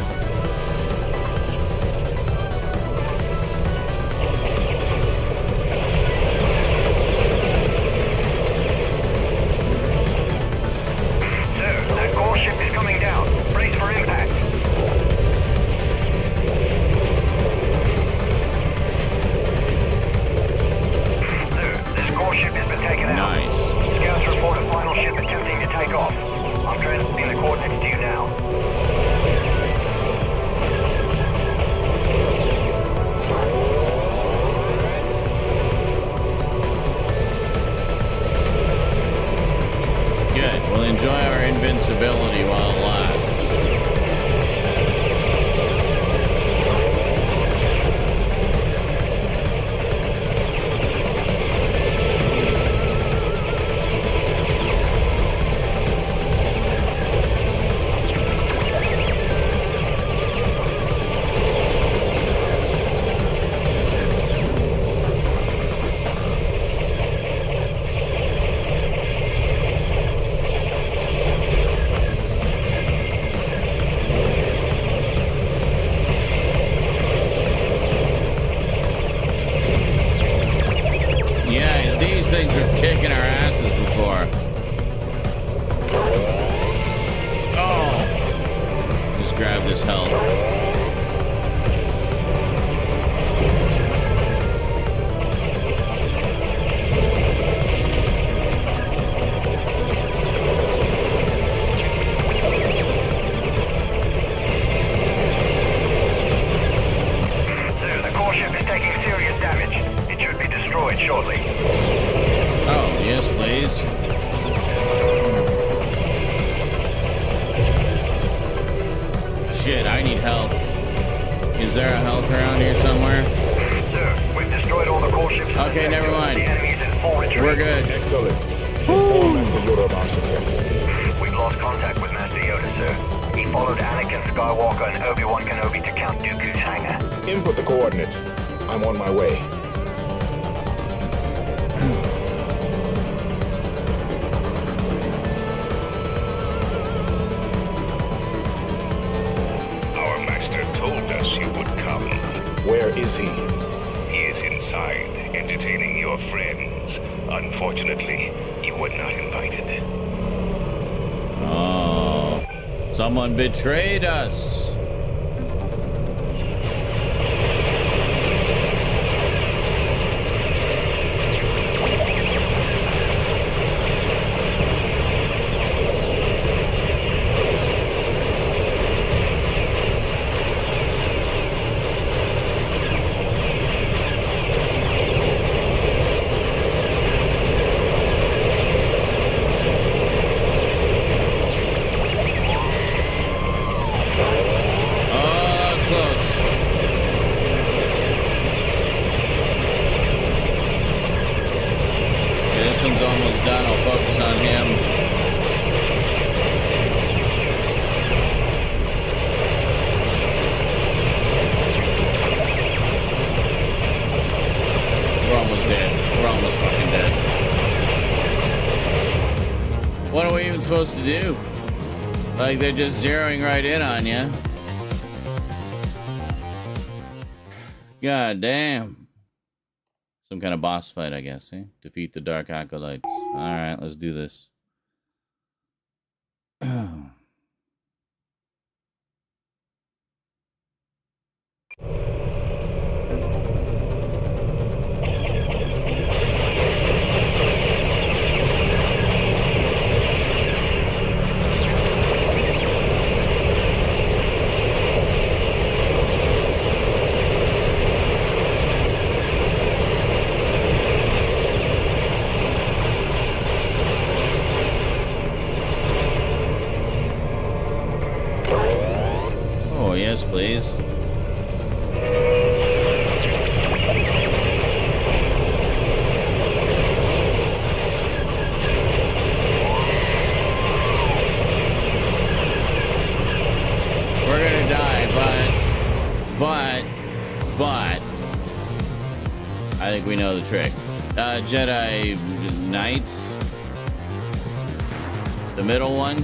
That core ship is coming down. Brace for impact. This core ship has been taken out. Nice. Scouts report a final ship attempting to take off. I'm transmitting the coordinates to you now. Good. We'll enjoy our invincibility while it lasts. Yeah, these things were kicking our asses before. Oh! Just grab this health. The core ship is taking serious damage. It should be destroyed shortly. Oh, yes, please. Shit, I need help. Is there a health around here somewhere? Sir, we've destroyed all the core ships. Okay, never mind. The enemy's in full retreat. We're good. Excellent. Inform Master Yoda of our success. We've lost contact with Master Yoda, sir. He followed Anakin Skywalker and Obi-Wan Kenobi to Count Dooku's hangar. Input the coordinates. I'm on my way. Our master told us you would come. Where is he? He is inside, entertaining your friends. Unfortunately, you were not invited. Oh. Someone betrayed us. Done. I'll focus on him. We're almost dead. We're almost fucking dead. What are we even supposed to do? Like, they're just zeroing right in on you. God damn. Some kind of boss fight, I guess, eh? Defeat the Dark Acolytes. Alright, let's do this. Yes, please. we know the trick. Jedi Knight. The middle one.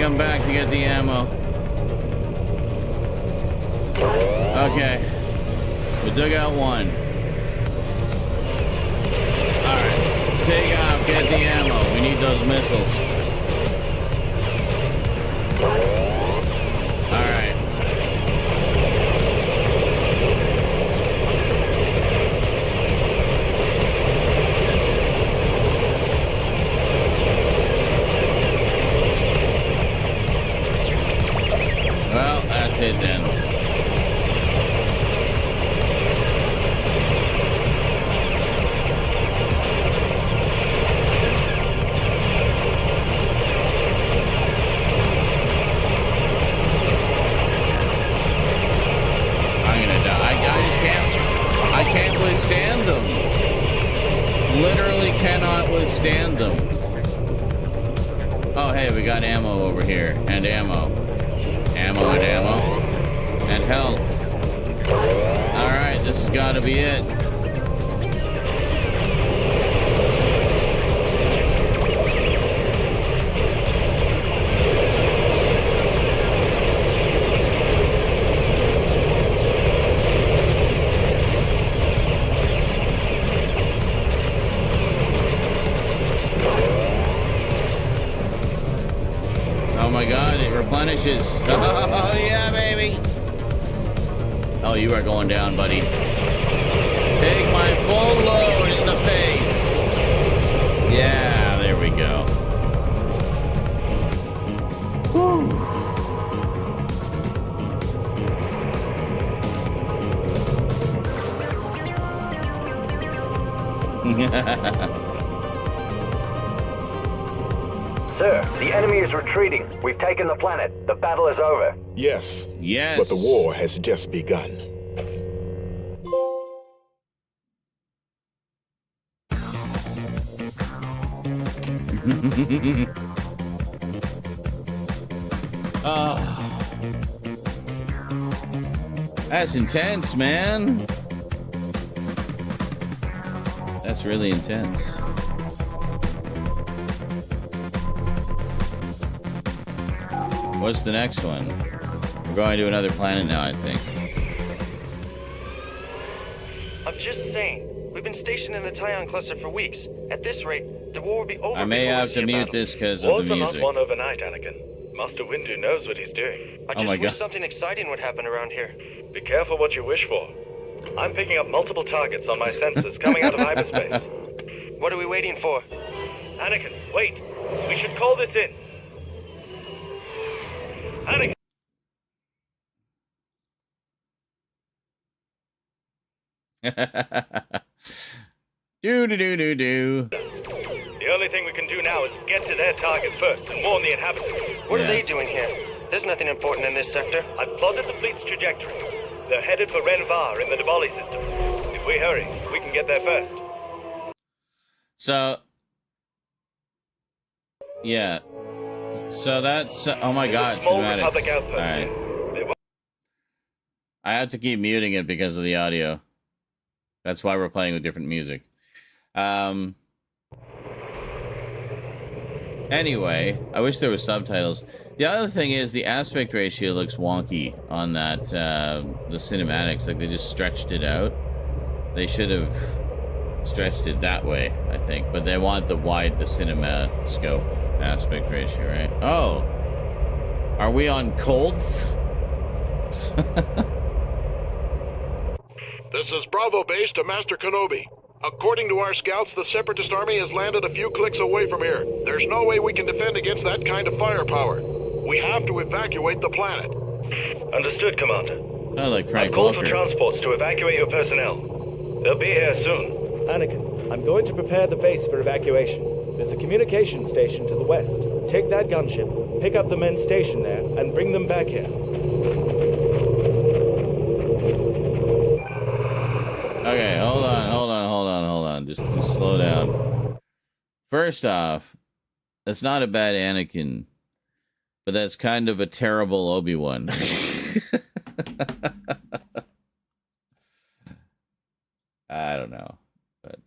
Come back to get the ammo. Okay. We took out one. Alright. Take off, get the ammo. We need those missiles. Alright. Well, that's it then. I'm gonna die. I can't withstand them. Literally cannot withstand them. Oh, hey, we got ammo over here. And ammo. Ammo and ammo. And health. Alright, this has got to be it. Oh my god, it replenishes. Oh yeah, baby. Oh, you are going down, buddy. Take my full load in the face. Yeah, there we go. Whew. Sir, the enemy is retreating. We've taken the planet. The battle is over. Yes. Yes. But the war has just begun. Oh. That's intense, man. That's really intense. What's the next one? We're going to another planet now, I think. I'm just saying. We've been stationed in the Tyon cluster for weeks. At this rate, the war will be over. I may have to mute this because of the music. Wars are not won overnight, Anakin. Master Windu knows what he's doing. I just wish something exciting would happen around here. Be careful what you wish for. I'm picking up multiple targets on my sensors coming out of hyperspace. What are we waiting for? Anakin, wait. We should call this in. Anakin. Do. The only thing we can do now is get to their target first and warn the inhabitants. What are they doing here? There's nothing important in this sector. I've plotted the fleet's trajectory. They're headed for Renar in the Dabali system. If we hurry, we can get there first. So, yeah. So that's oh my god, cinematics. All right. I have to keep muting it because of the audio. That's why we're playing with different music. Anyway, I wish there was subtitles. The other thing is the aspect ratio looks wonky on that, the cinematics. Like, they just stretched it out. They should have stretched it that way, I think. But they want the cinemascope aspect ratio, right? Oh. Are we on Colth? This is Bravo Base to Master Kenobi. According to our scouts, the Separatist army has landed a few clicks away from here. There's no way we can defend against that kind of firepower. We have to evacuate the planet. Understood, Commander. Oh, like Frank I've called Walker. for transports to evacuate your personnel. They'll be here soon. Anakin, I'm going to prepare the base for evacuation. There's a communication station to the west. Take that gunship, pick up the men stationed there, and bring them back here. Okay, hold on. Just slow down. First off, that's not a bad Anakin, but that's kind of a terrible Obi-Wan. I don't know, but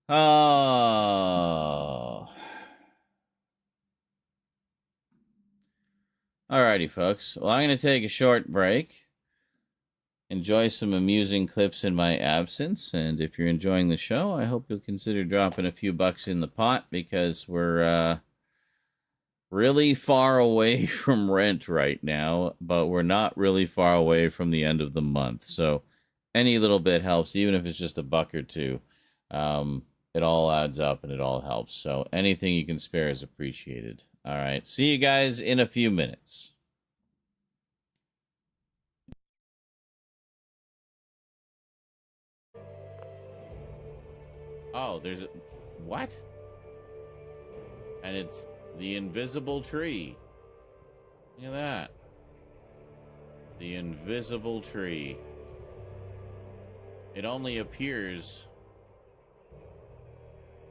oh. Alrighty, folks. Well, I'm going to take a short break. Enjoy some amusing clips in my absence. And if you're enjoying the show, I hope you'll consider dropping a few bucks in the pot, because we're really far away from rent right now, but we're not really far away from the end of the month. So any little bit helps, even if it's just a buck or two. It all adds up and it all helps. So anything you can spare is appreciated. All right. See you guys in a few minutes. Oh, there's a... What? And it's the invisible tree. Look at that. The invisible tree. It only appears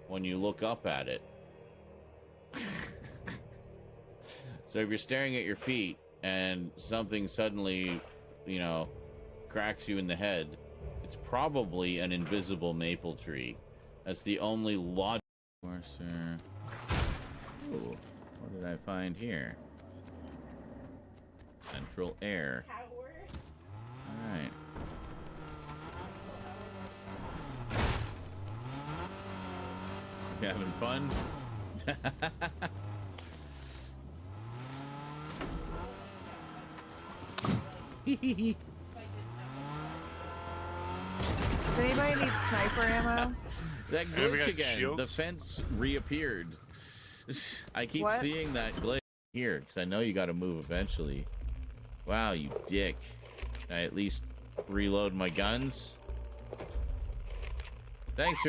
when you look up at it. So if you're staring at your feet and something suddenly, you know, cracks you in the head, it's probably an invisible maple tree. That's the only logic. Ooh, what did I find here? Central air. Alright. You having fun? Does anybody need sniper ammo? That glitch again. The fence reappeared. I keep seeing that glitch here, because I know you got to move eventually. Wow, you dick. Can I at least reload my guns? Thanks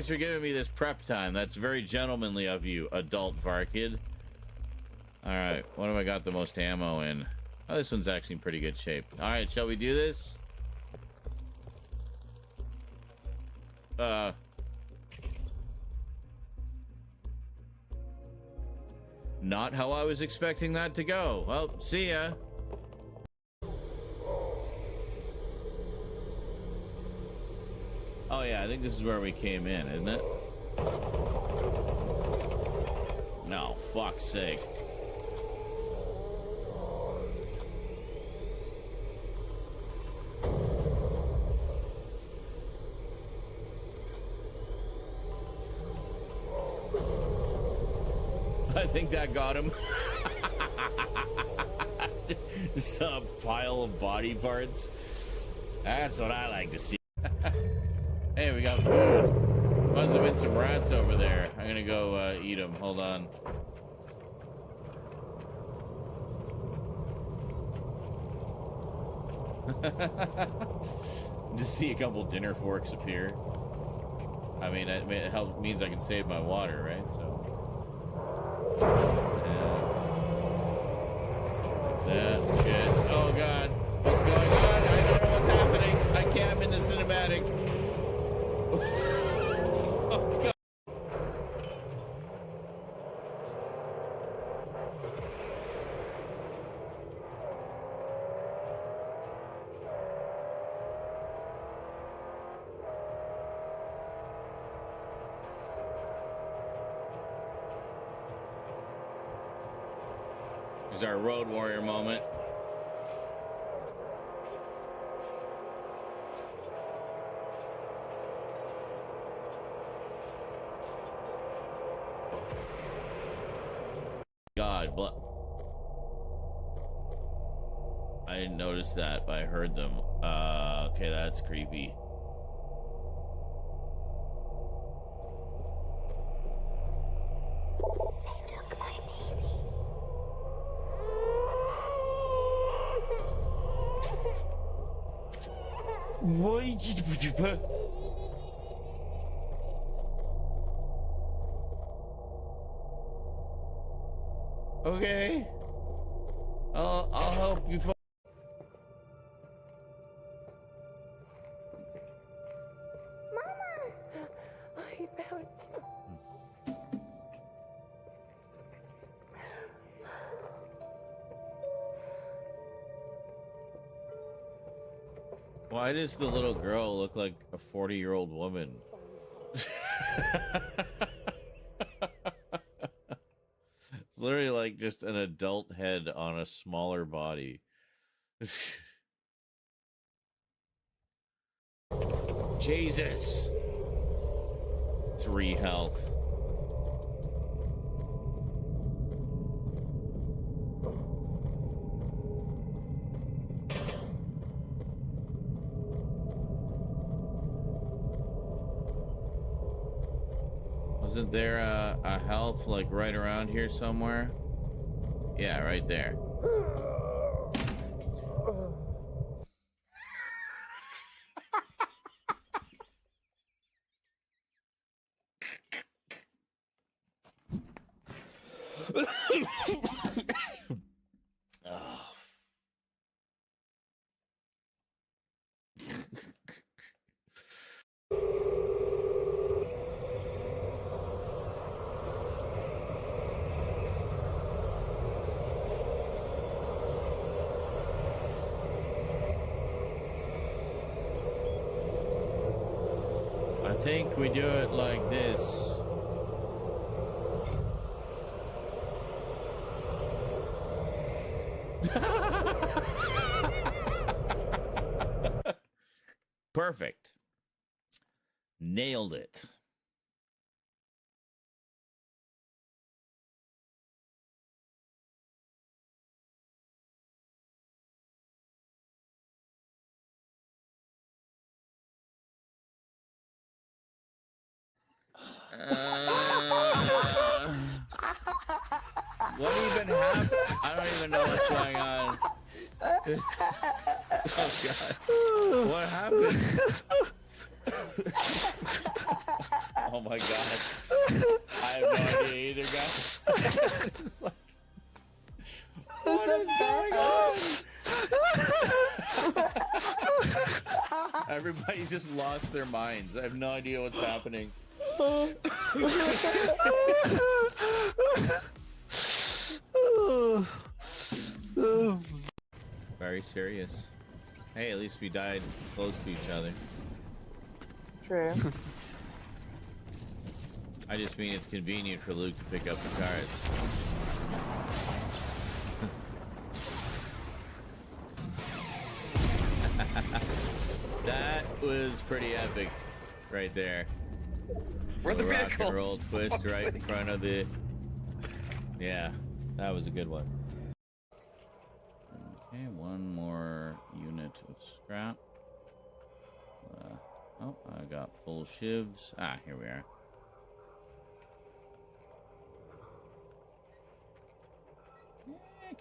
for giving me this prep time. That's very gentlemanly of you, adult Varkid. Alright, what have I got the most ammo in? Oh, this one's actually in pretty good shape. Alright, shall we do this? Not how I was expecting that to go. Well, see ya. Oh yeah, I think this is where we came in, isn't it? No, fuck's sake. I think that got him. Just a pile of body parts. That's what I like to see. Hey, we got food. Must have been some rats over there. I'm gonna go eat them. Hold on. Just see a couple dinner forks appear. I mean, it helps, means I can save my water, right? So. That shit. Oh god. What's going on? I don't know what's happening. I can't. I'm in the cinematic. What's going on? Here's our road warrior moment. God, I didn't notice that, but I heard them. Okay, that's creepy. Why did you put? Okay. I'll help you. I found you. Why does the little girl look like a 40-year-old woman? It's literally like just an adult head on a smaller body. Jesus. 3 health. Wasn't there a health like right around here somewhere? Yeah, right there. I think we do it like this. Perfect. Nailed it. What even happened? I don't even know what's going on. Oh God. What happened? Oh my God. I have no idea either, guys. It's like, what is going on? Everybody's just lost their minds. I have no idea what's happening. Very serious. Hey, at least we died close to each other. True. I just mean it's convenient for Luke to pick up the cards. That was pretty epic right there. Where the rock vehicle? and roll twist right in front of the... Yeah, that was a good one. Okay, one more unit of scrap. Oh, I got full shivs. Ah, here we are.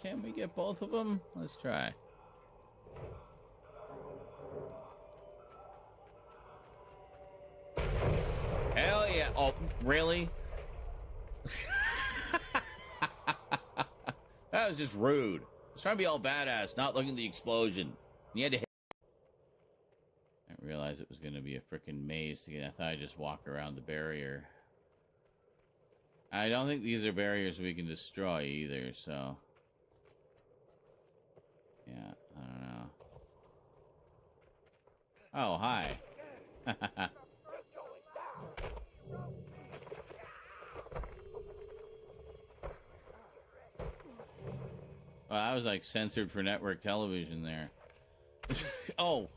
Can we get both of them? Let's try. Hell yeah. Oh, really? That was just rude. I was trying to be all badass, not looking at the explosion. You had to hit. I didn't realize it was going to be a freaking maze to get. I thought I'd just walk around the barrier. I don't think these are barriers we can destroy either, so... Yeah, I don't know. Oh, hi. Well, I was like censored for network television there. Oh.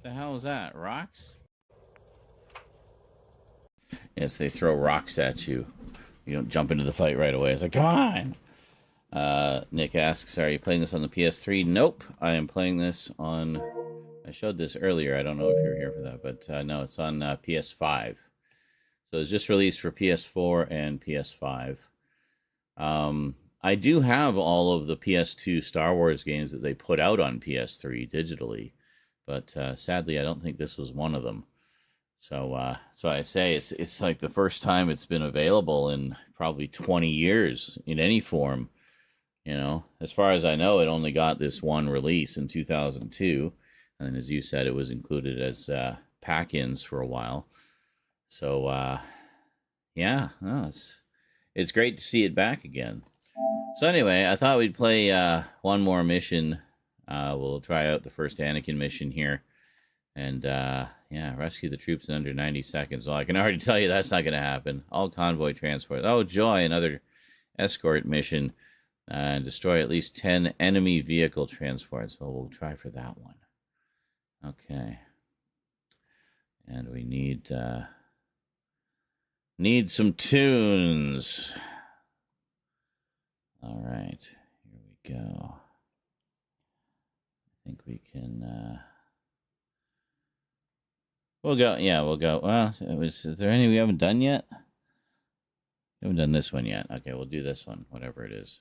The hell is that? Rocks? Yes, they throw rocks at you. You don't jump into the fight right away. It's like, come on! Nick asks, are you playing this on the PS3? Nope. I am playing this on... I showed this earlier. I don't know if you were here for that, but no, it's on PS5. So it's just released for PS4 and PS5. I do have all of the PS2 Star Wars games that they put out on PS3 digitally, but sadly, I don't think this was one of them. So I say it's like the first time it's been available in probably 20 years in any form. You know, as far as I know, it only got this one release in 2002, and as you said, it was included as pack-ins for a while. So yeah, no, it's great to see it back again. So anyway, I thought we'd play one more mission. We'll try out the first Anakin mission here. And, yeah, rescue the troops in under 90 seconds. Well, I can already tell you that's not going to happen. All convoy transport. Oh, joy, another escort mission. And destroy at least 10 enemy vehicle transports. Well, we'll try for that one. Okay. And we need some tunes. All right, here we go. I think we can, we'll go, yeah, we'll go. Well, is there any we haven't done yet? We haven't done this one yet. Okay, we'll do this one, whatever it is.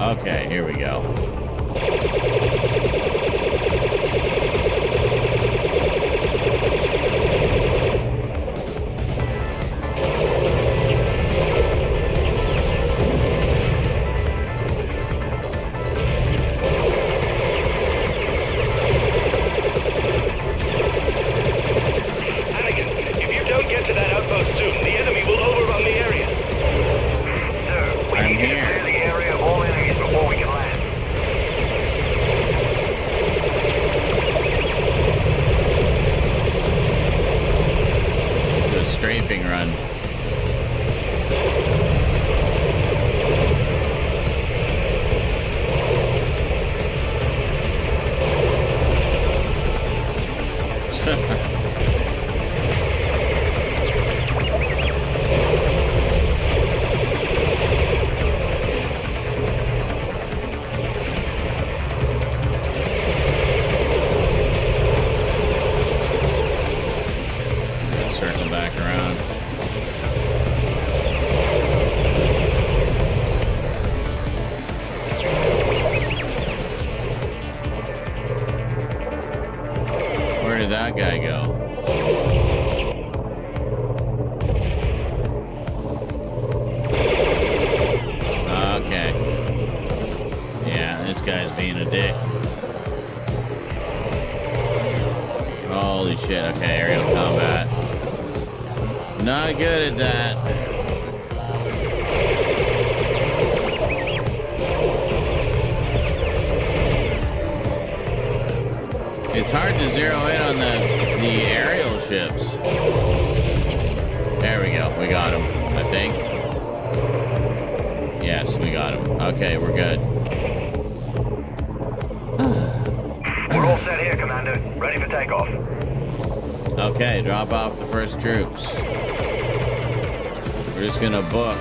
Okay, here we go. To that outpost soon. The enemy will overrun the area. Sir, we need to clear the area of all enemies before we can land. Do a strafing run. That guy go? Okay. Yeah, this guy's being a dick. Holy shit. Okay, aerial combat. Not good at that. It's hard to zero in on the aerial ships. There we go. We got him, I think. Yes, we got him. Okay, we're good. We're all set here, Commander. Ready for takeoff. Okay, drop off the first troops. We're just gonna book.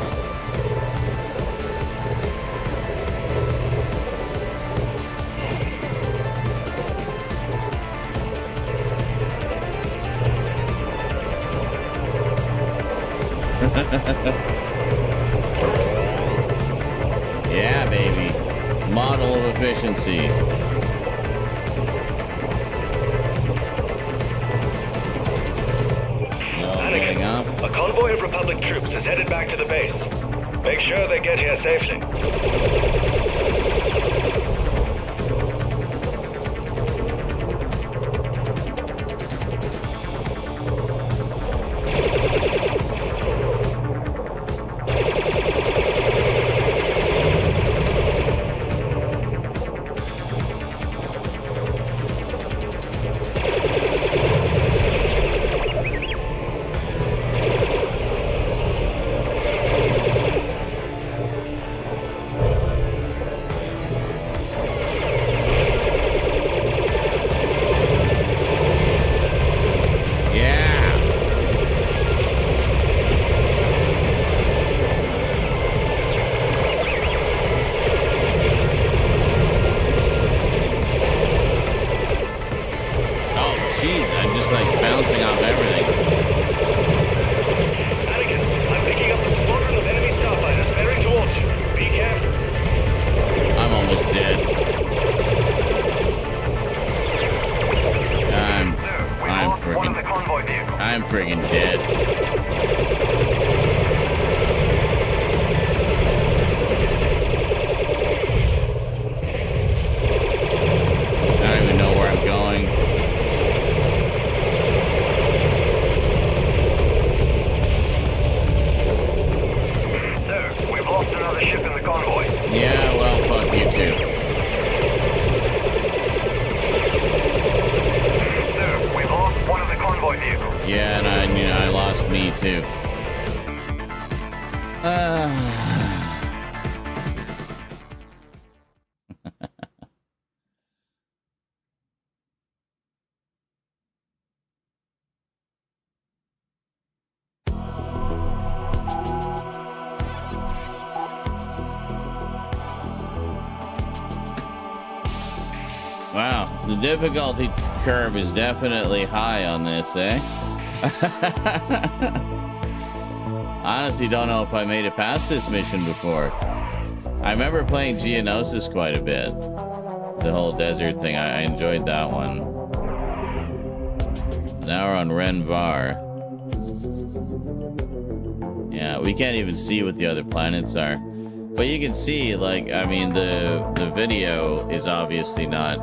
Yeah, baby. Model of efficiency. A convoy of Republic troops is headed back to the base. Make sure they get here safely. jeez, I'm just like bouncing off everything. Anakin, I'm picking up a squadron of enemy starfighters bearing towards you. Be careful. I'm almost dead. I'm friggin' dead. I don't even know where I'm going. Sir, we've lost another ship in the convoy. Yeah, well, fuck you too. Sir, we've lost one of the convoy vehicles. Yeah, and I lost me too. Wow, the difficulty curve is definitely high on this, eh? Honestly, don't know if I made it past this mission before. I remember playing Geonosis quite a bit. The whole desert thing, I enjoyed that one. Now we're on Renar. Yeah, we can't even see what the other planets are. But you can see, like, I mean, the video is obviously not,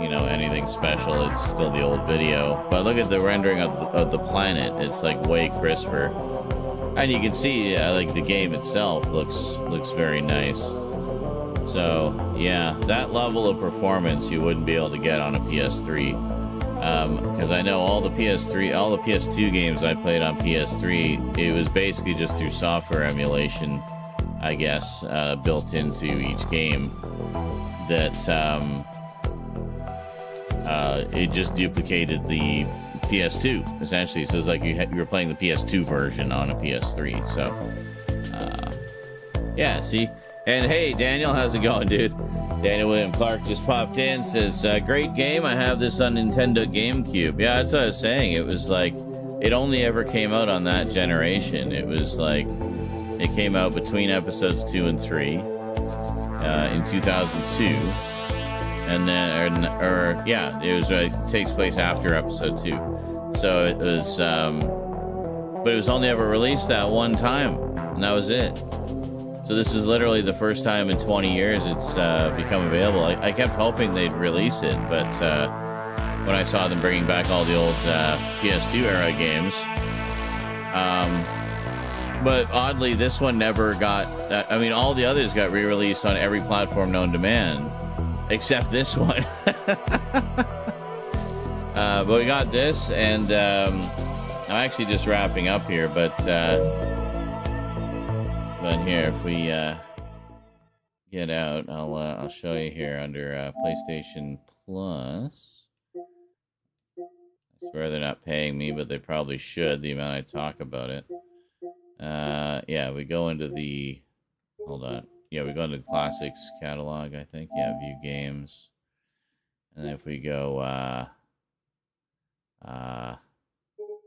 you know, anything special. It's still the old video. But look at the rendering of the planet. It's, like, way crisper. And you can see, like, the game itself looks very nice. So, yeah, that level of performance you wouldn't be able to get on a PS3. Because I know all the PS2 games I played on PS3, it was basically just through software emulation, I guess, built into each game, that it just duplicated the PS2, essentially. So it's like you were playing the PS2 version on a PS3. So, yeah, see? And hey, Daniel, how's it going, dude? Daniel William Clark just popped in, says, great game, I have this on Nintendo GameCube. Yeah, that's what I was saying. It was like, it only ever came out on that generation. It was like, it came out between episodes 2 and 3 in 2002. And then, yeah, it was, it takes place after episode 2. So it was, but it was only ever released that one time, and that was it. So this is literally the first time in 20 years it's become available. I kept hoping they'd release it, but when I saw them bringing back all the old PS2 era games, but oddly, this one never got, I mean, all the others got re-released on every platform known to man, except this one. But we got this, and I'm actually just wrapping up here, but here, if we get out, I'll show you here under PlayStation Plus. I swear they're not paying me, but they probably should, the amount I talk about it. Yeah, we go into the, hold on. Yeah, we go into the Classics catalog, I think. Yeah, View Games. And then if we go,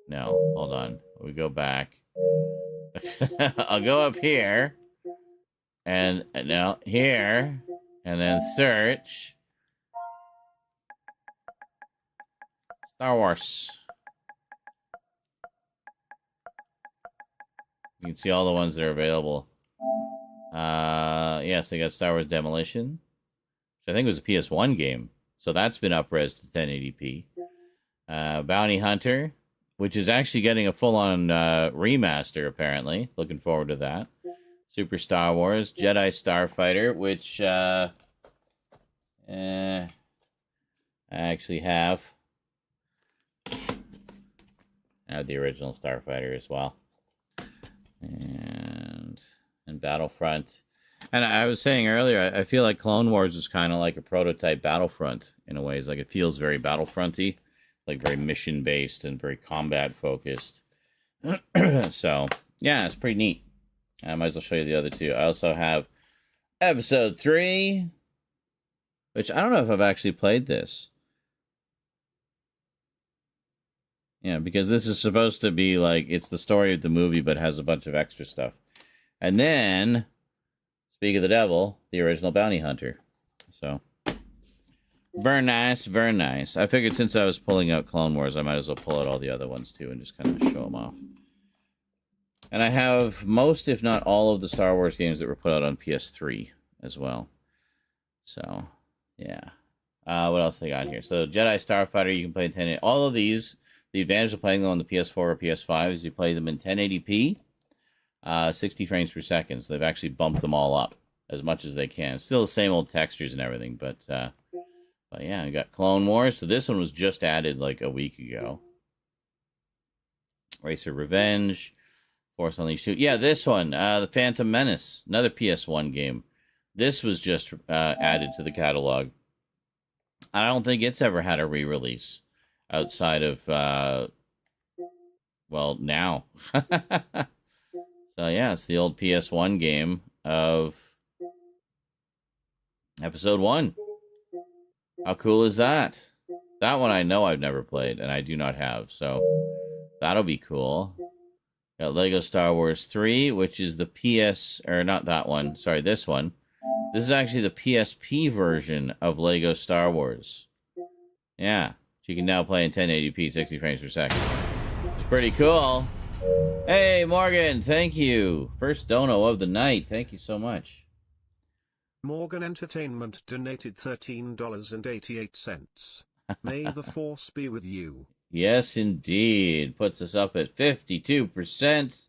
no, hold on. We go back. I'll go up here, and now here, and then search Star Wars. You can see all the ones that are available. Yes, they got Star Wars Demolition, which I think was a PS1 game, so that's been up-res to 1080p. Bounty Hunter, which is actually getting a full-on remaster, apparently. Looking forward to that. Super Star Wars, Jedi Starfighter, which I actually have. I have the original Starfighter as well. And Battlefront. And I was saying earlier, I feel like Clone Wars is kind of like a prototype Battlefront in a way. It's like it feels very Battlefront-y. Like very mission-based and very combat-focused. So, yeah, it's pretty neat. I might as well show you the other two. I also have Episode 3, which I don't know if I've actually played this. Yeah, because this is supposed to be like, it's the story of the movie, but has a bunch of extra stuff. And then, speak of the devil, the original bounty hunter. So, very nice, very nice. I figured since I was pulling out Clone Wars, I might as well pull out all the other ones too and just kind of show them off. And I have most, if not all, of the Star Wars games that were put out on PS3 as well. So, yeah. What else they got here? So, Jedi Starfighter, you can play in 1080p. All of these, the advantage of playing them on the PS4 or PS5 is you play them in 1080p, 60 frames per second. So, they've actually bumped them all up as much as they can. Still the same old textures and everything, but yeah, I got Clone Wars. So, this one was just added like a week ago. Racer Revenge, Force Unleashed 2. Yeah, this one, The Phantom Menace, another PS1 game. This was just added to the catalog. I don't think it's ever had a re-release outside of, well, now. So, yeah, it's the old PS1 game of Episode 1. How cool is that? That one I know I've never played, and I do not have, so that'll be cool. Got Lego Star Wars 3, which is the PS... Or not that one. Sorry, this one. This is actually the PSP version of Lego Star Wars. Yeah. You can now play in 1080p, 60 frames per second. It's pretty cool. Hey, Morgan, thank you. First dono of the night. Thank you so much. Morgan Entertainment donated $13.88. May the force be with you. Yes, indeed. Puts us up at 52%.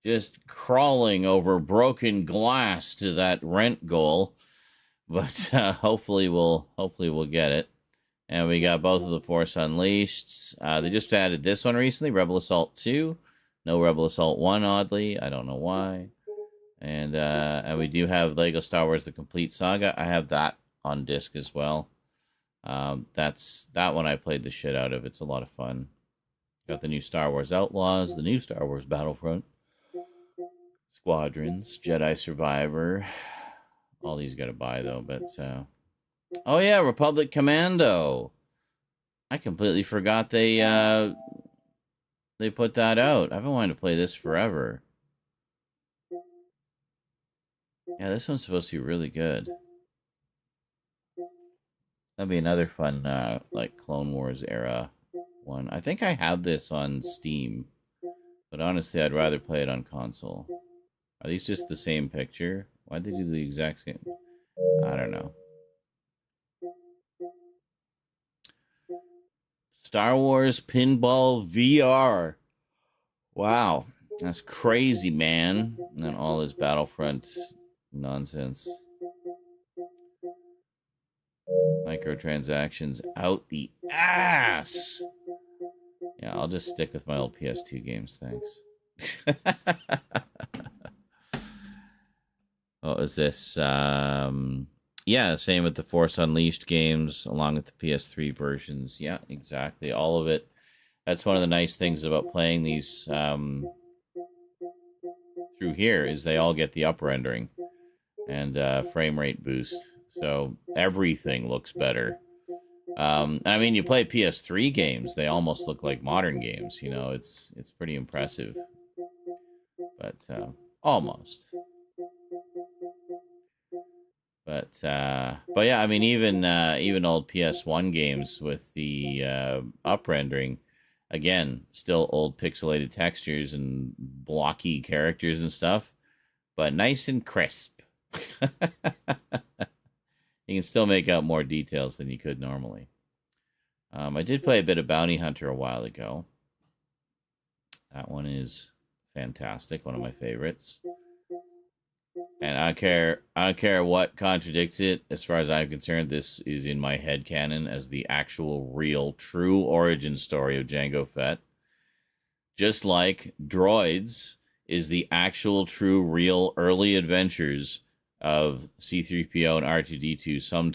Just crawling over broken glass to that rent goal. But hopefully we'll get it. And we got both of the Force Unleashed. They just added this one recently, Rebel Assault 2. No Rebel Assault 1, oddly. I don't know why. And we do have Lego Star Wars The Complete Saga. I have that on disc as well. That one I played the shit out of. It's a lot of fun. Got the new Star Wars Outlaws, the new Star Wars Battlefront, Squadrons, Jedi Survivor. All these got to buy though, but oh yeah, Republic Commando. I completely forgot they put that out. I've been wanting to play this forever. Yeah, this one's supposed to be really good. That'd be another fun, like, Clone Wars era one. I think I have this on Steam. But honestly, I'd rather play it on console. Are these just the same picture? Why'd they do the exact same? I don't know. Star Wars Pinball VR. Wow. That's crazy, man. And then all this Battlefront nonsense. Microtransactions out the ass. Yeah, I'll just stick with my old PS2 games, thanks. What was this? Yeah, same with the Force Unleashed games, along with the PS3 versions. Yeah, exactly. All of it. That's one of the nice things about playing these through here, is they all get the up rendering and frame rate boost. So everything looks better. I mean, you play PS3 games, they almost look like modern games. You know, it's pretty impressive. But almost. But yeah, I mean, even old PS1 games with the up rendering, again, still old pixelated textures and blocky characters and stuff, but nice and crisp. You can still make out more details than you could normally. I did play a bit of Bounty Hunter a while ago. That one is fantastic, one of my favorites. And I don't care what contradicts it. As far as I'm concerned, this is in my headcanon as the actual, real, true origin story of Jango Fett. Just like Droids is the actual, true, real, early adventures of C-3PO and R2-D2 some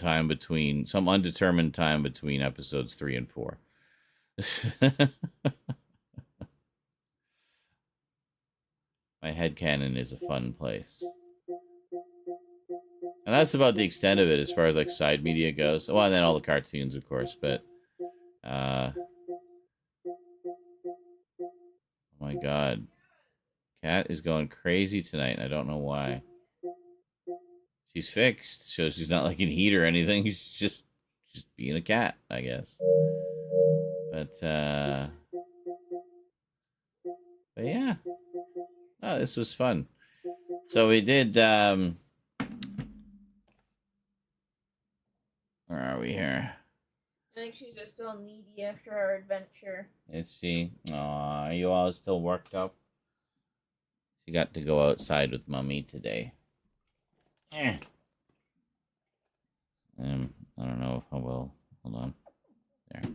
undetermined time between episodes 3 and 4. My headcanon is a fun place. And that's about the extent of it as far as, like, side media goes. Well, and then all the cartoons, of course, but God. Cat is going crazy tonight, and I don't know why. She's fixed, so she's not like in heat or anything. She's just being a cat, I guess. But yeah. Oh, this was fun. So we did, where are we here? I think she's just still needy after our adventure. Is she? Aw, are you all still worked up? She got to go outside with Mummy today. I don't know if I will. Hold on. There. Just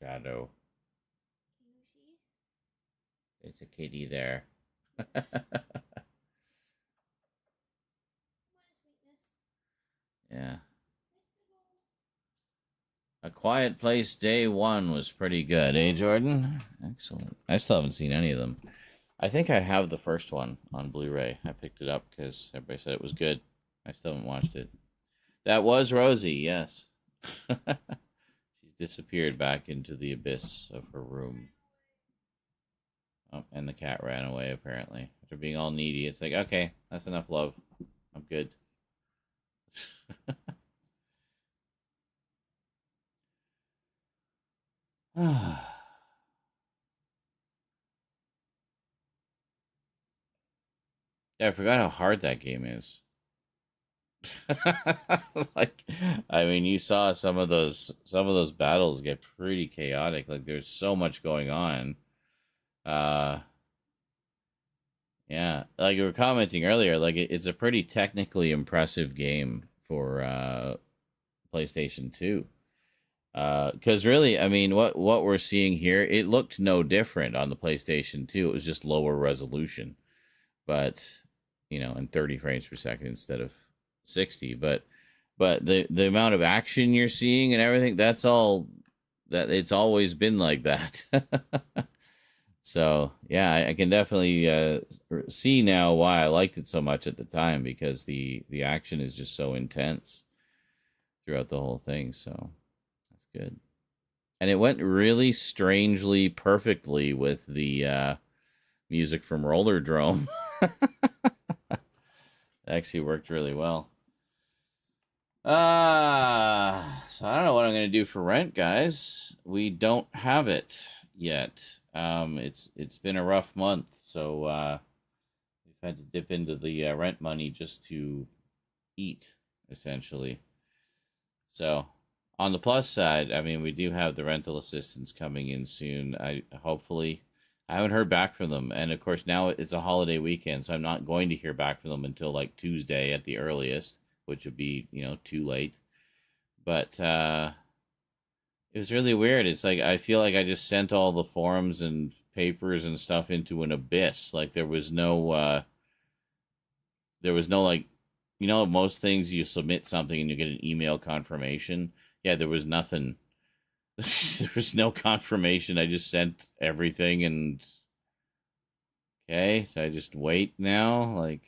a shadow. It's a kitty there. Yeah. A Quiet Place Day 1 was pretty good, eh, Jordan? Excellent. I still haven't seen any of them. I think I have the first one on Blu-ray. I picked it up because everybody said it was good. I still haven't watched it. That was Rosie, yes. She's disappeared back into the abyss of her room. Oh, and the cat ran away, apparently. After being all needy, it's like, okay, that's enough love. I'm good. Yeah, I forgot how hard that game is. Like, I mean, you saw some of those battles get pretty chaotic. Like, there's so much going on. Yeah, like you were commenting earlier, like it's a pretty technically impressive game for PlayStation 2. Because really, I mean, what we're seeing here, it looked no different on the PlayStation 2. It was just lower resolution, but you know, in 30 frames per second instead of 60. But the amount of action you're seeing and everything, that's all that it's always been like that. So yeah, I can definitely see now why I liked it so much at the time, because the action is just so intense throughout the whole thing. So that's good. And it went really strangely perfectly with the music from Rollerdrome. It actually worked really well. So I don't know what I'm going to do for rent, guys. We don't have it yet. It's been a rough month, so we've had to dip into the rent money just to eat, essentially. So on the plus side, I mean, we do have the rental assistance coming in soon. I haven't heard back from them, and of course now it's a holiday weekend, so I'm not going to hear back from them until like Tuesday at the earliest, which would be, you know, too late. But it was really weird. It's like I feel like I just sent all the forms and papers and stuff into an abyss. Like there was no like, you know, most things you submit something and you get an email confirmation. Yeah, there was nothing. There was no confirmation. I just sent everything, and okay, so I just wait now, like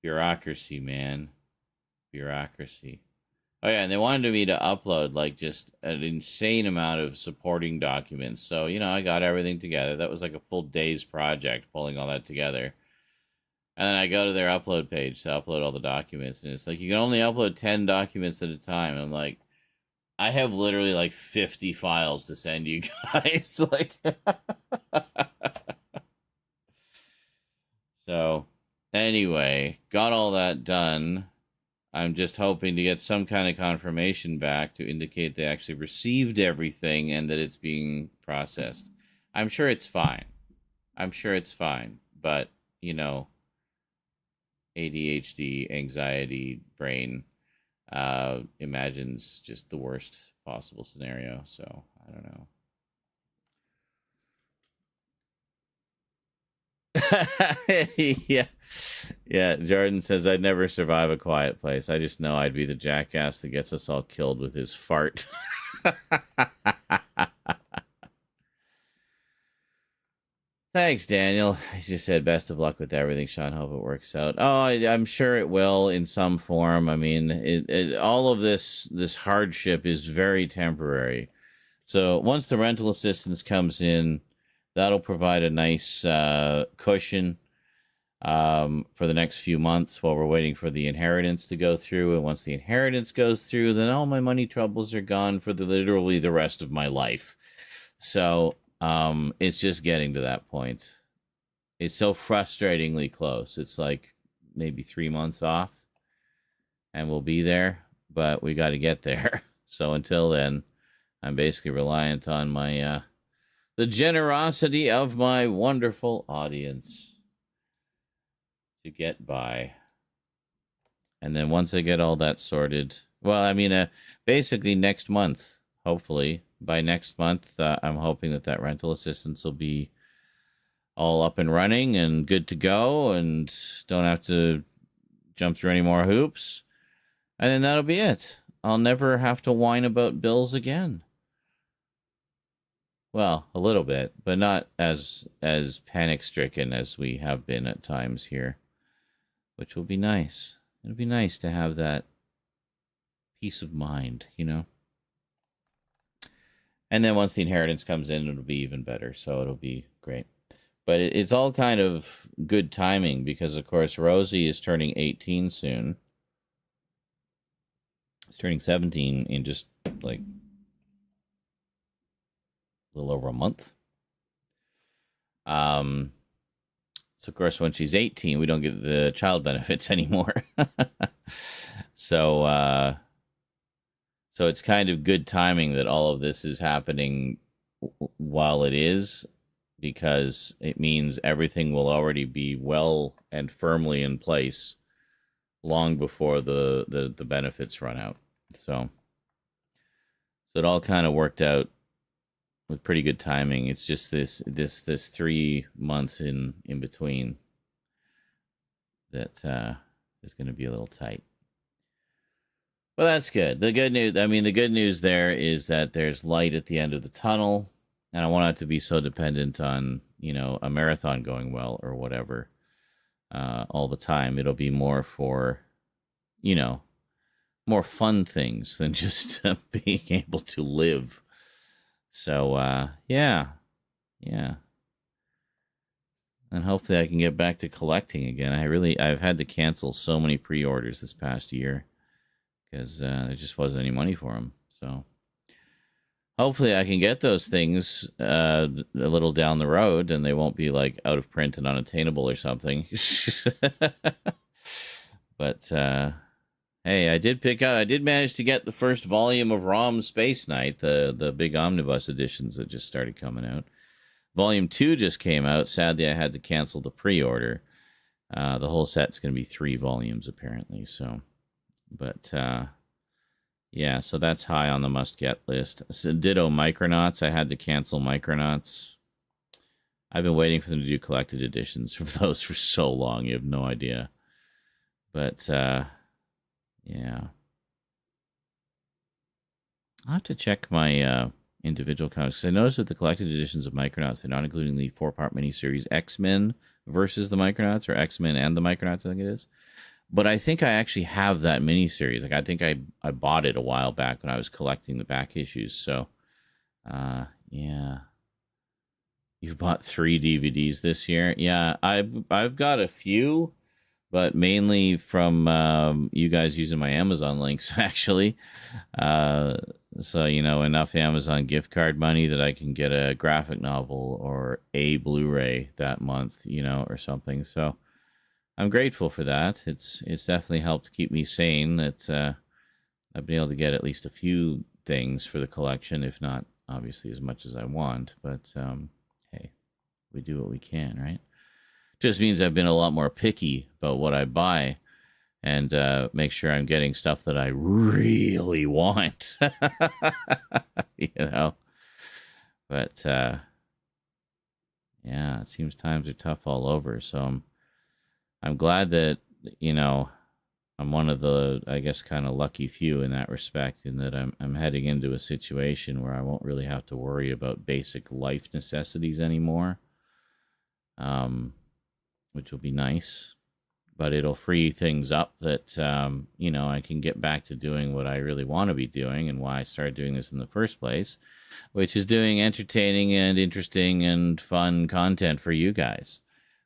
bureaucracy, man. Bureaucracy. Oh yeah, and they wanted me to upload like just an insane amount of supporting documents. So, you know, I got everything together. That was like a full day's project pulling all that together. And then I go to their upload page to upload all the documents, and it's like, you can only upload 10 documents at a time. And I'm like, I have literally like 50 files to send you guys. Like, so anyway, got all that done. I'm just hoping to get some kind of confirmation back to indicate they actually received everything and that it's being processed. I'm sure it's fine. But, you know, ADHD, anxiety, brain imagines just the worst possible scenario. So, I don't know. Yeah. Jordan says, I'd never survive a quiet place. I just know I'd be the jackass that gets us all killed with his fart. Thanks, Daniel. He just said best of luck with everything, Sean. Hope it works out. Oh, I'm sure it will in some form. I mean, all of this hardship is very temporary. So once the rental assistance comes in, that'll provide a nice cushion for the next few months while we're waiting for the inheritance to go through. And once the inheritance goes through, then all my money troubles are gone for literally the rest of my life. So it's just getting to that point. It's so frustratingly close. It's like maybe 3 months off and we'll be there, but we got to get there. So until then, I'm basically reliant on my the generosity of my wonderful audience to get by. And then once I get all that sorted, well, I mean, basically next month, hopefully, by next month, I'm hoping that rental assistance will be all up and running and good to go and don't have to jump through any more hoops. And then that'll be it. I'll never have to whine about bills again. Well, a little bit, but not as panic-stricken as we have been at times here, which will be nice. It'll be nice to have that peace of mind, you know? And then once the inheritance comes in, it'll be even better, so it'll be great. But it's all kind of good timing because, of course, Rosie is turning 18 soon. She's turning 17 in just, like, a little over a month. So, of course, when she's 18, we don't get the child benefits anymore. So it's kind of good timing that all of this is happening while it is, because it means everything will already be well and firmly in place long before the benefits run out. So it all kind of worked out with pretty good timing. It's just this 3 months in between that is going to be a little tight. Well, that's good. The good news there is that there's light at the end of the tunnel, and I want it to be so dependent on, you know, a marathon going well or whatever all the time. It'll be more for, you know, more fun things than just being able to live. So, yeah. And hopefully I can get back to collecting again. I've had to cancel so many pre-orders this past year because there just wasn't any money for them. So hopefully I can get those things a little down the road and they won't be like out of print and unattainable or something. But, hey, I did manage to get the first volume of ROM Space Knight, the big omnibus editions that just started coming out. Volume 2 just came out. Sadly, I had to cancel the pre-order. The whole set's going to be 3 volumes, apparently. So, but, yeah, so that's high on the must-get list. So, ditto Micronauts. I had to cancel Micronauts. I've been waiting for them to do collected editions for those for so long. You have no idea. But, yeah. I'll have to check my individual comics, because I noticed with the collected editions of Micronauts, they're not including the 4-part miniseries X-Men versus the Micronauts, or X-Men and the Micronauts, I think it is. But I think I actually have that miniseries. Like, I think I bought it a while back when I was collecting the back issues. So, yeah. You've bought 3 DVDs this year? Yeah, I've got a few, but mainly from you guys using my Amazon links, actually. So, you know, enough Amazon gift card money that I can get a graphic novel or a Blu-ray that month, you know, or something. So I'm grateful for that. It's definitely helped keep me sane that I've been able to get at least a few things for the collection, if not, obviously, as much as I want. But, hey, we do what we can, right? Just means I've been a lot more picky about what I buy and make sure I'm getting stuff that I really want. You know? But, yeah, it seems times are tough all over. So I'm glad that, you know, I'm one of the, I guess, kind of lucky few in that respect, in that I'm heading into a situation where I won't really have to worry about basic life necessities anymore. which will be nice. But it'll free things up that, you know, I can get back to doing what I really want to be doing and why I started doing this in the first place, which is doing entertaining and interesting and fun content for you guys,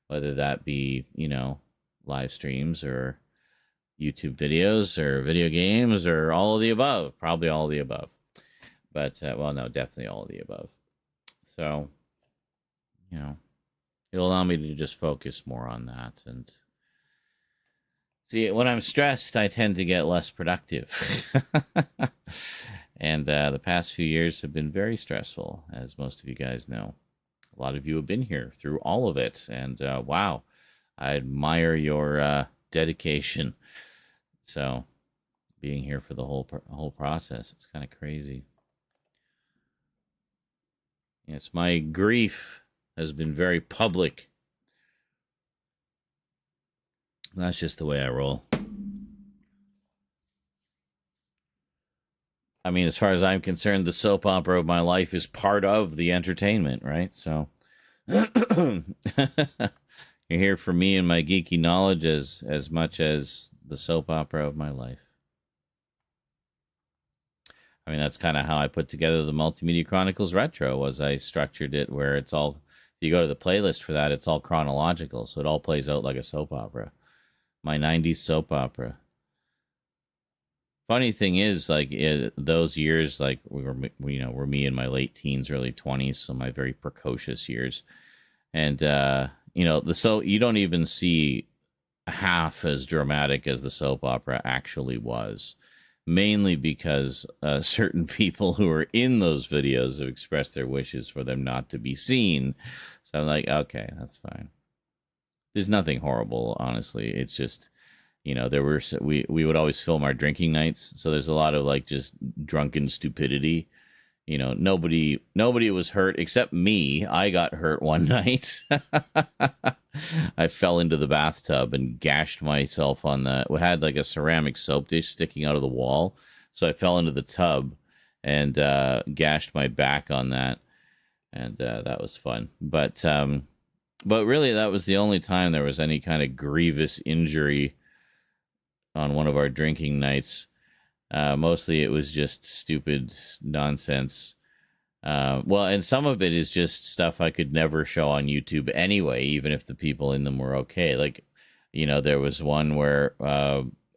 whether that be, you know, live streams or YouTube videos or video games or all of the above, probably all of the above. But, well, no, definitely all of the above. So, you know, it'll allow me to just focus more on that. And see, when I'm stressed, I tend to get less productive. And the past few years have been very stressful, as most of you guys know. A lot of you have been here through all of it. And wow, I admire your dedication. So being here for the whole process, it's kind of crazy. Yes, my grief has been very public. That's just the way I roll. I mean, as far as I'm concerned, the soap opera of my life is part of the entertainment, right? So you're here for me and my geeky knowledge as much as the soap opera of my life. I mean, that's kind of how I put together the Multimedia Chronicles Retro, was I structured it where it's all, if you go to the playlist for that, it's all chronological, so it all plays out like a soap opera. My 90s soap opera. Funny thing is, like, those years, like, were me in my late teens, early 20s, so my very precocious years. And, you know, you don't even see half as dramatic as the soap opera actually was. Mainly because certain people who are in those videos have expressed their wishes for them not to be seen. So I'm like, okay, that's fine. There's nothing horrible, honestly. It's just, you know, we would always film our drinking nights. So there's a lot of like just drunken stupidity. You know, nobody was hurt except me. I got hurt one night. I fell into the bathtub and gashed myself on we had like a ceramic soap dish sticking out of the wall. So I fell into the tub and gashed my back on that. And that was fun. But really, that was the only time there was any kind of grievous injury on one of our drinking nights. Mostly it was just stupid nonsense. Well, and some of it is just stuff I could never show on YouTube anyway, even if the people in them were okay. Like, you know, there was one where,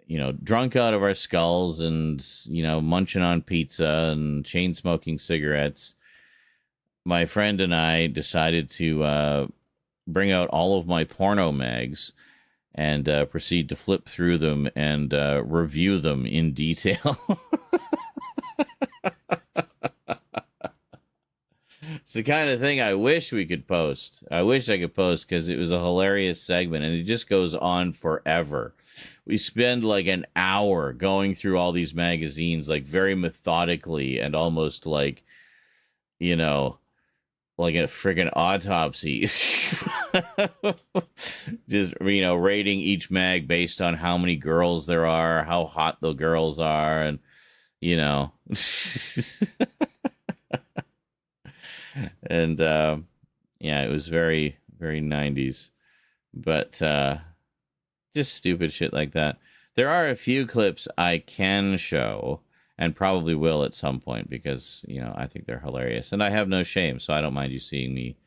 you know, drunk out of our skulls and, you know, munching on pizza and chain smoking cigarettes. My friend and I decided to bring out all of my porno mags and proceed to flip through them and review them in detail. It's the kind of thing I wish we could post. I wish I could post because it was a hilarious segment and it just goes on forever. We spend like an hour going through all these magazines, like very methodically and almost like, you know, like a friggin' autopsy. Just, you know, rating each mag based on how many girls there are, how hot the girls are, and, you know. And, yeah, it was very, very 90s. But just stupid shit like that. There are a few clips I can show, and probably will at some point, because, you know, I think they're hilarious. And I have no shame, so I don't mind you seeing me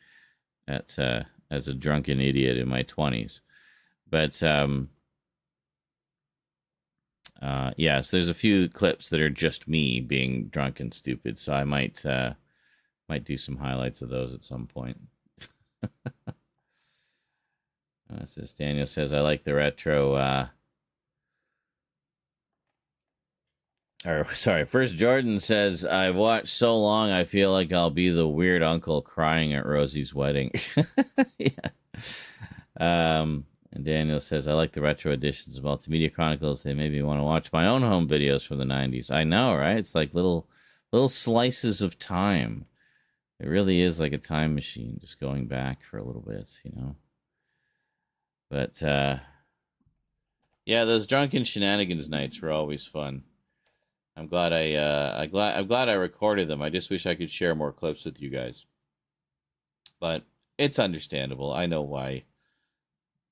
as a drunken idiot in my 20s. But, yes, there's a few clips that are just me being drunk and stupid, so I might do some highlights of those at some point. Daniel says, I like the retro... First Jordan says, I've watched so long, I feel like I'll be the weird uncle crying at Rosie's wedding. Yeah. And Daniel says, I like the retro editions of Multimedia Chronicles. They made me want to watch my own home videos from the 90s. I know, right? It's like little slices of time. It really is like a time machine, just going back for a little bit, you know? But, yeah, those drunken shenanigans nights were always fun. I'm glad I recorded them. I just wish I could share more clips with you guys. But it's understandable. I know why,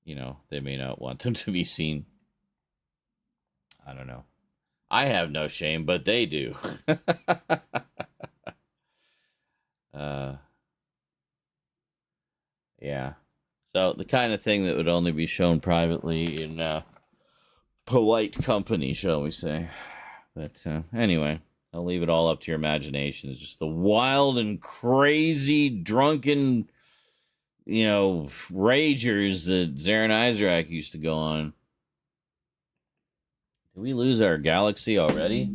they may not want them to be seen. I don't know. I have no shame, but they do. Yeah. So the kind of thing that would only be shown privately in polite company, shall we say. But anyway, I'll leave it all up to your imagination. It's just the wild and crazy, drunken, ragers that Zarin Isaac used to go on. Did we lose our galaxy already?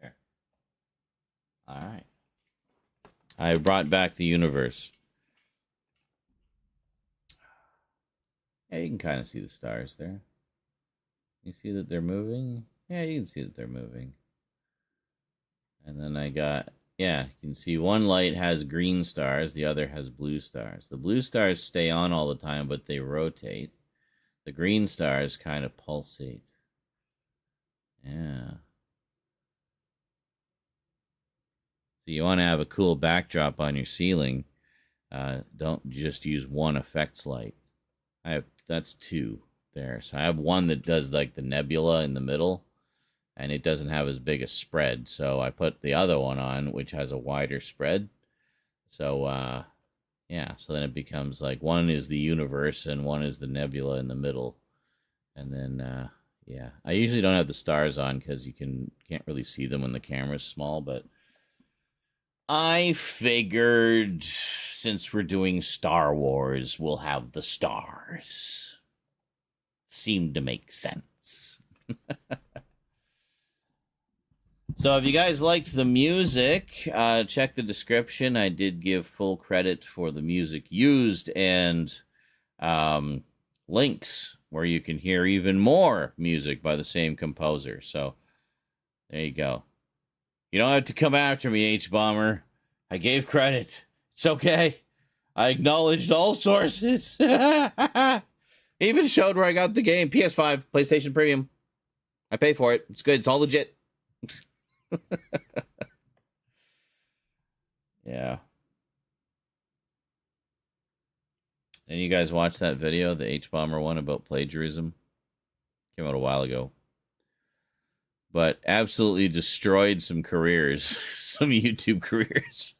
There. All right. I brought back the universe. Yeah, you can kind of see the stars there. You see that they're moving? Yeah, you can see that they're moving. And then you can see one light has green stars, the other has blue stars. The blue stars stay on all the time, but they rotate. The green stars kind of pulsate. Yeah. So you want to have a cool backdrop on your ceiling. Don't just use one effects light. That's two there. So I have one that does like the nebula in the middle, and it doesn't have as big a spread. So I put the other one on, which has a wider spread. So, so then it becomes like one is the universe and one is the nebula in the middle. And then, I usually don't have the stars on because you can't really see them when the camera's small, but I figured since we're doing Star Wars, we'll have the stars. Seemed to make sense. So if you guys liked the music, check the description. I did give full credit for the music used and links where you can hear even more music by the same composer. So there you go. You don't have to come after me, H-Bomber. I gave credit. It's okay. I acknowledged all sources. Even showed where I got the game. PS5, PlayStation Premium. I pay for it. It's good. It's all legit. Yeah. And you guys watched that video, the H-Bomber one about plagiarism? Came out a while ago. But absolutely destroyed some careers, some YouTube careers.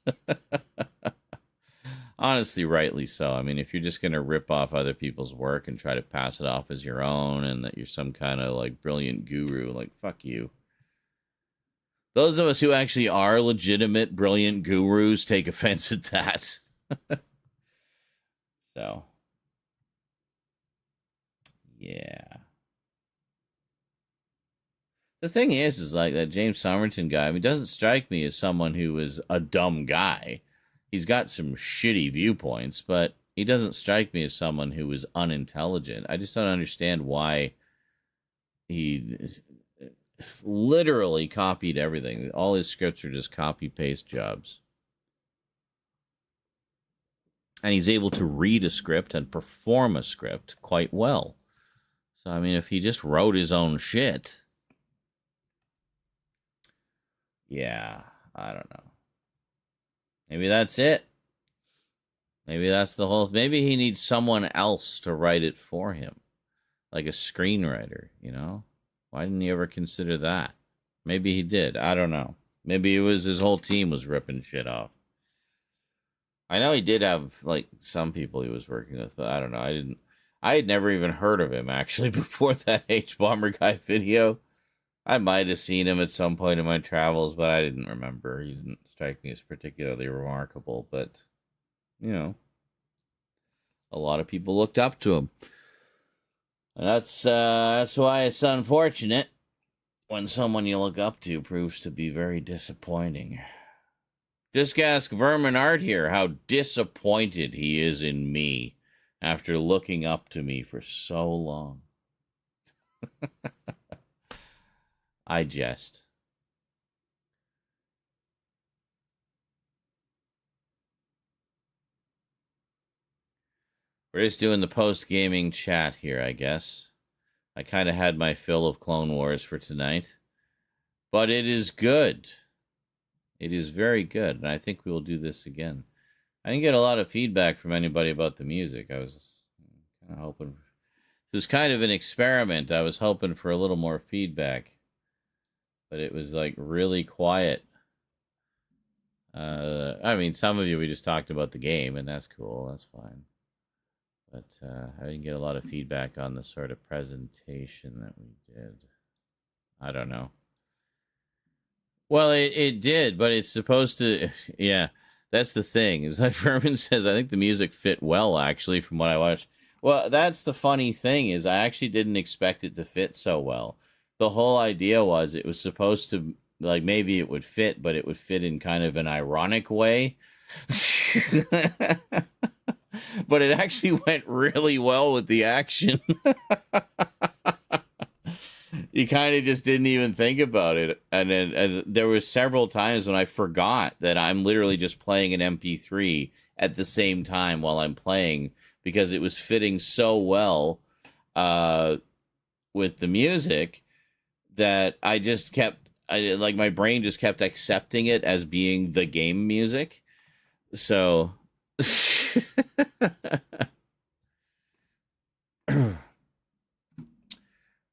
Honestly, rightly so. I mean, if you're just going to rip off other people's work and try to pass it off as your own and that you're some kind of like brilliant guru, like, fuck you. Those of us who actually are legitimate, brilliant gurus take offense at that. So, yeah. The thing is like that James Somerton guy, I mean, doesn't strike me as someone who is a dumb guy. He's got some shitty viewpoints, but he doesn't strike me as someone who is unintelligent. I just don't understand why he literally copied everything. All his scripts are just copy-paste jobs. And he's able to read a script and perform a script quite well. So, I mean, if he just wrote his own shit... Yeah, I don't know. Maybe that's it. Maybe that's the whole... Maybe he needs someone else to write it for him. Like a screenwriter, Why didn't he ever consider that? Maybe he did. I don't know. Maybe it was his whole team was ripping shit off. I know he did have, like, some people he was working with, but I don't know. I had never even heard of him, actually, before that H-Bomber guy video. I might have seen him at some point in my travels, but I didn't remember. He didn't strike me as particularly remarkable, but, a lot of people looked up to him. And that's why it's unfortunate when someone you look up to proves to be very disappointing. Just ask Vermin Art here how disappointed he is in me after looking up to me for so long. I jest. We're just doing the post-gaming chat here, I guess. I kind of had my fill of Clone Wars for tonight. But it is good. It is very good, and I think we will do this again. I didn't get a lot of feedback from anybody about the music. I was kind of hoping. It was kind of an experiment. I was hoping for a little more feedback, but it was like really quiet. I mean, some of you, we just talked about the game, and that's cool. That's fine. But I didn't get a lot of feedback on the sort of presentation that we did. I don't know. Well, it did, but it's supposed to... Yeah, that's the thing. Is like Furman says, I think the music fit well, actually, from what I watched. Well, that's the funny thing, is I actually didn't expect it to fit so well. The whole idea was it was supposed to... Like, maybe it would fit, but it would fit in kind of an ironic way. But it actually went really well with the action. You kind of just didn't even think about it. And then there were several times when I forgot that I'm literally just playing an MP3 at the same time while I'm playing, because it was fitting so well with the music that I just kept... like my brain just kept accepting it as being the game music. So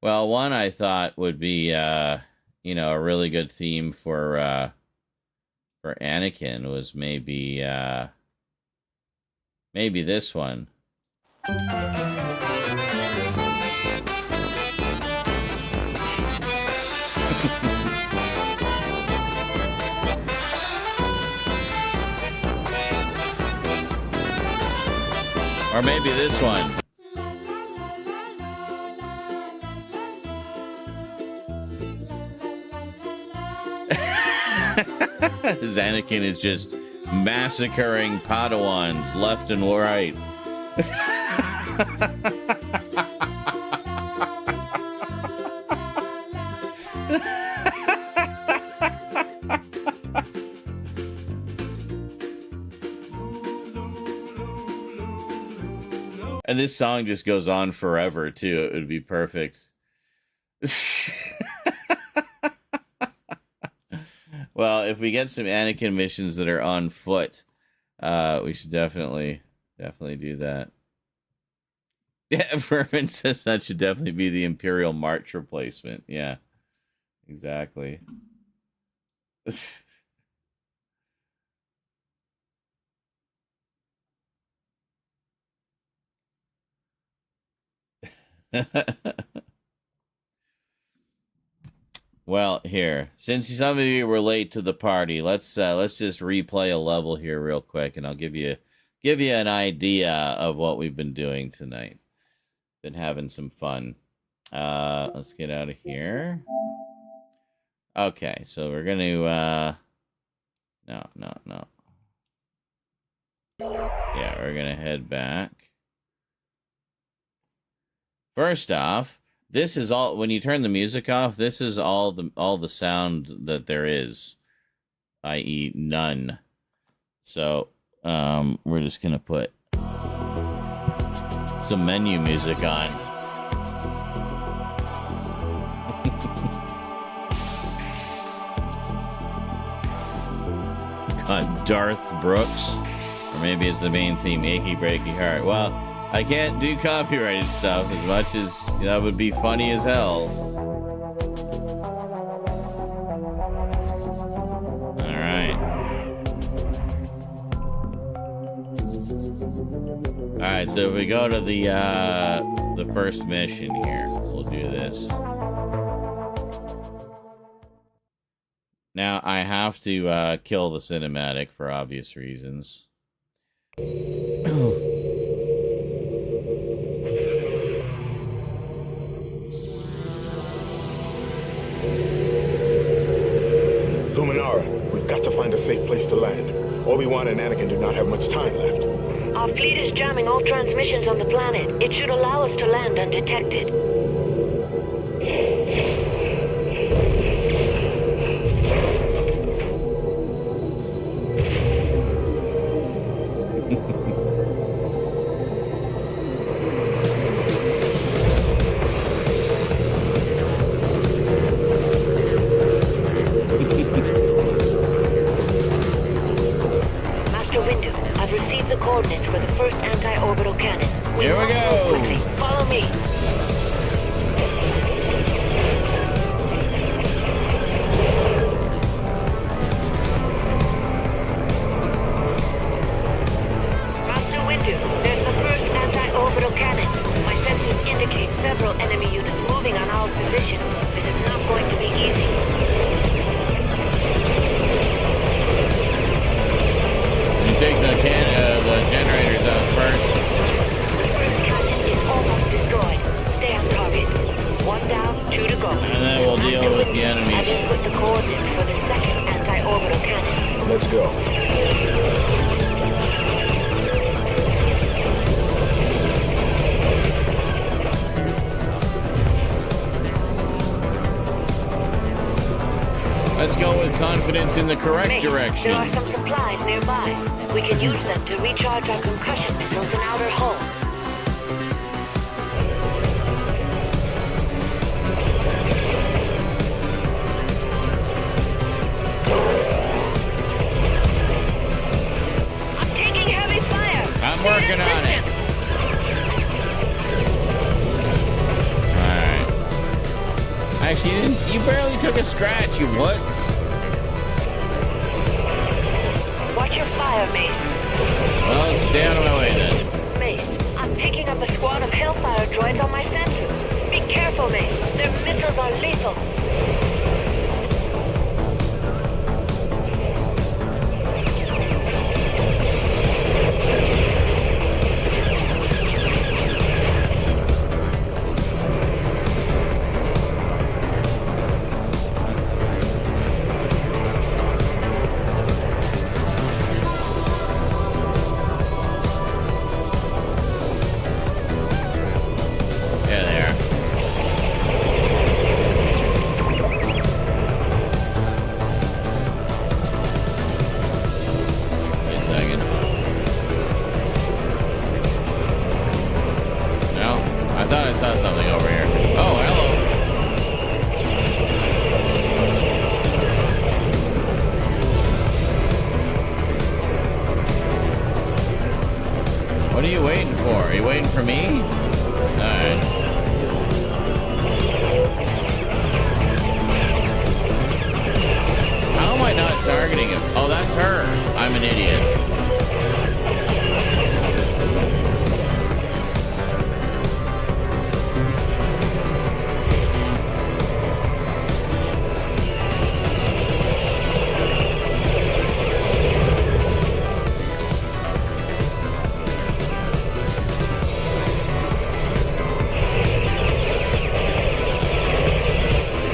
well, one I thought would be a really good theme for Anakin was maybe this one. Or maybe this one. Anakin is just massacring Padawans left and right. And this song just goes on forever, too. It would be perfect. Well, if we get some Anakin missions that are on foot, we should definitely do that. Yeah, Furman says that should definitely be the Imperial March replacement. Yeah, exactly. Well, here, since some of you were late to the party, let's just replay a level here real quick, and I'll give you an idea of what we've been doing tonight. Been having some fun. Let's get out of here. Okay, so we're gonna no. Yeah, we're gonna head back. First off, this is all, when you turn the music off, this is all the sound that there is, i.e. none. So, we're just gonna put some menu music on. God, Darth Brooks, or maybe it's the main theme, Achy Breaky Heart. Well, I can't do copyrighted stuff as much as that would be funny as hell. Alright. Alright, so if we go to the first mission here, we'll do this. Now, I have to kill the cinematic for obvious reasons. Luminara, we've got to find a safe place to land. Obi-Wan and Anakin do not have much time left. Our fleet is jamming all transmissions on the planet. It should allow us to land undetected. anti-orbital cannon. Here we must go. move quickly. Follow me. Master Windu, there's the first anti-orbital cannon. My sensors indicate several enemy units moving on our position. This is not going to be easy. You take the generators out first. The first cannon is almost destroyed. Stay on target. 1 down, 2 to go. And then we'll deal with the enemies. I've input the coordinates for the second anti-orbital cannon. Let's go. Let's go with confidence in the correct Mate, direction. there are some supplies nearby. We can use them to recharge our concussion missiles in outer hull. I'm taking heavy fire. I'm working on it. Alright. Actually, you barely took a scratch, you wuss. Watch your fire, Mace. Well, stay out of my way then. Mace, I'm picking up a squad of Hellfire droids on my sensors. Be careful, Mace. Their missiles are lethal. Yeah, they are. Wait a second. No, I thought I saw something over here. Oh, hello. What are you waiting for? Are you waiting for me? Alright. How am I not targeting him? Oh, that's her. I'm an idiot.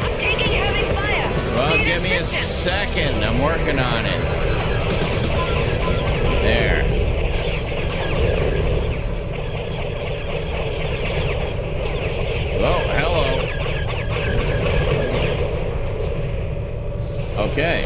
I'm taking heavy fire. Well, give me a second. I'm working on it. There. Oh, hello. Okay.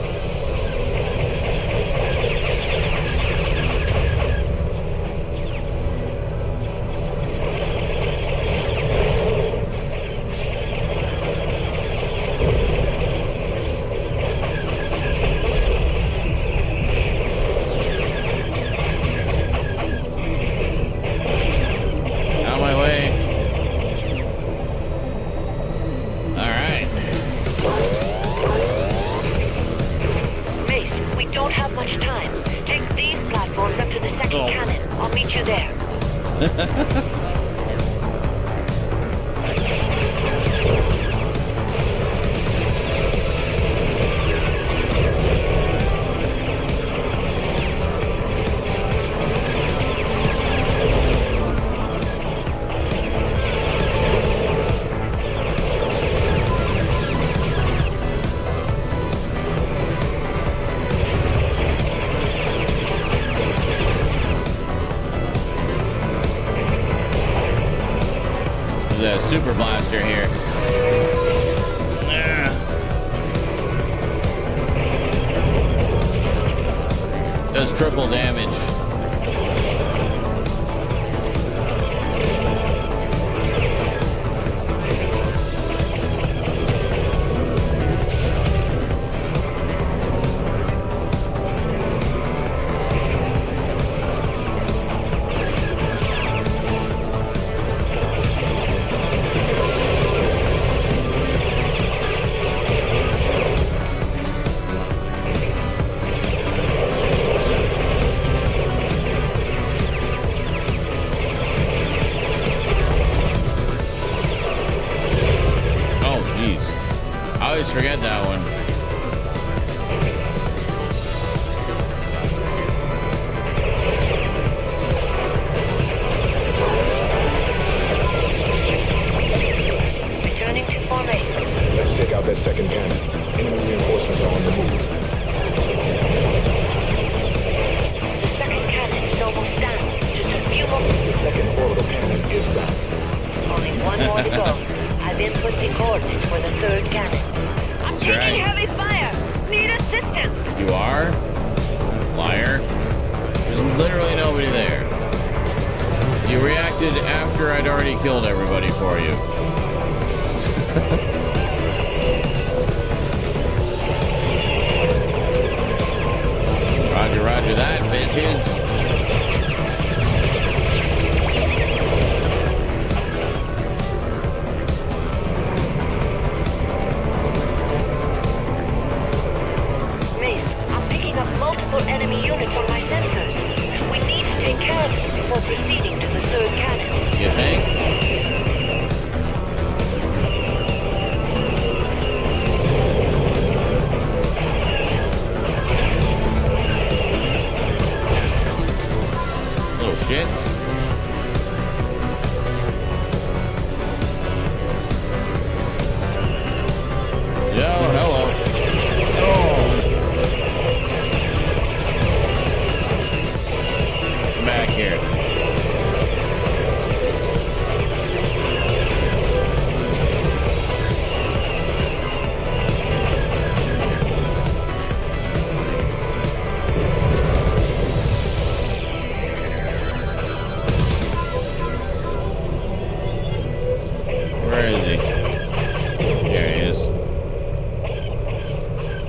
On my way. All right. Mace, we don't have much time. Take these platforms up to the second cannon. I'll meet you there. There's a super blaster here. Does triple damage. Just forget that one. Returning to formation. Let's take out that second cannon. Enemy reinforcements are on the move. The second cannon is almost down. Just a few more. The second orbital cannon is down. Only one more to go. I've input the coordinates for the third cannon. I'm That's taking right. heavy fire. Need assistance. You are? Liar. There's literally nobody there. You reacted after I'd already killed everybody for you. Roger, roger that, bitches. Mace, I'm picking up multiple enemy units on my sensors. We need to take care of them before proceeding to the third cannon. You think? Little shits. Yo, hello. Come back here. Where is he? There he is.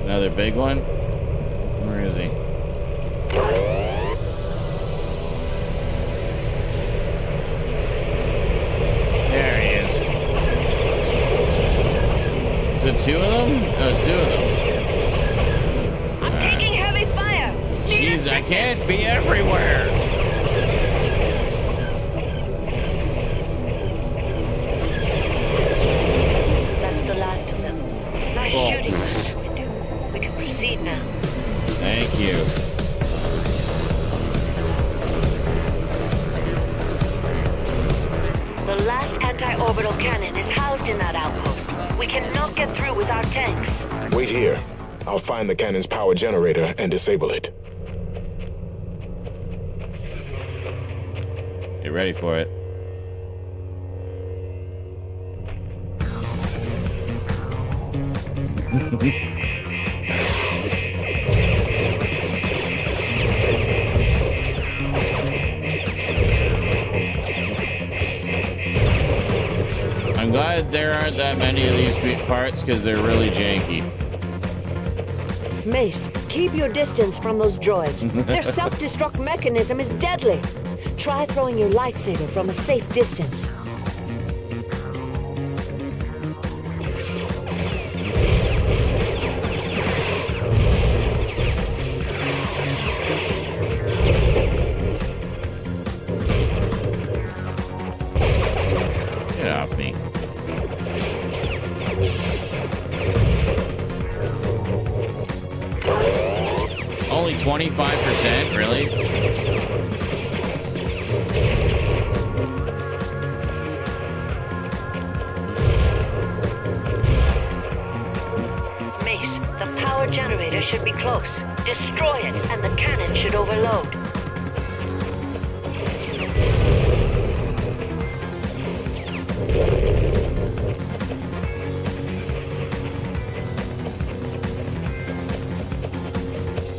Another big one? Where is he? There he is. Is it two of them? Oh, it's two of them. I'm taking heavy fire. Jeez, I can't be everywhere. That's the last of them. Nice Cool. shooting, Mr. Windu. We can proceed now. Thank you. The last anti-orbital cannon is housed in that outpost. We cannot get through with our tanks. Wait here. I'll find the cannon's power generator and disable it. Get ready for it. I'm glad there aren't that many of these parts because they're really janky. Mace, keep your distance from those droids. Their self-destruct mechanism is deadly. Try throwing your lightsaber from a safe distance. Get off me. Only 25%, really? Mace, the power generator should be close. Destroy it, and the cannon should overload.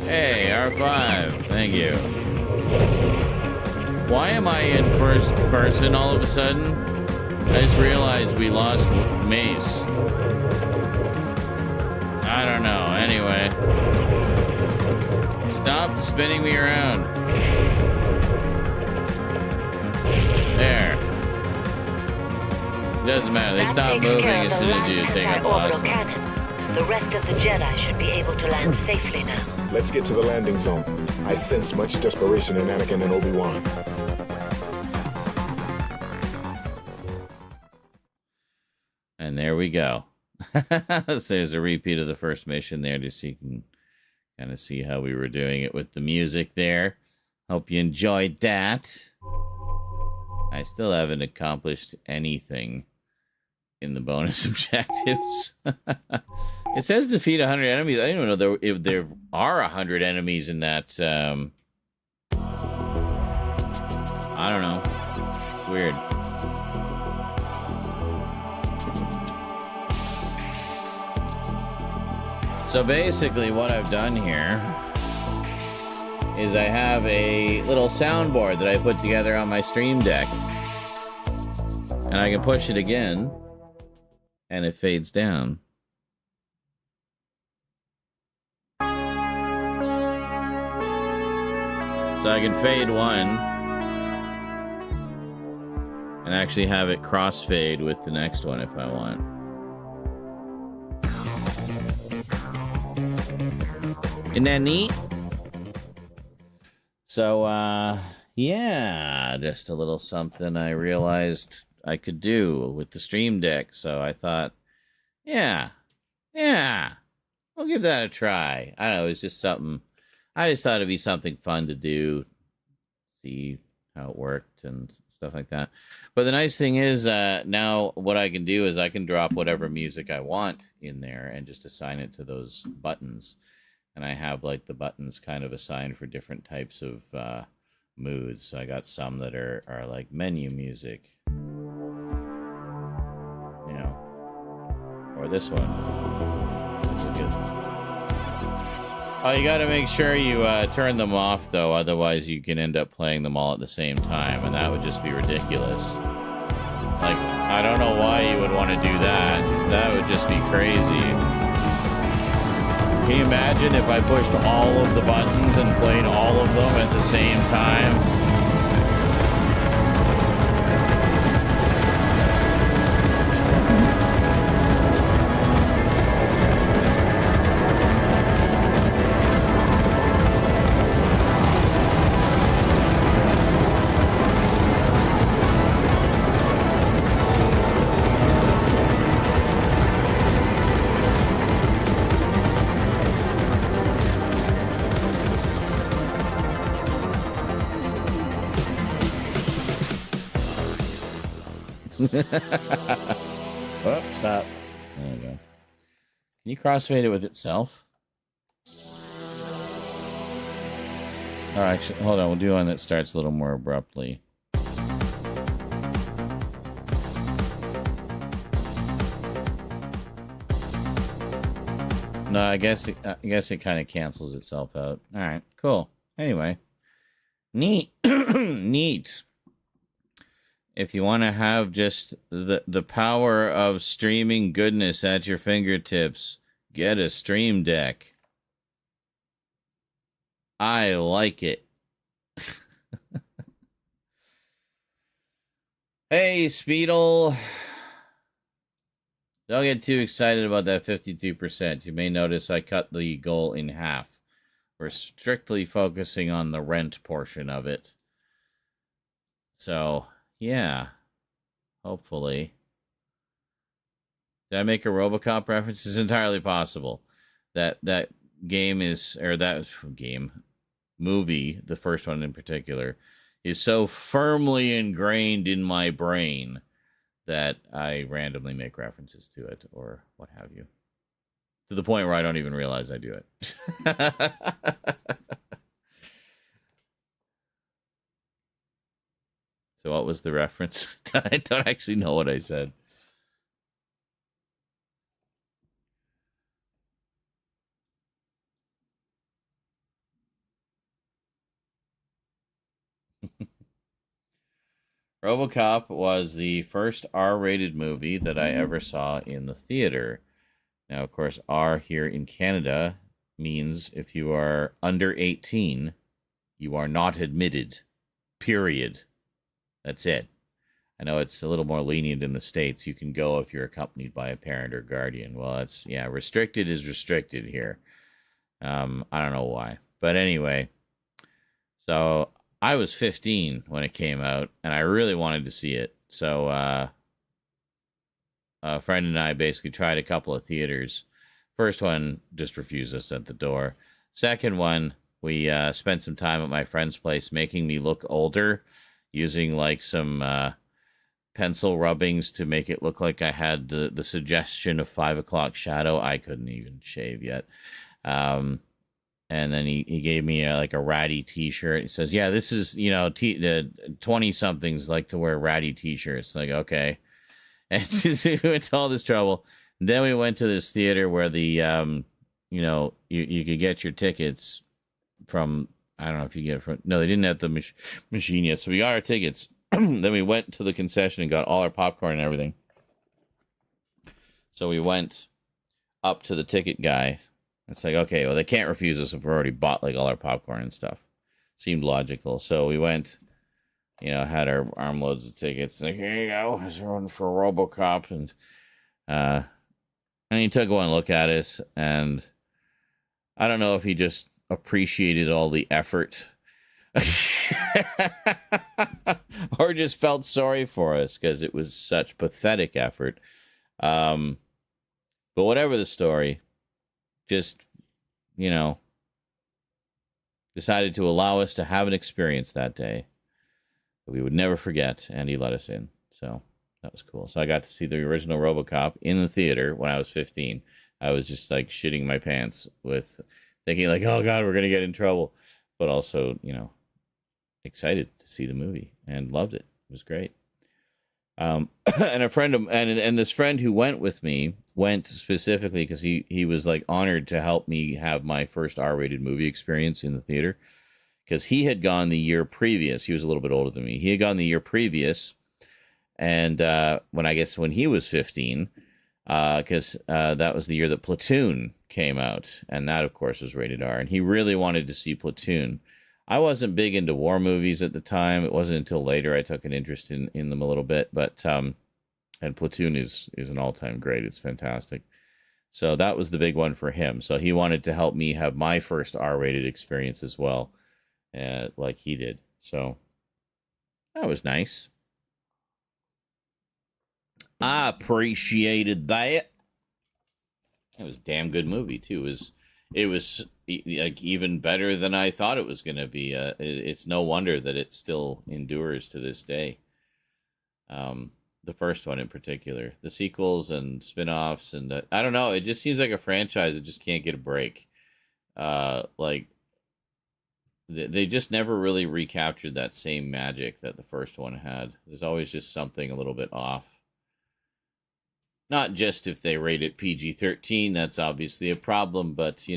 Hey, R5. Thank you. Why am I in first person all of a sudden? I just realized we lost Mace. I don't know. Anyway. Stop spinning me around. There. Doesn't matter. They stop moving as soon as you take out the last one. The rest of the Jedi should be able to land safely now. Let's get to the landing zone. I sense much desperation in Anakin and Obi-Wan. And there we go. So there's a repeat of the first mission there, just so you can kind of see how we were doing it with the music there. Hope you enjoyed that. I still haven't accomplished anything in the bonus objectives. It says defeat 100 enemies. I didn't even know if there are 100 enemies in that. I don't know. It's weird. So basically what I've done here is I have a little soundboard that I put together on my Stream Deck. And I can push it again, and it fades down. So I can fade one, and actually have it crossfade with the next one if I want. Isn't that neat? So, yeah, just a little something I realized I could do with the Stream Deck. So I thought, yeah, we'll give that a try. I don't know, it was just something, I just thought it'd be something fun to do, see how it worked and stuff like that. But the nice thing is, now what I can do is I can drop whatever music I want in there and just assign it to those buttons. And I have like the buttons kind of assigned for different types of moods. So I got some that are like menu music, you know, or this one. This is good. Oh, you got to make sure you turn them off though, otherwise you can end up playing them all at the same time, and that would just be ridiculous. Like, I don't know why you would want to do that. That would just be crazy. Can you imagine if I pushed all of the buttons and played all of them at the same time? Oh, stop. There you go. Can you crossfade it with itself? Oh, actually, hold on. We'll do one that starts a little more abruptly. No, I guess it kind of cancels itself out. All right, cool. Anyway, neat, neat. If you want to have just the power of streaming goodness at your fingertips, get a Stream Deck. I like it. Hey, Speedle. Don't get too excited about that 52%. You may notice I cut the goal in half. We're strictly focusing on the rent portion of it. So... yeah, hopefully. Did I make a RoboCop reference? It's entirely possible. That game is, or that game, movie, the first one in particular, is so firmly ingrained in my brain that I randomly make references to it, or what have you. To the point where I don't even realize I do it. So what was the reference? I don't actually know what I said. RoboCop was the first R-rated movie that I ever saw in the theater. Now, of course, R here in Canada means if you are under 18, you are not admitted. Period. That's it. I know it's a little more lenient in the States. You can go if you're accompanied by a parent or guardian. Well, it's, yeah, restricted is restricted here. I don't know why. But anyway, so I was 15 when it came out, and I really wanted to see it. So a friend and I basically tried a couple of theaters. First one just refused us at the door. Second one, we spent some time at my friend's place making me look older, using like some pencil rubbings to make it look like I had the suggestion of 5 o'clock shadow. I couldn't even shave yet. And then he gave me like a ratty t-shirt. He says, yeah, this is, the 20-somethings like to wear ratty t-shirts. Like, okay. And we went to all this trouble. Then we went to this theater where the, you could get your tickets from, I don't know if you get it from, no, they didn't have the machine yet. So we got our tickets. Then we went to the concession and got all our popcorn and everything. So we went up to the ticket guy. It's like, okay, well, they can't refuse us if we've already bought like all our popcorn and stuff. Seemed logical. So we went, had our armloads of tickets. Like, here you go. I was running for RoboCop. And he took one look at us. And I don't know if he just appreciated all the effort or just felt sorry for us because it was such pathetic effort. But whatever the story, just, decided to allow us to have an experience that day that we would never forget, and he let us in. So that was cool. So I got to see the original RoboCop in the theater when I was 15. I was just like shitting my pants with thinking like, oh God, we're going to get in trouble. But also, excited to see the movie and loved it. It was great. And a friend of and this friend who went with me went specifically because he was like honored to help me have my first R-rated movie experience in the theater, because he had gone the year previous. He was a little bit older than me. He had gone the year previous, and when he was 15, because that was the year that Platoon came out, and that of course was rated R, and he really wanted to see Platoon. I wasn't big into war movies at the time. It wasn't until later I took an interest in them a little bit. But and Platoon is an all-time great. It's fantastic. So that was the big one for him. So he wanted to help me have my first R-rated experience as well, like he did. So that was nice. I appreciated that. It was a damn good movie too. It was like even better than I thought it was going to be. It's no wonder that it still endures to this day. The first one in particular, the sequels and spin-offs, and I don't know. It just seems like a franchise that just can't get a break. Like they just never really recaptured that same magic that the first one had. There's always just something a little bit off. Not just if they rate it PG-13, that's obviously a problem, but,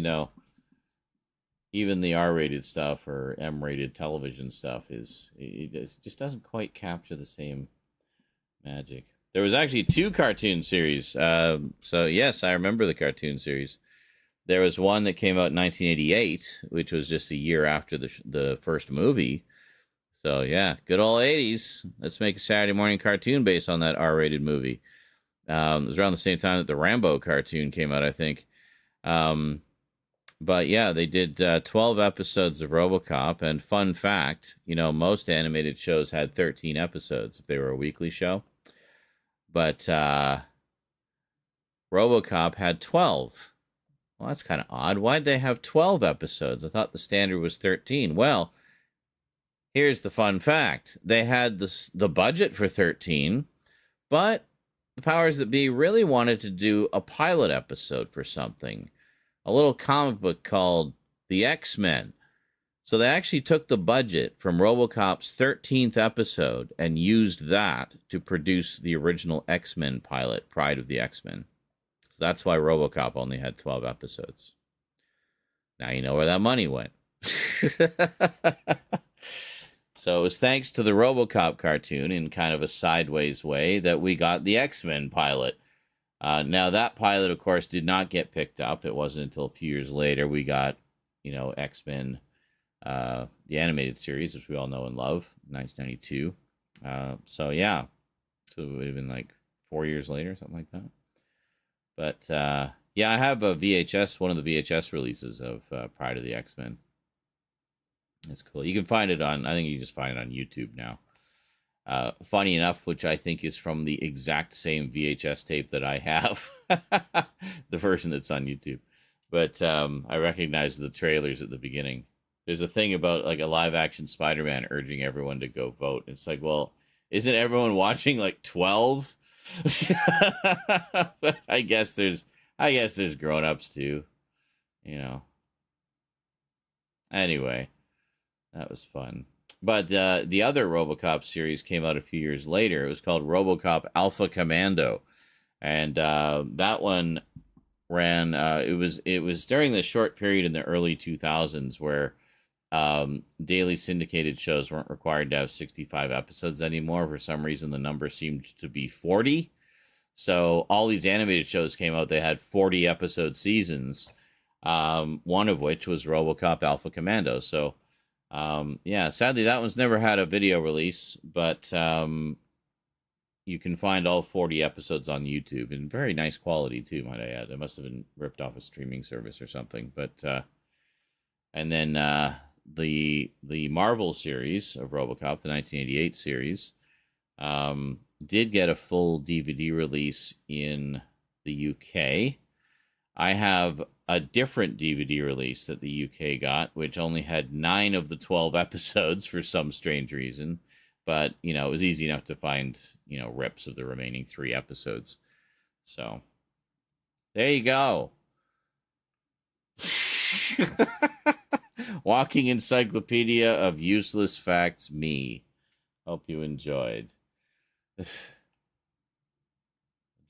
even the R-rated stuff or M-rated television stuff it just doesn't quite capture the same magic. There was actually 2 cartoon series. So, yes, I remember the cartoon series. There was one that came out in 1988, which was just a year after the first movie. So, yeah, good old 80s. Let's make a Saturday morning cartoon based on that R-rated movie. It was around the same time that the Rambo cartoon came out, I think. But yeah, they did 12 episodes of RoboCop. And fun fact, most animated shows had 13 episodes if they were a weekly show. But RoboCop had 12. Well, that's kind of odd. Why'd they have 12 episodes? I thought the standard was 13. Well, here's the fun fact. They had the budget for 13, but the powers that be really wanted to do a pilot episode for something, a little comic book called The X-Men. So they actually took the budget from RoboCop's 13th episode and used that to produce the original X-Men pilot, Pride of the X-Men. So that's why RoboCop only had 12 episodes. Now you know where that money went. So it was thanks to the RoboCop cartoon in kind of a sideways way that we got the X-Men pilot. Now that pilot, of course, did not get picked up. It wasn't until a few years later we got, X-Men, the animated series, which we all know and love, 1992. So yeah, so it would have been like 4 years later, something like that. But yeah, I have a VHS, one of the VHS releases of Pride of the X-Men. It's cool. You can find it I think you just find it on YouTube now. Funny enough, which I think is from the exact same VHS tape that I have, the version that's on YouTube. But I recognize the trailers at the beginning. There's a thing about like a live-action Spider-Man urging everyone to go vote. It's like, well, isn't everyone watching like 12? But I guess there's grown-ups too, you know. Anyway, that was fun. But the other RoboCop series came out a few years later. It was called RoboCop Alpha Commando, and that one ran. It was during the short period in the early 2000s where daily syndicated shows weren't required to have 65 episodes anymore. For some reason, the number seemed to be 40. So all these animated shows came out. They had 40 episode seasons. One of which was RoboCop Alpha Commando. So. Yeah, sadly that one's never had a video release, but you can find all 40 episodes on YouTube in very nice quality too, might I add. It must have been ripped off a streaming service or something. But and then the Marvel series of RoboCop, the 1988 series, did get a full DVD release in the UK. I have a different DVD release that the UK got, which only had 9 of the 12 episodes for some strange reason. But, you know, it was easy enough to find, you know, rips of the remaining 3 episodes. So, there you go. Walking encyclopedia of useless facts, me. Hope you enjoyed.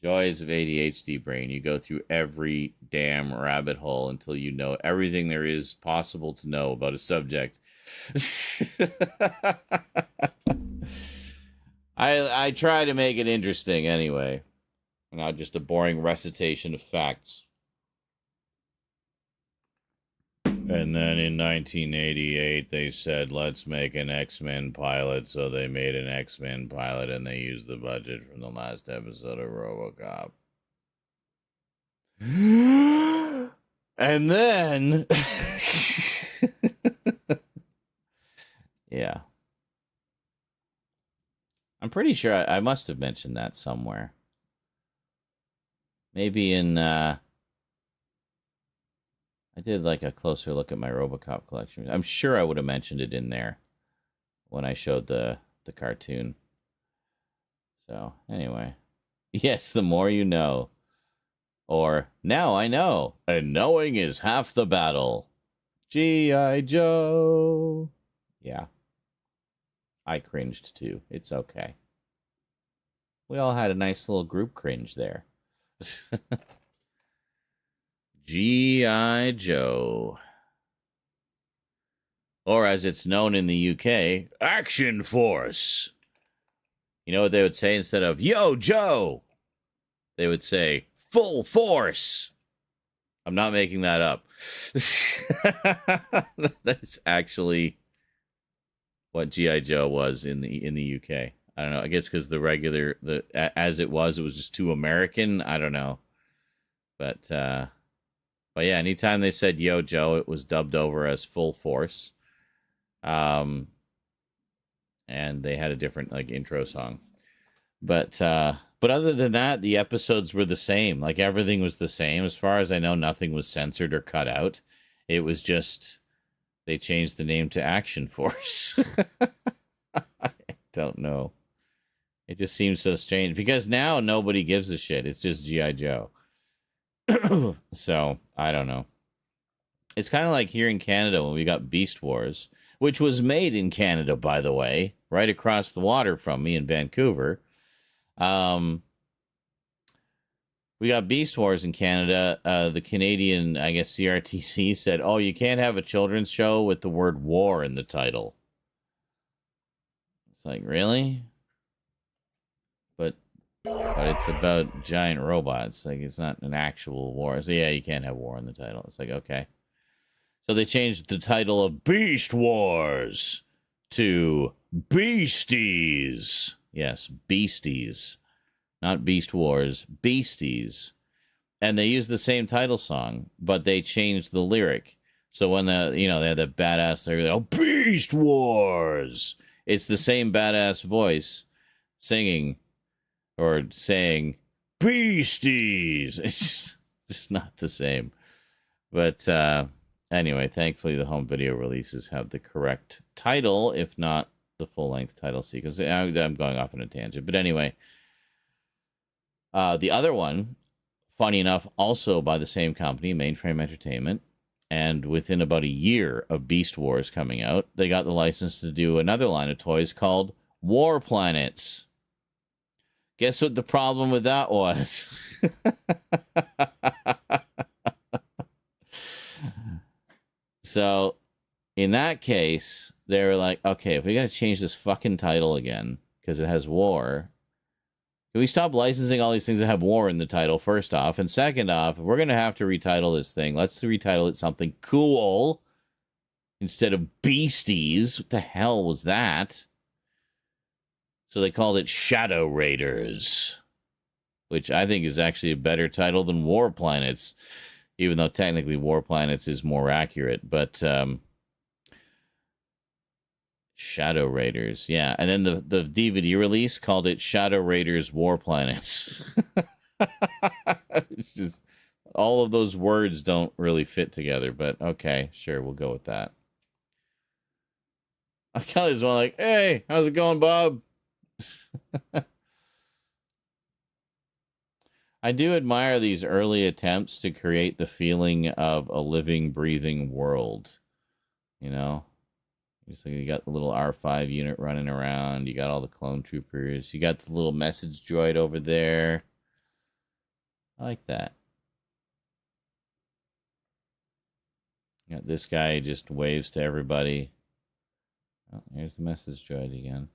Joys of ADHD brain. You go through every damn rabbit hole until you know everything there is possible to know about a subject. I try to make it interesting anyway. Not just a boring recitation of facts. And then in 1988, they said, let's make an X-Men pilot. So they made an X-Men pilot, and they used the budget from the last episode of RoboCop. And then... yeah. I'm pretty sure I must have mentioned that somewhere. Maybe in... I did like a closer look at my RoboCop collection. I'm sure I would have mentioned it in there when I showed the cartoon. So, anyway. Yes, the more you know. Or, now I know. And knowing is half the battle. G.I. Joe. Yeah. I cringed too. It's okay. We all had a nice little group cringe there. G.I. Joe. Or as it's known in the UK, Action Force. You know what they would say instead of, Yo, Joe? They would say, Full Force. I'm not making that up. That's actually what G.I. Joe was in the UK. I don't know. I guess because as it was just too American. I don't know. But yeah, anytime they said Yo Joe, it was dubbed over as Full Force. And they had a different intro song. But other than that, the episodes were the same. Like everything was the same. As far as I know, nothing was censored or cut out. It was just they changed the name to Action Force. I don't know. It just seems so strange because now nobody gives a shit. It's just G.I. Joe. So, I don't know. It's kind of like here in Canada when we got Beast Wars, which was made in Canada, by the way, right across the water from me in Vancouver. We got Beast Wars in Canada. The Canadian, I guess, CRTC said, oh, you can't have a children's show with the word war in the title. It's like, really? But it's about giant robots. Like, it's not an actual war. So, yeah, you can't have war in the title. It's like, okay. So they changed the title of Beast Wars to Beasties. Yes, Beasties. Not Beast Wars, Beasties. And they used the same title song, but they changed the lyric. So when they had the badass lyric, oh, Beast Wars! It's the same badass voice, singing or saying beasties. It's just not the same. But anyway, thankfully the home video releases have the correct title, if not the full-length title sequence. I'm going off on a tangent. But anyway, the other one, funny enough, also by the same company, Mainframe Entertainment, and within about a year of Beast Wars coming out, they got the license to do another line of toys called War Planets. Guess what the problem with that was? So, in that case, they were like, okay, if we got to change this fucking title again, because it has war, can we stop licensing all these things that have war in the title, first off? And second off, if we're going to have to retitle this thing, let's retitle it something cool instead of Beasties. What the hell was that? So they called it Shadow Raiders, which I think is actually a better title than War Planets, even though technically War Planets is more accurate. But Shadow Raiders, yeah. And then the DVD release called it Shadow Raiders War Planets. It's just, all of those words don't really fit together, but okay, sure, we'll go with that. I kind of just want like, hey, how's it going, Bob? I do admire these early attempts to create the feeling of a living, breathing world. You know? So you got the little R5 unit running around. You got all the clone troopers. You got the little message droid over there. I like that. You got this guy who just waves to everybody. Oh, here's the message droid again.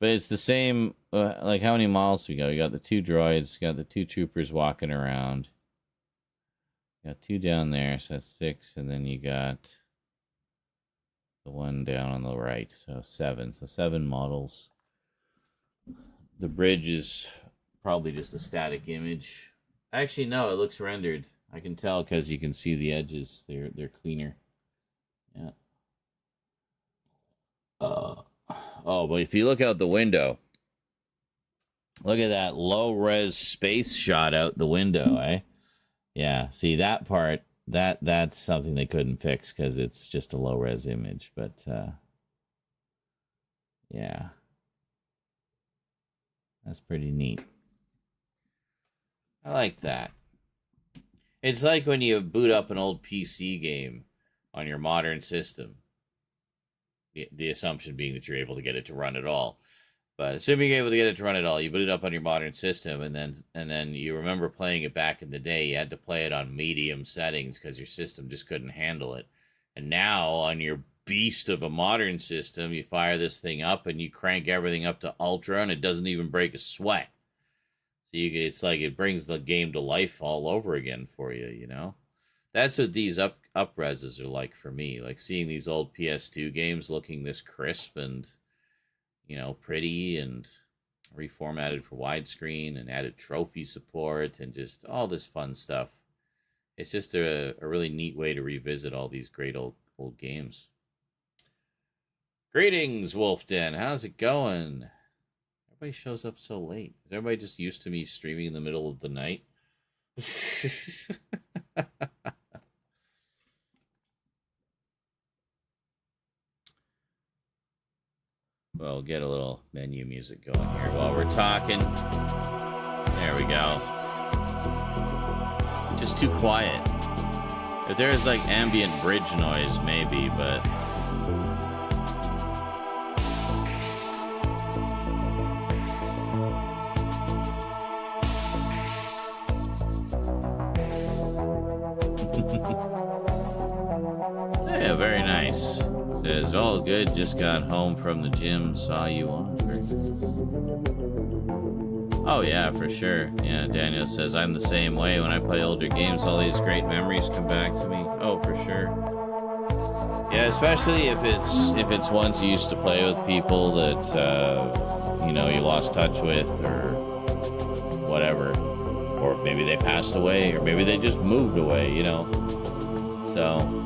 But it's the same, like how many miles do we go? You got the two droids, you got the two troopers walking around. You got two down there, so that's 6, and then you got the one down on the right, so 7. So 7 models. The bridge is probably just a static image. Actually, no, it looks rendered. I can tell because you can see the edges. They're cleaner. Yeah. Oh, but if you look out the window, look at that low-res space shot out the window, eh? Yeah, see that part, that's something they couldn't fix because it's just a low-res image, but, yeah. That's pretty neat. I like that. It's like when you boot up an old PC game on your modern system. The assumption being that you're able to get it to run at all. But assuming you're able to get it to run at all, you boot it up on your modern system, and then you remember playing it back in the day. You had to play it on medium settings because your system just couldn't handle it. And now, on your beast of a modern system, you fire this thing up, and you crank everything up to ultra, and it doesn't even break a sweat. So it's like it brings the game to life all over again for you, you know? That's what these up-reses are like for me. Like seeing these old PS2 games looking this crisp and, you know, pretty and reformatted for widescreen and added trophy support and just all this fun stuff. It's just a really neat way to revisit all these great old games. Greetings, Wolfden. How's it going? Everybody shows up so late. Is everybody just used to me streaming in the middle of the night? Well, get a little menu music going here while we're talking. There we go. Just too quiet. If there's like ambient bridge noise, maybe, but... Yeah, very nice. Says, all good, just got home from the gym, saw you on. Oh yeah, for sure. Yeah, Daniel says, I'm the same way. When I play older games, all these great memories come back to me. Oh, for sure. Yeah, especially if it's ones you used to play with people that, you know, you lost touch with or whatever. Or maybe they passed away, or maybe they just moved away, you know. So...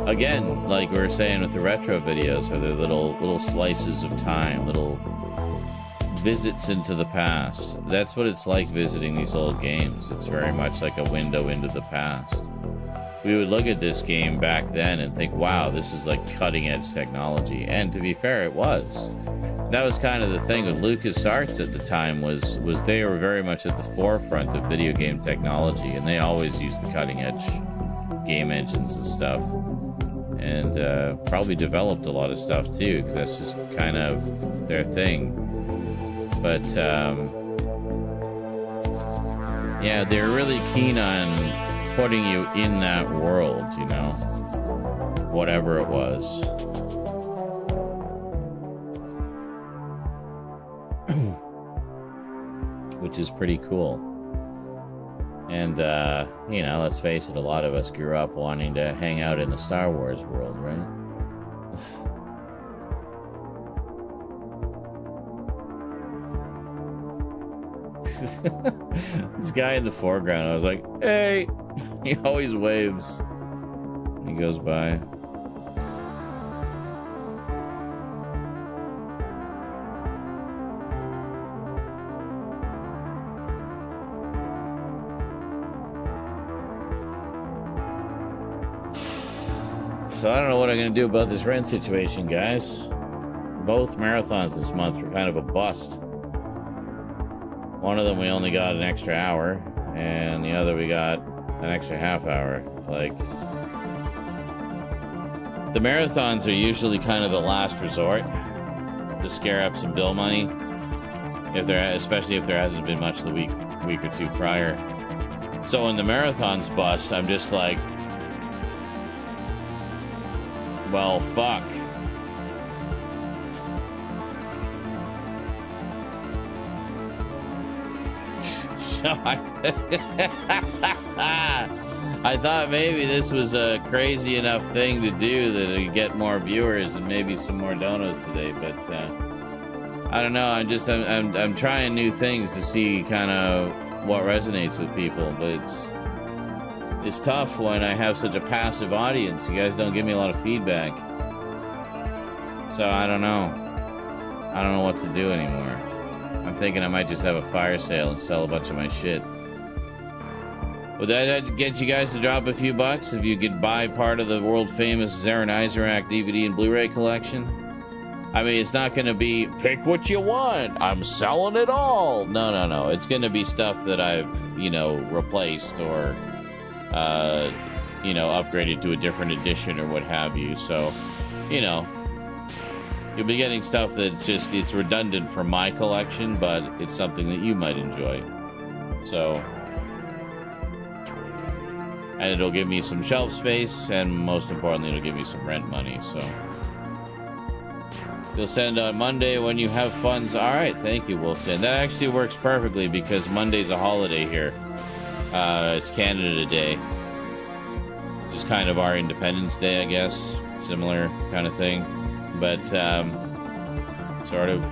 again, like we were saying with the retro videos, are there little slices of time, little visits into the past. That's what it's like visiting these old games. It's very much like a window into the past. We would look at this game back then and think, wow, this is like cutting edge technology. And to be fair, it was. That was kind of the thing with LucasArts at the time, was they were very much at the forefront of video game technology, and they always used the cutting edge game engines and stuff. And probably developed a lot of stuff too, because that's just kind of their thing. But yeah, they're really keen on putting you in that world, you know, whatever it was. Which is pretty cool. And, you know, let's face it, a lot of us grew up wanting to hang out in the Star Wars world, right? This guy in the foreground, I was like, hey! He always waves when he goes by. So I don't know what I'm going to do about this rent situation, guys. Both marathons this month were kind of a bust. One of them we only got an extra hour, and the other we got an extra half hour. Like, the marathons are usually kind of the last resort to scare up some bill money, especially if there hasn't been much the week or two prior. So when the marathons bust, I'm just like, well, fuck. So I thought maybe this was a crazy enough thing to do that it'd get more viewers and maybe some more donos today, but I don't know. I'm trying new things to see kind of what resonates with people, but it's tough when I have such a passive audience. You guys don't give me a lot of feedback, so I don't know. I don't know what to do anymore. I'm thinking I might just have a fire sale and sell a bunch of my shit. Would that get you guys to drop a few bucks if you could buy part of the world-famous Zarin Isaac DVD and Blu-ray collection? I mean, it's not going to be, pick what you want, I'm selling it all. No. It's going to be stuff that I've, you know, replaced or, you know, upgraded to a different edition or what have you. So, you know, you'll be getting stuff that's just, it's redundant from my collection, but it's something that you might enjoy. So, and it'll give me some shelf space, and most importantly, it'll give me some rent money. So, you'll send on Monday when you have funds. All right, thank you, Wolfden. That actually works perfectly because Monday's a holiday here. It's Canada Day. Just kind of our Independence Day, I guess. Similar kind of thing. But, sort of.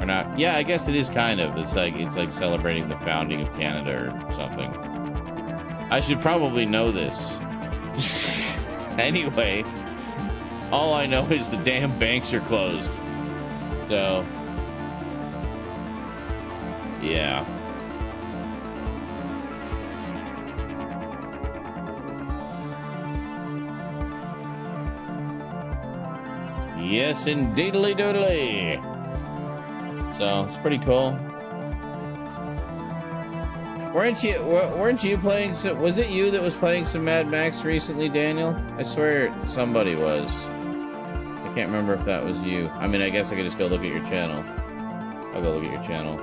Or not. Yeah, I guess it is kind of. It's like celebrating the founding of Canada or something. I should probably know this. Anyway, all I know is the damn banks are closed. So, yeah. Yes, indeedly doodly. So it's pretty cool. Weren't you playing some? Was it you that was playing some Mad Max recently, Daniel? I swear somebody was. I can't remember if that was you. I mean, I guess I could just go look at your channel. I'll go look at your channel.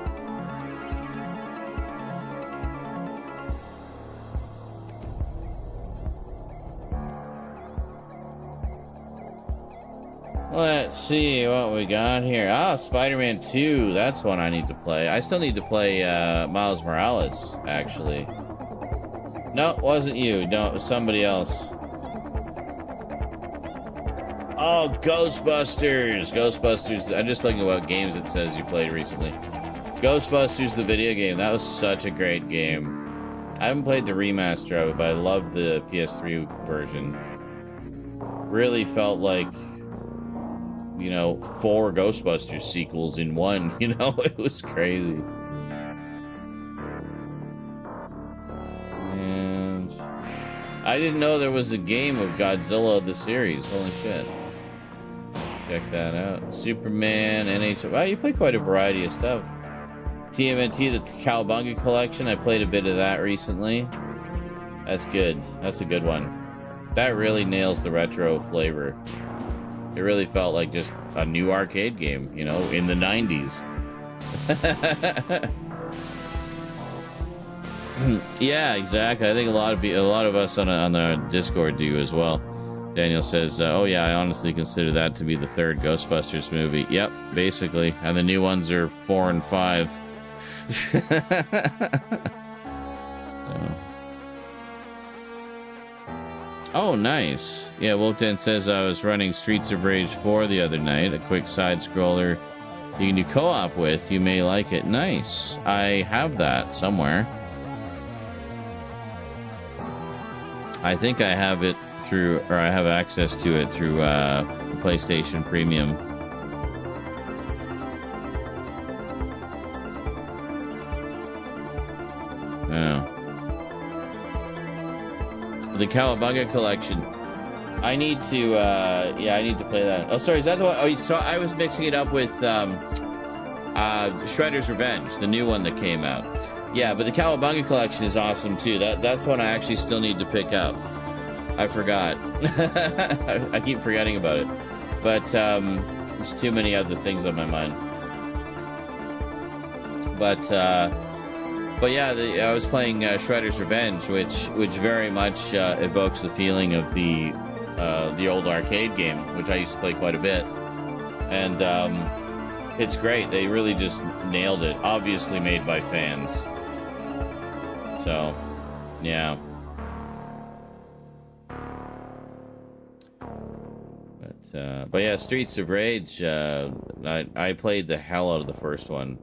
Let's see what we got here. Ah, Spider-Man 2. That's one I need to play. I still need to play Miles Morales, actually. No, it wasn't you. No, it was somebody else. Oh, Ghostbusters. Ghostbusters. I'm just looking at what games it says you played recently. Ghostbusters, the video game. That was such a great game. I haven't played the remaster of it, but I love the PS3 version. Really felt like, you know, 4 Ghostbusters sequels in one, you know? It was crazy. And I didn't know there was a game of Godzilla the series. Holy shit. Check that out. Superman, NHL. Wow, you play quite a variety of stuff. TMNT, the Cowabunga collection. I played a bit of that recently. That's good. That's a good one. That really nails the retro flavor. It really felt like just a new arcade game, you know, in the 90s. Yeah, exactly. I think a lot of us on the Discord do as well. Daniel says, "Oh yeah, I honestly consider that to be the 3rd Ghostbusters movie." Yep, basically, and the new ones are 4 and 5. So. Oh, nice. Yeah, Wolfden says I was running Streets of Rage 4 the other night, a quick side scroller you can do co-op with. You may like it. Nice. I have that somewhere. I think I have it through, or I have access to it through PlayStation Premium. Oh. The Cowabunga collection. I need to, yeah, I need to play that. Oh, sorry, is that the one? Oh, so I was mixing it up with Shredder's Revenge, the new one that came out. Yeah, but the Cowabunga collection is awesome too. That's one I actually still need to pick up. I forgot. I keep forgetting about it. But there's too many other things on my mind. But yeah, I was playing Shredder's Revenge, which very much evokes the feeling of the old arcade game, which I used to play quite a bit. And it's great. They really just nailed it. Obviously made by fans. So, yeah. But yeah, Streets of Rage, I played the hell out of the first one.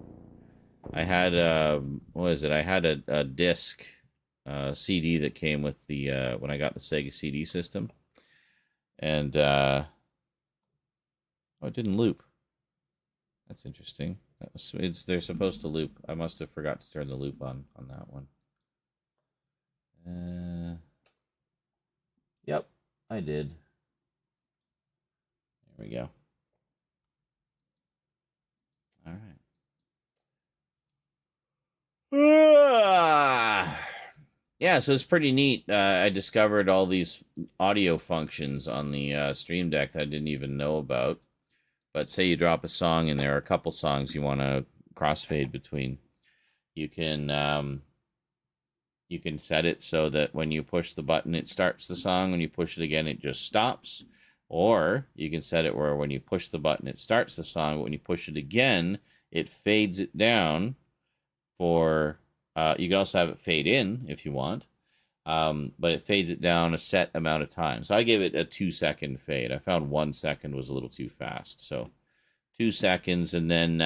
I had, what is it? I had a disc, CD that came with the, when I got the Sega CD system. And, oh, it didn't loop. That's interesting. They're supposed to loop. I must have forgot to turn the loop on that one. Yep, I did. There we go. All right. Yeah, so it's pretty neat. I discovered all these audio functions on the Stream Deck that I didn't even know about. But say you drop a song and there are a couple songs you want to crossfade between. You can set it so that when you push the button, it starts the song. When you push it again, it just stops. Or you can set it where when you push the button, it starts the song. But when you push it again, it fades it down for... you can also have it fade in if you want. But it fades it down a set amount of time. So I gave it a 2-second fade. I found 1 second was a little too fast. So 2 seconds, and then...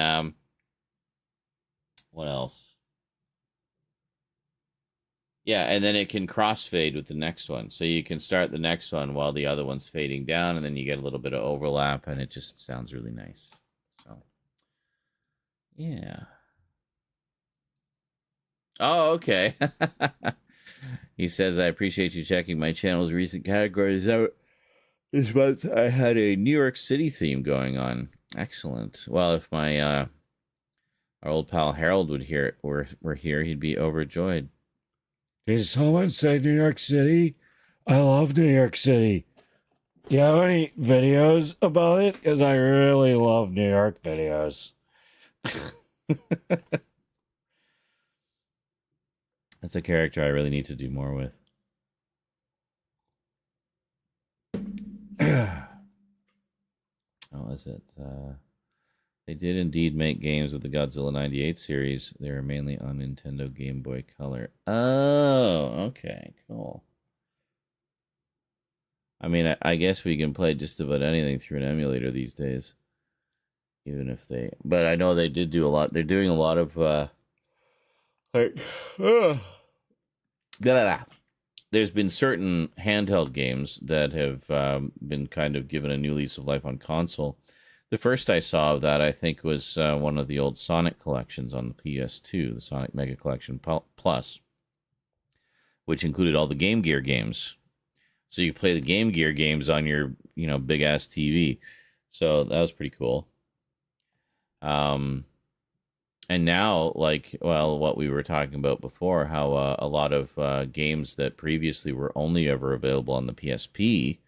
what else? Yeah, and then it can crossfade with the next one. So you can start the next one while the other one's fading down, and then you get a little bit of overlap, and it just sounds really nice. So, yeah. Oh, okay. He says, I appreciate you checking my channel's recent categories out. This month I had a New York City theme going on. Excellent. Well, if my our old pal Harold were here, he'd be overjoyed. Did someone say New York City? I love New York City. You have any videos about it? Because I really love New York videos. That's a character I really need to do more with. Oh, is it? They did indeed make games of the Godzilla 98 series. They were mainly on Nintendo Game Boy Color. Oh, okay, cool. I mean, I guess we can play just about anything through an emulator these days. Even if they... But I know they did do a lot. They're doing a lot of... there's been certain handheld games that have been kind of given a new lease of life on console. The first I saw of that, I think, was one of the old Sonic collections on the PS2, the Sonic Mega Collection Plus, which included all the Game Gear games. So you play the Game Gear games on your, big ass TV. So that was pretty cool. And now, what we were talking about before, how a lot of games that previously were only ever available on the PSP,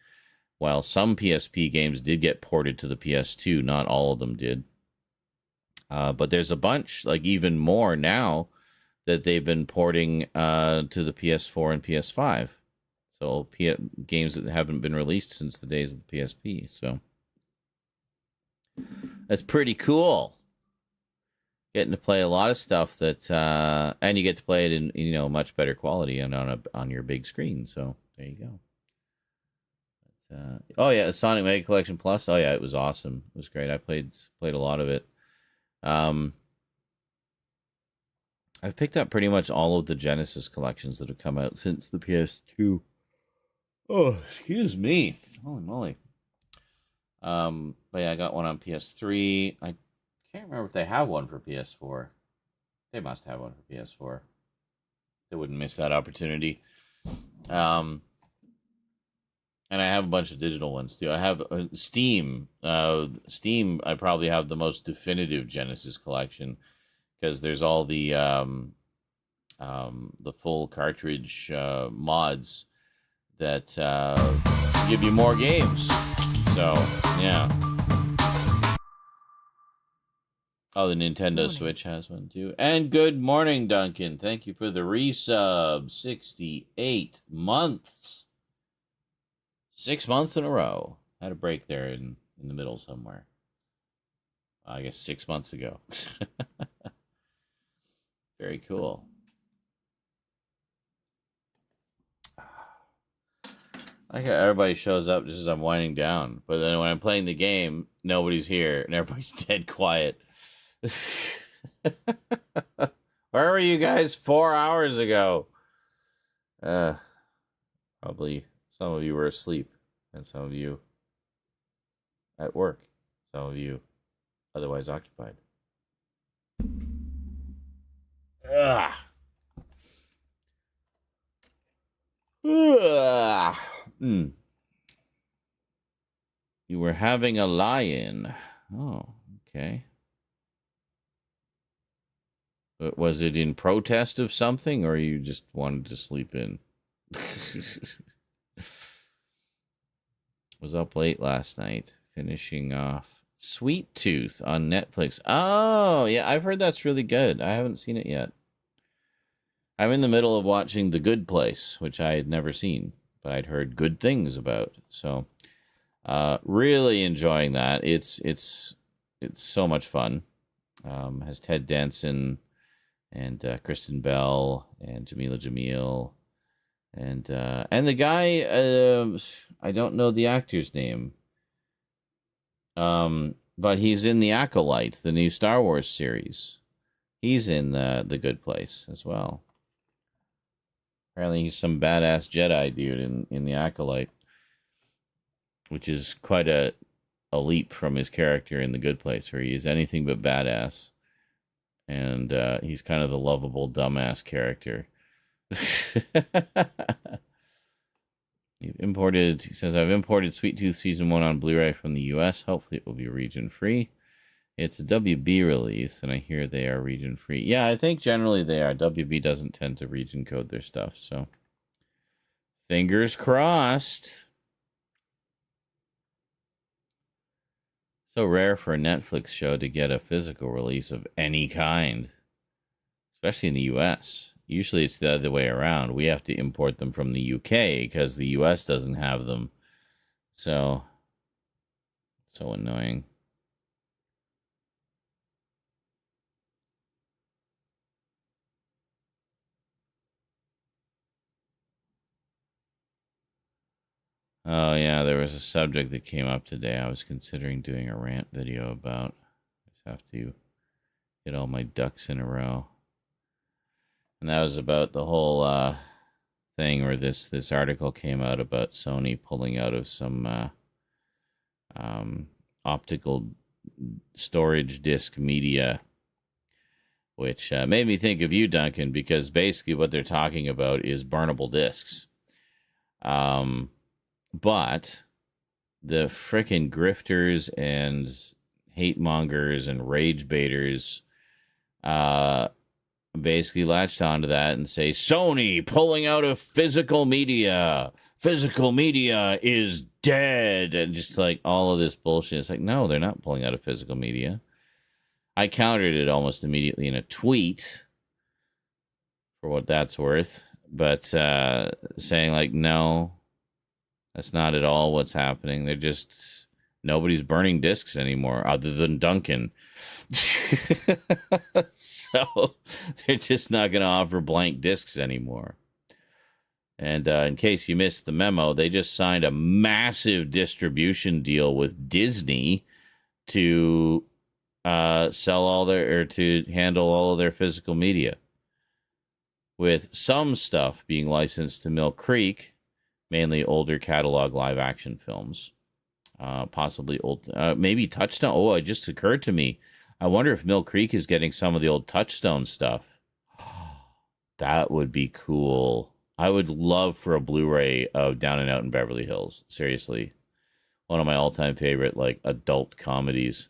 while some PSP games did get ported to the PS2, not all of them did. But there's a bunch, even more now, that they've been porting to the PS4 and PS5. So games that haven't been released since the days of the PSP. So that's pretty cool. Getting to play a lot of stuff that, and you get to play it in much better quality and on your big screen. So there you go. Oh yeah, the Sonic Mega Collection Plus. Oh yeah, it was awesome. It was great. I played a lot of it. I've picked up pretty much all of the Genesis collections that have come out since the PS2. Oh, excuse me. Holy moly. But yeah, I got one on PS3. I can't remember if they have one for PS4. They must have one for PS4. They wouldn't miss that opportunity. And I have a bunch of digital ones too. I have Steam. Steam, I probably have the most definitive Genesis collection because there's all the full cartridge mods that give you more games. So yeah. Oh, the Nintendo Switch has one too. And good morning, Duncan. Thank you for the resub. 68 months. 6 months in a row. Had a break there in the middle somewhere. I guess 6 months ago. Very cool. I like how everybody shows up just as I'm winding down. But then when I'm playing the game, nobody's here and everybody's dead quiet. Where were you guys 4 hours ago? Probably some of you were asleep and some of you at work. Some of you otherwise occupied. Ugh. Ugh. Mm. You were having a lie-in. Oh, okay. But was it in protest of something, or you just wanted to sleep in? Was up late last night, finishing off Sweet Tooth on Netflix. Oh, yeah, I've heard that's really good. I haven't seen it yet. I'm in the middle of watching The Good Place, which I had never seen, but I'd heard good things about. So, really enjoying that. It's so much fun. Has Ted Danson and Kristen Bell and Jamila Jamil and the guy I don't know the actor's name, but he's in The Acolyte, the new Star Wars series. He's in The Good Place as well. Apparently he's some badass Jedi dude in The Acolyte, which is quite a leap from his character in The Good Place, where he is anything but badass. And he's kind of the lovable dumbass character. He says, I've imported Sweet Tooth Season 1 on Blu-ray from the US. Hopefully it will be region-free. It's a WB release, and I hear they are region-free. Yeah, I think generally they are. WB doesn't tend to region code their stuff, so fingers crossed. So rare for a Netflix show to get a physical release of any kind, especially in the US. Usually it's the other way around. We have to import them from the UK because the US doesn't have them. So annoying. Oh, yeah, there was a subject that came up today I was considering doing a rant video about. I just have to get all my ducks in a row. And that was about the whole thing where this article came out about Sony pulling out of some optical storage disk media, which made me think of you, Duncan, because basically what they're talking about is burnable discs. But the frickin' grifters and hate mongers and rage baiters basically latched onto that and say, Sony pulling out of physical media. Physical media is dead. And just like all of this bullshit. It's like, no, they're not pulling out of physical media. I countered it almost immediately in a tweet for what that's worth. But saying like, no, that's not at all what's happening. They're just, nobody's burning discs anymore other than Duncan. So they're just not going to offer blank discs anymore. And in case you missed the memo, they just signed a massive distribution deal with Disney to sell all their, or to handle all of their physical media, with some stuff being licensed to Mill Creek, mainly older catalog live action films, possibly old, maybe Touchstone. Oh, it just occurred to me. I wonder if Mill Creek is getting some of the old Touchstone stuff. That would be cool. I would love for a Blu-ray of Down and Out in Beverly Hills. Seriously. One of my all-time favorite, like, adult comedies.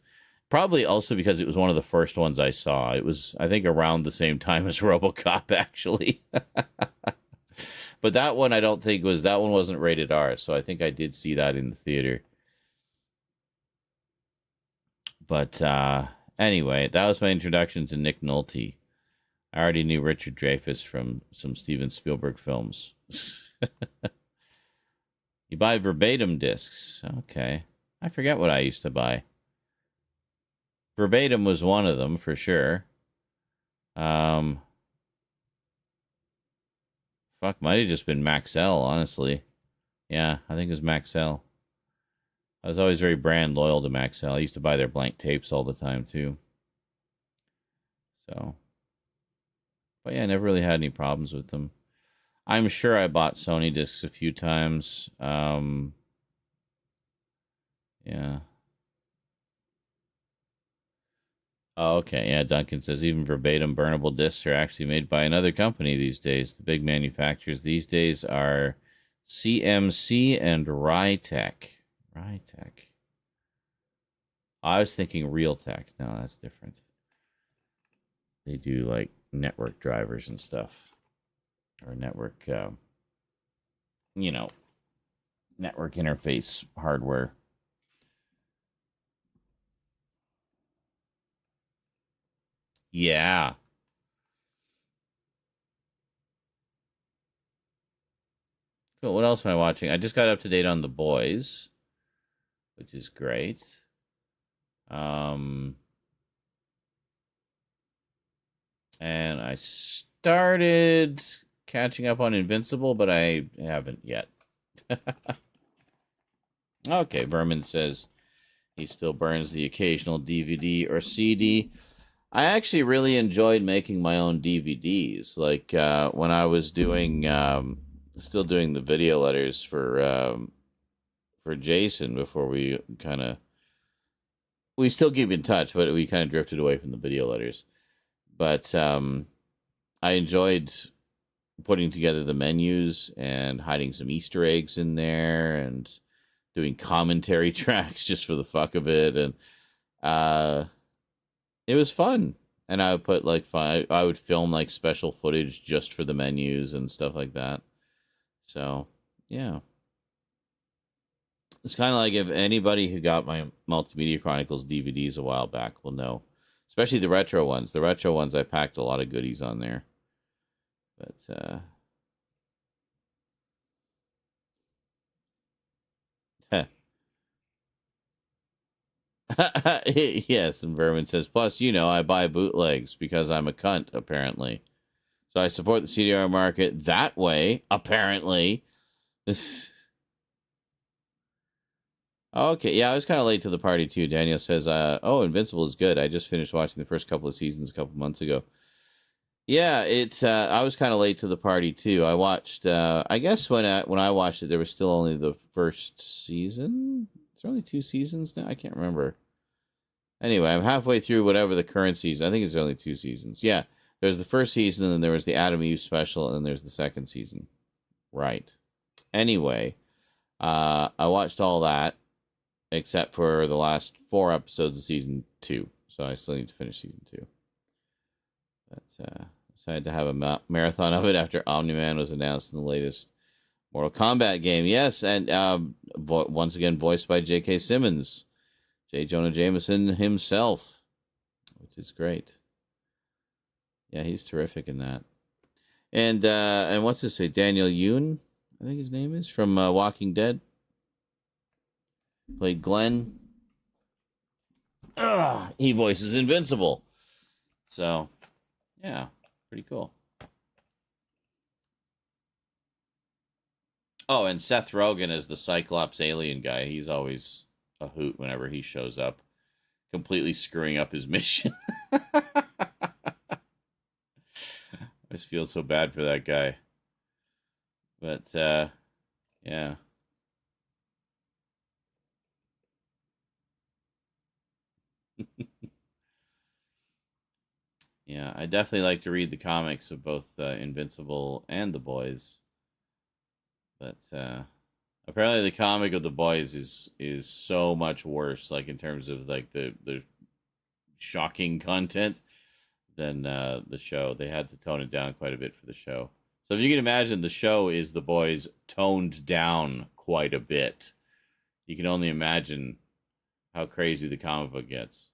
Probably also because it was one of the first ones I saw. It was, I think, around the same time as RoboCop, actually. But that one I don't think was, that one wasn't rated R, so I think I did see that in the theater. But anyway, that was my introduction to Nick Nolte. I already knew Richard Dreyfuss from some Steven Spielberg films. You buy verbatim discs. Okay. I forget what I used to buy. Verbatim was one of them, for sure. Fuck, might have just been Maxell, honestly. Yeah, I think it was Maxell. I was always very brand loyal to Maxell. I used to buy their blank tapes all the time, too. So. But yeah, I never really had any problems with them. I'm sure I bought Sony discs a few times. Yeah. Oh, okay. Yeah, Duncan says even verbatim burnable discs are actually made by another company these days. The big manufacturers these days are CMC and Rytech. Rytech. I was thinking Realtek. No, that's different. They do like network drivers and stuff, or network, network interface hardware. Yeah. Cool. What else am I watching? I just got up to date on The Boys, which is great. And I started catching up on Invincible, but I haven't yet. Okay, Vermin says he still burns the occasional DVD or CD. I actually really enjoyed making my own DVDs. Like when I was doing, still doing the video letters for Jason before we still keep in touch, but we kind of drifted away from the video letters. But I enjoyed putting together the menus and hiding some Easter eggs in there and doing commentary tracks just for the fuck of it. And it was fun. And I would put I would film like special footage just for the menus and stuff like that. So, yeah. It's kind of like if anybody who got my Multimedia Chronicles DVDs a while back will know. Especially the retro ones. The retro ones, I packed a lot of goodies on there. But, yes, and Vermin says, plus, I buy bootlegs because I'm a cunt, apparently. So I support the CDR market that way, apparently. Okay, yeah, I was kind of late to the party, too. Daniel says, Invincible is good. I just finished watching the first couple of seasons a couple months ago. Yeah, it's. I was kind of late to the party too. I watched. I guess when I watched it, there was still only the first season. Is there only 2 seasons now? I can't remember. Anyway, I'm halfway through whatever the current season. I think it's only 2 seasons. Yeah, there's the first season, and then there was the Adam Eve special, and then there's the second season. Right. Anyway, I watched all that except for the last 4 episodes of season 2. So I still need to finish season 2. But decided to have a marathon of it after Omni-Man was announced in the latest Mortal Kombat game. Yes, and once again voiced by J.K. Simmons. J. Jonah Jameson himself, which is great. Yeah, he's terrific in that. And what's his name? Daniel Yoon, I think his name is, from Walking Dead. Played Glenn. He voices Invincible. So, yeah, pretty cool. Oh, and Seth Rogen as the Cyclops alien guy. He's always a hoot whenever he shows up, completely screwing up his mission. I just feel so bad for that guy. But, yeah. Yeah, I definitely like to read the comics of both Invincible and The Boys. But apparently the comic of The Boys is so much worse, like in terms of like the shocking content than the show. They had to tone it down quite a bit for the show. So if you can imagine, the show is The Boys toned down quite a bit. You can only imagine how crazy the comic book gets.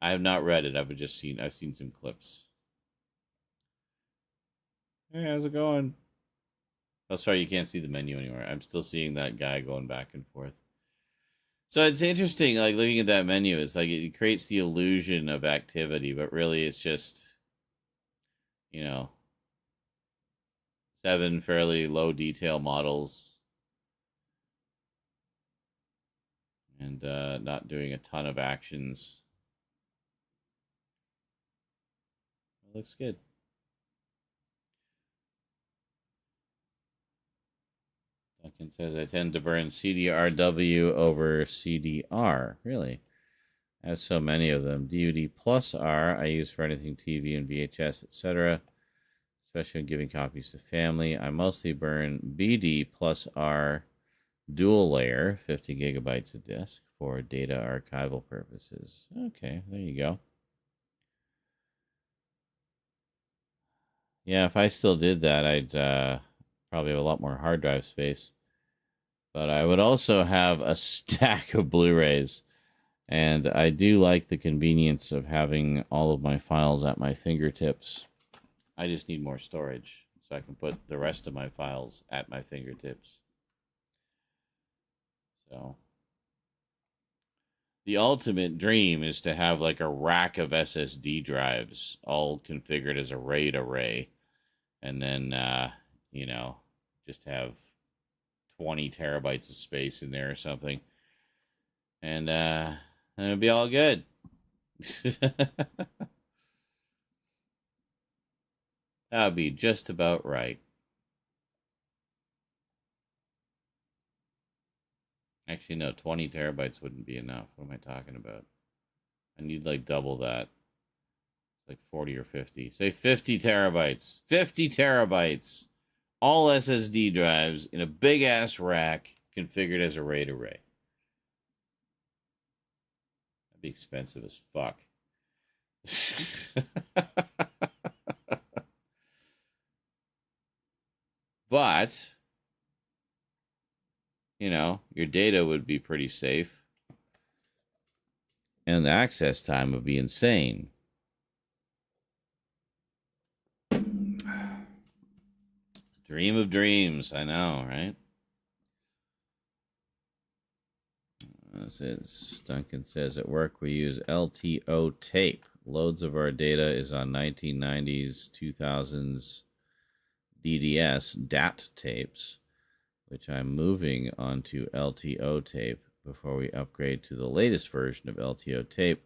I have not read it. I've seen some clips. Hey, how's it going? Oh, sorry, you can't see the menu anymore. I'm still seeing that guy going back and forth. So it's interesting, like looking at that menu. It's like it creates the illusion of activity, but really it's just, 7 fairly low detail models, and not doing a ton of actions. It looks good. Duncan says, I tend to burn CDRW over CDR. Really? I have so many of them. DUD plus R I use for anything TV and VHS, etc., especially when giving copies to family. I mostly burn BD plus R dual layer, 50 gigabytes a disk, for data archival purposes. Okay, there you go. Yeah, if I still did that, I'd probably have a lot more hard drive space. But I would also have a stack of Blu-rays. And I do like the convenience of having all of my files at my fingertips. I just need more storage so I can put the rest of my files at my fingertips. So the ultimate dream is to have like a rack of SSD drives all configured as a RAID array. And then, just have 20 terabytes of space in there or something. And it'll be all good. That would be just about right. Actually, no, 20 terabytes wouldn't be enough. What am I talking about? I need like double that. It's like 40 or 50. Say 50 terabytes. 50 terabytes. All SSD drives in a big-ass rack configured as a RAID array. That'd be expensive as fuck. But, your data would be pretty safe. And the access time would be insane. Dream of dreams, I know, right? This is, Duncan says, at work we use LTO tape. Loads of our data is on 1990s, 2000s DDS DAT tapes, which I'm moving onto LTO tape before we upgrade to the latest version of LTO tape,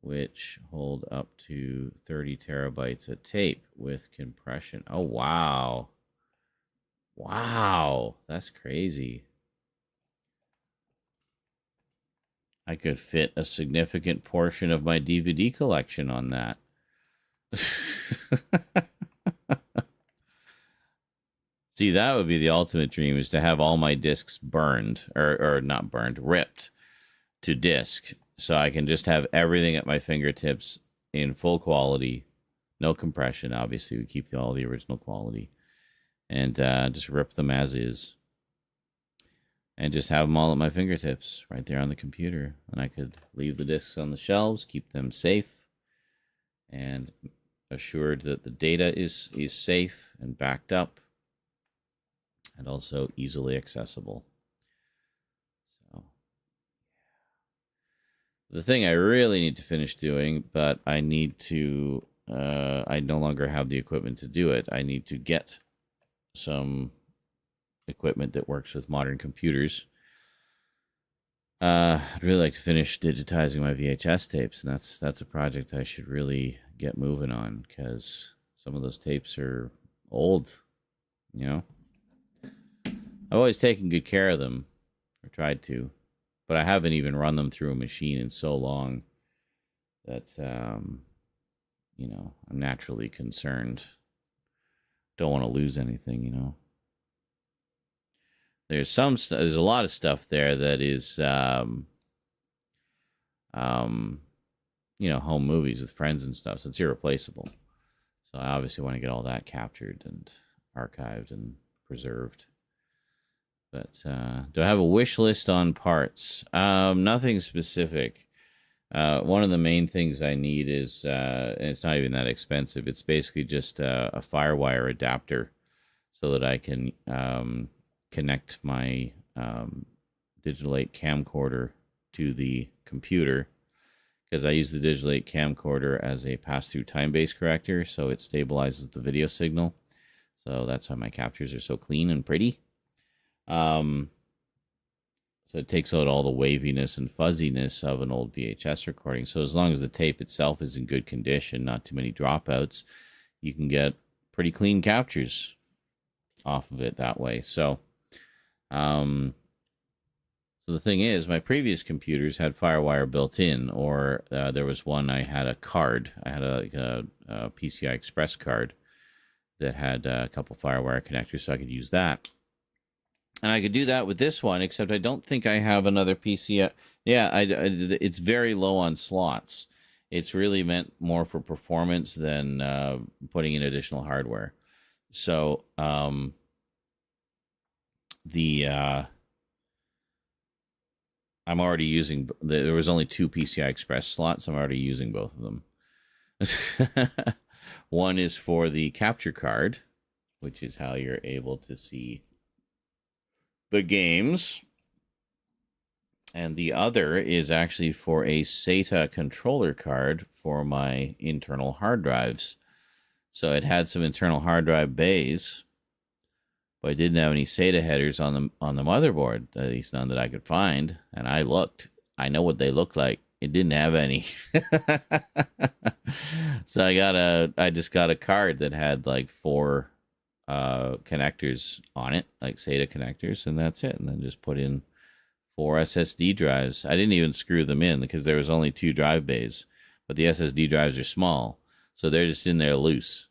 which hold up to 30 terabytes of tape with compression. Oh, wow. Wow, that's crazy. I could fit a significant portion of my DVD collection on that. See, that would be the ultimate dream, is to have all my discs burned, or not burned, ripped to disc, so I can just have everything at my fingertips in full quality, no compression. Obviously, we keep all the original quality, and just rip them as is, and just have them all at my fingertips right there on the computer. And I could leave the discs on the shelves, keep them safe, and assured that the data is safe and backed up, and also easily accessible. So, the thing I really need to finish doing, but I need to, I no longer have the equipment to do it. I need to get some equipment that works with modern computers. I'd really like to finish digitizing my VHS tapes, and that's a project I should really get moving on, because some of those tapes are old, you know? I've always taken good care of them, or tried to, but I haven't even run them through a machine in so long that, you know, I'm naturally concerned. Don't want to lose anything, you know. There's a lot of stuff there that is, you know, home movies with friends and stuff, so it's irreplaceable. So I obviously want to get all that captured and archived and preserved. But do I have a wish list on parts? Nothing specific. One of the main things I need is, and it's not even that expensive, it's basically just a FireWire adapter so that I can connect my Digital 8 camcorder to the computer, because I use the Digital 8 camcorder as a pass-through time-based corrector, so it stabilizes the video signal. So that's why my captures are so clean and pretty. So it takes out all the waviness and fuzziness of an old VHS recording. So as long as the tape itself is in good condition, not too many dropouts, you can get pretty clean captures off of it that way. So, so the thing is, my previous computers had FireWire built in, or there was one I had a card. I had a PCI Express card that had a couple FireWire connectors, so I could use that. And I could do that with this one, except I don't think I have another PCI. Yeah, it's very low on slots. It's really meant more for performance than putting in additional hardware. So I'm already using. There was only 2 PCI Express slots. I'm already using both of them. One is for the capture card, which is how you're able to see the games, and the other is actually for a SATA controller card for my internal hard drives. So it had some internal hard drive bays, but it didn't have any SATA headers on the motherboard, at least none that I could find. And I looked. I know what they look like. It didn't have any. So I just got a card that had like 4 connectors on it, like SATA connectors, and that's it. And then just put in 4 SSD drives. I didn't even screw them in because there was only 2 drive bays, but the SSD drives are small, so they're just in there loose.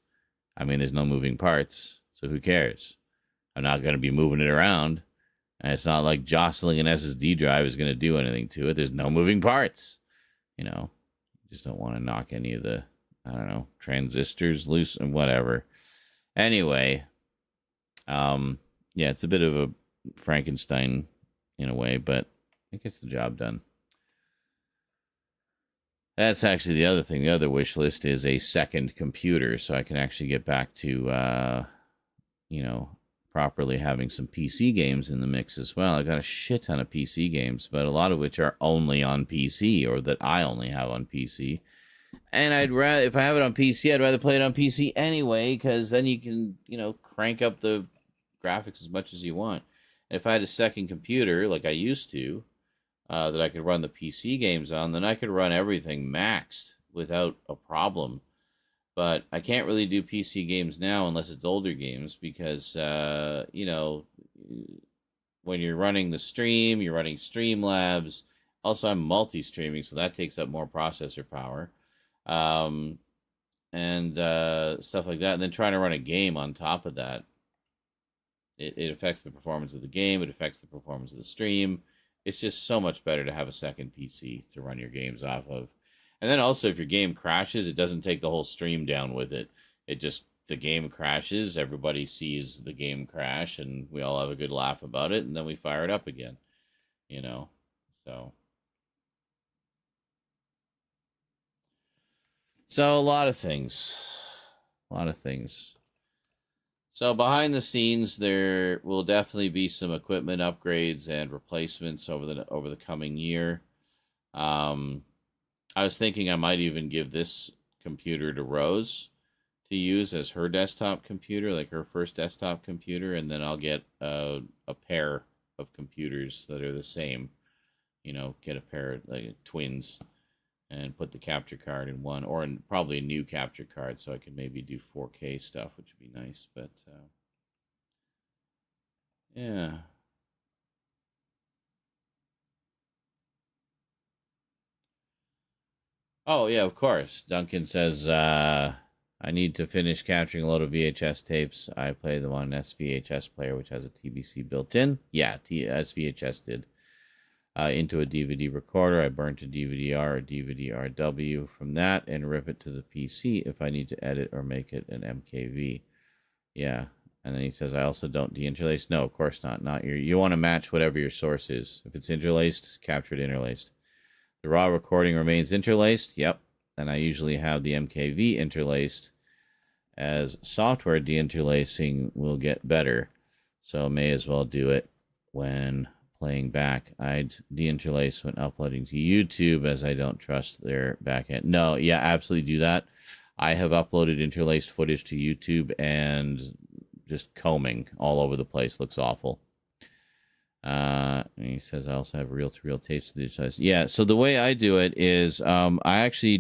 I mean, there's no moving parts, so who cares? I'm not going to be moving it around, and it's not like jostling an SSD drive is going to do anything to it. There's no moving parts, you know. You just don't want to knock any of the, I don't know, transistors loose and whatever. Anyway, yeah, it's a bit of a Frankenstein in a way, but it gets the job done. That's actually the other thing. The other wish list is a second computer, so I can actually get back to, you know, properly having some PC games in the mix as well. I got a shit ton of PC games, but a lot of which are only on PC, or that I only have on PC. And I'd rather, if I have it on PC, I'd rather play it on PC anyway, because then you can, you know, crank up the graphics as much as you want. And if I had a second computer, like I used to, that I could run the PC games on, then I could run everything maxed without a problem. But I can't really do PC games now unless it's older games because, you know, when you're running the stream, you're running Streamlabs. Also, I'm multi-streaming, so that takes up more processor power. And stuff like that. And then trying to run a game on top of that. It affects the performance of the game. It affects the performance of the stream. It's just so much better to have a second PC to run your games off of. And then also, if your game crashes, it doesn't take the whole stream down with it. It just, the game crashes, everybody sees the game crash, and we all have a good laugh about it, and then we fire it up again. You know? So a lot of things. A lot of things. So behind the scenes, there will definitely be some equipment upgrades and replacements over the coming year. I was thinking I might even give this computer to Rose to use as her desktop computer, like her first desktop computer, and then I'll get a pair of computers that are the same. You know, get a pair of like twins and put the capture card in one, or probably a new capture card so I can maybe do 4K stuff, which would be nice. But yeah. Oh, yeah, of course. Duncan says, I need to finish capturing a load of VHS tapes. I play them on an SVHS player, which has a TBC built in. Yeah, SVHS did. Into a DVD recorder. I burnt a DVD-R or DVD-RW from that and rip it to the PC if I need to edit or make it an MKV. Yeah. And then he says, I also don't deinterlace. No, of course not. You want to match whatever your source is. If it's interlaced, capture it interlaced. The raw recording remains interlaced. Yep. And I usually have the MKV interlaced, as software deinterlacing will get better. So may as well do it when playing back. I'd deinterlace when uploading to YouTube, as I don't trust their backend. No, yeah, absolutely do that. I have uploaded interlaced footage to YouTube and just combing all over the place. Looks awful. And he says I also have reel-to-reel tapes to digitize. Yeah, so the way I do it is I actually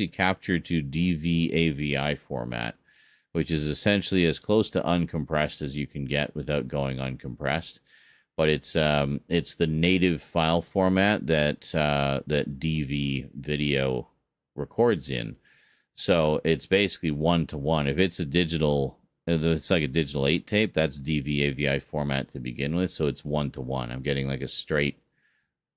capture to DV-AVI format, which is essentially as close to uncompressed as you can get without going uncompressed. But it's the native file format that DV video records in. So it's basically 1-to-1. If it's like a digital 8 tape, that's DV-AVI format to begin with. So it's 1-to-1. I'm getting like a straight,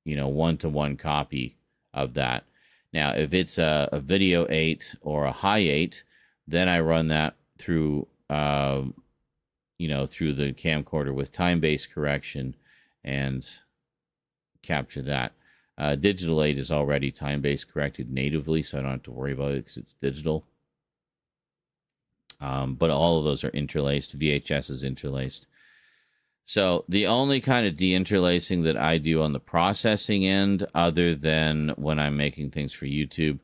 1-to-1 copy of that. Now, if it's a video 8 or a high 8, then I run that through through the camcorder with time-based correction and capture that. Digital 8 is already time-based corrected natively, so I don't have to worry about it because it's digital. But all of those are interlaced. VHS is interlaced. So the only kind of deinterlacing that I do on the processing end, other than when I'm making things for YouTube,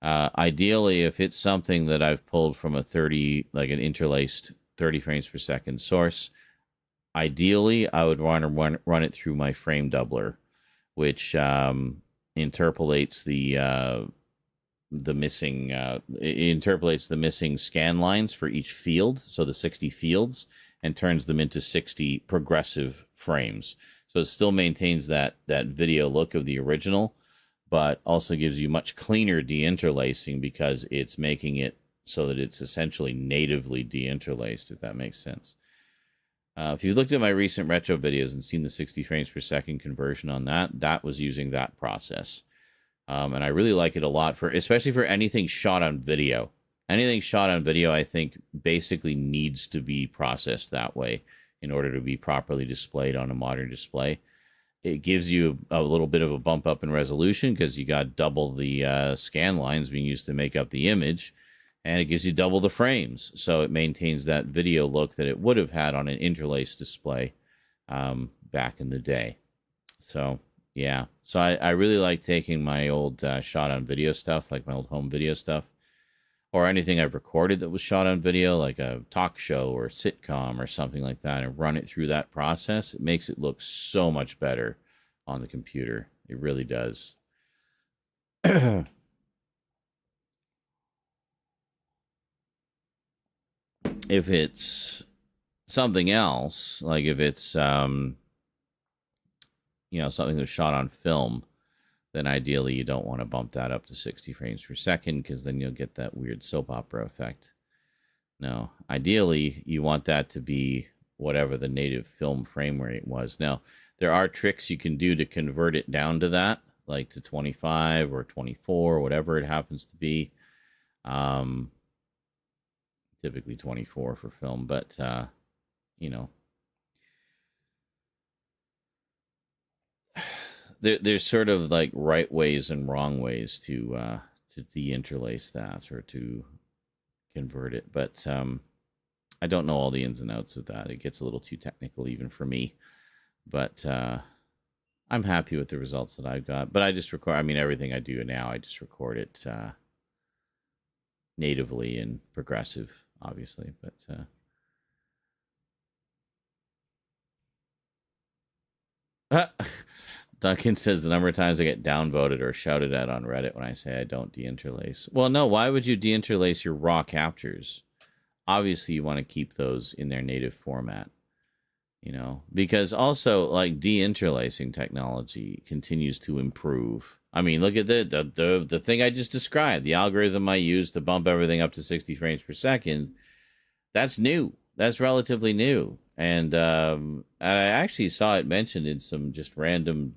ideally, if it's something that I've pulled from an interlaced 30 frames per second source, ideally I would want to run it through my frame doubler, which interpolates the missing scan lines for each field, so the 60 fields, and turns them into 60 progressive frames. So it still maintains that video look of the original, but also gives you much cleaner deinterlacing because it's making it so that it's essentially natively deinterlaced, if that makes sense. If you've looked at my recent retro videos and seen the 60 frames per second conversion on that was using that process. And I really like it a lot, especially for anything shot on video. Anything shot on video, I think, basically needs to be processed that way in order to be properly displayed on a modern display. It gives you a little bit of a bump up in resolution because you got double the scan lines being used to make up the image, and it gives you double the frames. So it maintains that video look that it would have had on an interlaced display back in the day. So, yeah. So I really like taking my old shot on video stuff, like my old home video stuff, or anything I've recorded that was shot on video, like a talk show or sitcom or something like that, and run it through that process. It makes it look so much better on the computer. It really does. If it's something else, like if it's something that's shot on film, then ideally you don't want to bump that up to 60 frames per second, because then you'll get that weird soap opera effect. No, ideally you want that to be whatever the native film frame rate was. Now, there are tricks you can do to convert it down to that, like to 25 or 24, whatever it happens to be. Typically 24 for film, but there's sort of like right ways and wrong ways to deinterlace that or to convert it, but I don't know all the ins and outs of that. It gets a little too technical even for me, but I'm happy with the results that I've got. But I just record, everything I do now, I just record it natively and progressive, obviously, but Duncan says the number of times I get downvoted or shouted at on Reddit when I say I don't deinterlace. Well, no, why would you deinterlace your raw captures? Obviously, you want to keep those in their native format, because also, like, deinterlacing technology continues to improve. Look at the thing I just described, the algorithm I use to bump everything up to 60 frames per second. That's new. That's relatively new. And I actually saw it mentioned in some just random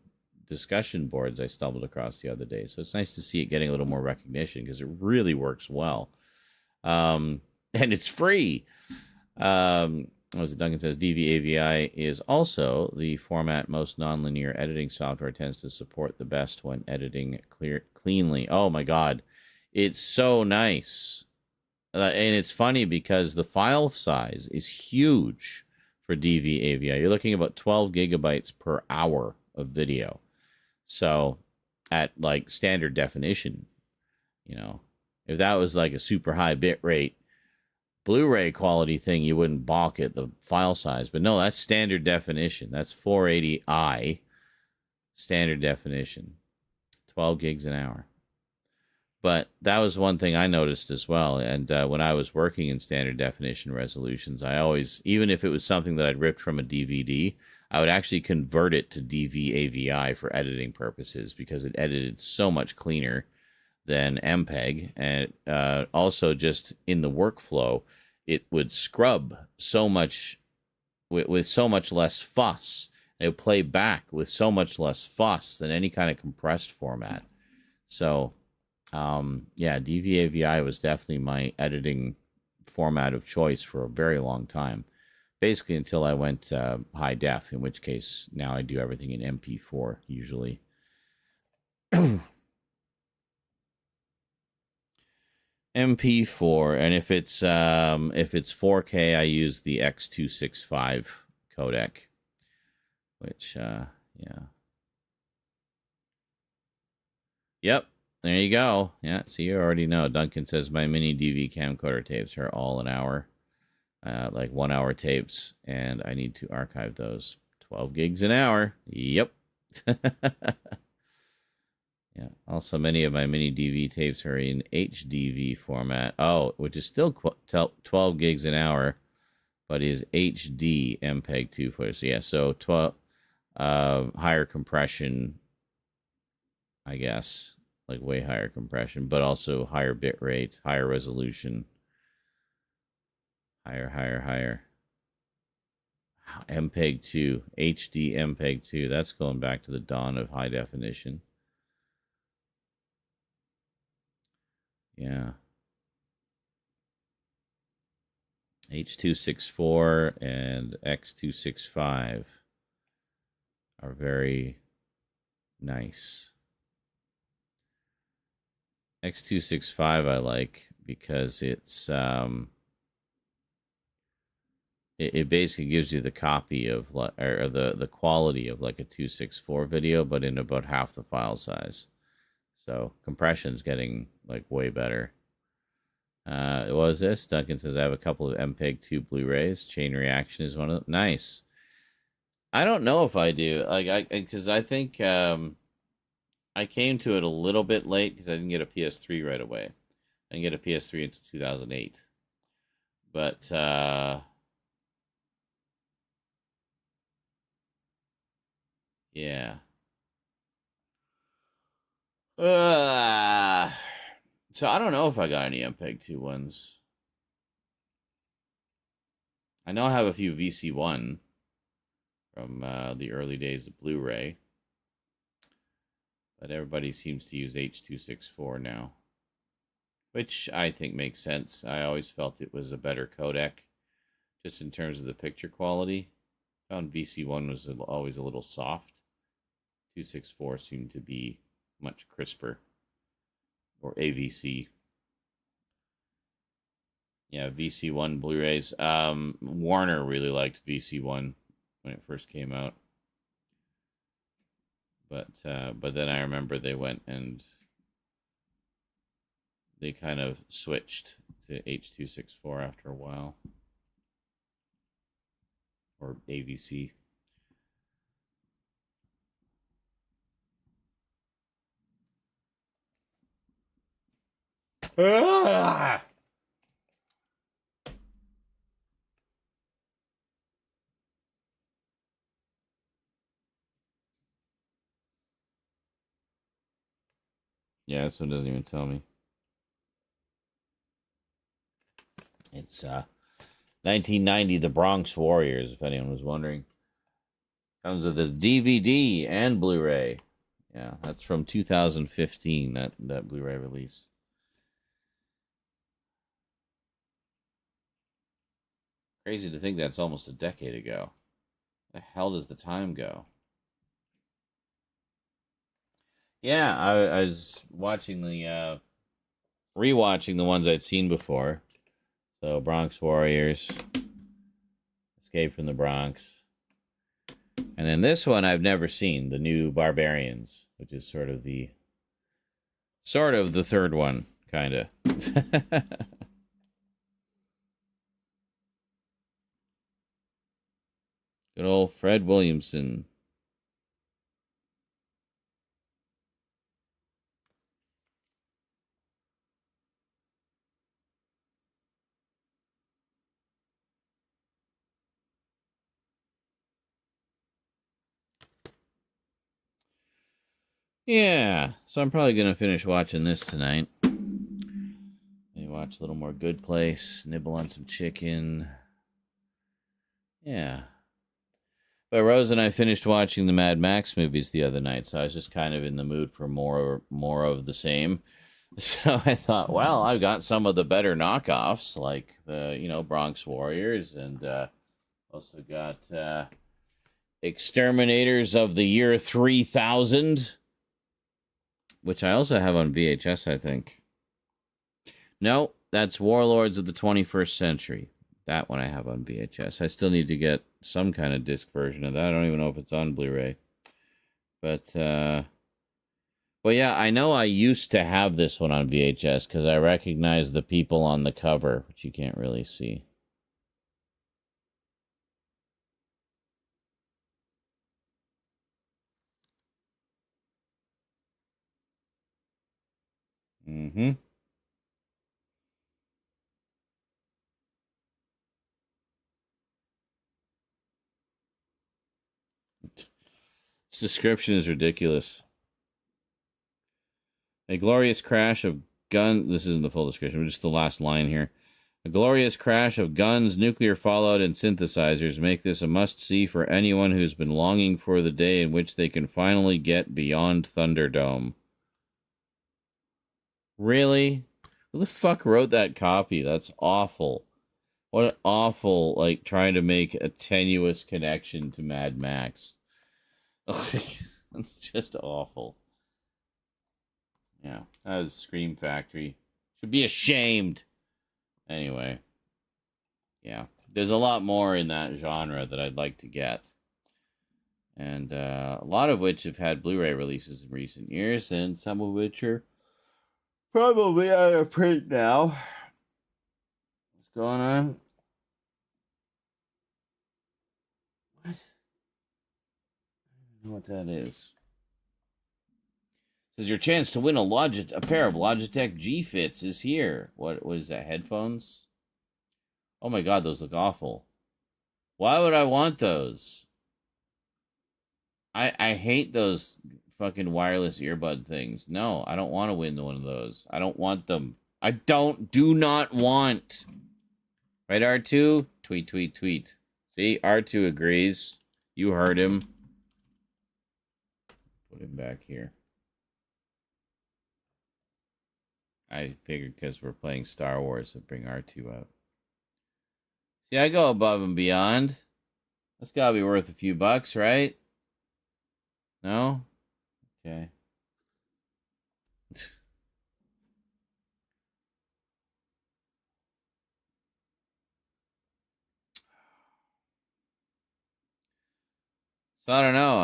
discussion boards I stumbled across the other day. So it's nice to see it getting a little more recognition, because it really works well. And it's free. As Duncan says, DVAVI is also the format most nonlinear editing software tends to support the best when editing cleanly. Oh my God. It's so nice. And it's funny because the file size is huge for DVAVI. You're looking at about 12 gigabytes per hour of video. So at like standard definition, if that was like a super high bit rate Blu-ray quality thing, you wouldn't balk at the file size. But no, that's standard definition. That's 480i standard definition, 12 gigs an hour. But that was one thing I noticed as well. And when I was working in standard definition resolutions, I always, even if it was something that I'd ripped from a DVD, I would actually convert it to DVAVI for editing purposes, because it edited so much cleaner than MPEG. And also just in the workflow, it would scrub so much with so much less fuss. It would play back with so much less fuss than any kind of compressed format. So yeah, DVAVI was definitely my editing format of choice for a very long time. Basically until I went high def, in which case now I do everything in MP4 usually. MP4, and if it's 4K, I use the X265 codec, which yeah. Yep. There you go. Yeah, so you already know. Duncan says my mini DV camcorder tapes are all an hour, like 1 hour tapes, and I need to archive those. 12 gigs an hour. Yep. Yeah. Also, many of my mini DV tapes are in HDV format. Oh, which is still 12 gigs an hour, but is HD MPEG 2 footage. So yeah, so 12 higher compression, I guess. Like way higher compression, but also higher bit rate, higher resolution, higher. MPEG 2, HD MPEG 2. That's going back to the dawn of high definition. Yeah. H.264 and X.265 are very nice. X265 I like because it's it basically gives you the copy of or the quality of like a 264 video, but in about half the file size. So compression's getting like way better. What was this? Duncan says I have a couple of MPEG 2 Blu-rays. Chain Reaction is one of them. Nice. I don't know if I do. Because I think I came to it a little bit late because I didn't get a PS3 right away. I didn't get a PS3 until 2008. But yeah. So I don't know if I got any MPEG-2 ones. I know I have a few VC1 from the early days of Blu-ray. But everybody seems to use H.264 now. Which I think makes sense. I always felt it was a better codec. Just in terms of the picture quality. I found VC1 was always a little soft. 264 seemed to be much crisper. Or AVC. Yeah, VC1 Blu-rays. Warner really liked VC1 when it first came out. But then I remember they went and they kind of switched to H.264 after a while. Or AVC. Ah! Yeah, this one doesn't even tell me. It's 1990, The Bronx Warriors, if anyone was wondering. Comes with a DVD and Blu-ray. Yeah, that's from 2015, that Blu-ray release. Crazy to think that's almost a decade ago. The hell does the time go? Yeah, I was watching rewatching the ones I'd seen before. So Bronx Warriors, Escape from the Bronx. And then this one I've never seen, The New Barbarians, which is sort of the third one, kind of. Good old Fred Williamson. Yeah, so I'm probably going to finish watching this tonight. Maybe watch a little more Good Place, nibble on some chicken. Yeah. But Rose and I finished watching the Mad Max movies the other night, so I was just kind of in the mood for more of the same. So I thought, well, I've got some of the better knockoffs, like the, Bronx Warriors, and also got Exterminators of the Year 3000. Which I also have on VHS, I think. No, that's Warlords of the 21st Century. That one I have on VHS. I still need to get some kind of disc version of that. I don't even know if it's on Blu-ray. But yeah, I know I used to have this one on VHS because I recognize the people on the cover, which you can't really see. Mm-hmm. This description is ridiculous. A glorious crash of gun. This isn't the full description, but just the last line here. A glorious crash of guns, nuclear fallout, and synthesizers make this a must-see for anyone who's been longing for the day in which they can finally get beyond Thunderdome. Really? Who the fuck wrote that copy? That's awful. What an awful, trying to make a tenuous connection to Mad Max. That's just awful. Yeah, that was Scream Factory. Should be ashamed. Anyway. Yeah, there's a lot more in that genre that I'd like to get. And a lot of which have had Blu-ray releases in recent years, and some of which are probably out of print now. What's going on? What? what that is. Says your chance to win a pair of Logitech G-Fits is here. What is that? Headphones? Oh my god, those look awful. Why would I want those? I hate those fucking wireless earbud things. No, I don't want to win one of those. I don't want them. Do not want. Right, R2? Tweet, tweet, tweet. See, R2 agrees. You heard him. Put him back here. I figured because we're playing Star Wars, to bring R2 out. See, I go above and beyond. That's gotta be worth a few bucks, right? No? Okay. So I don't know.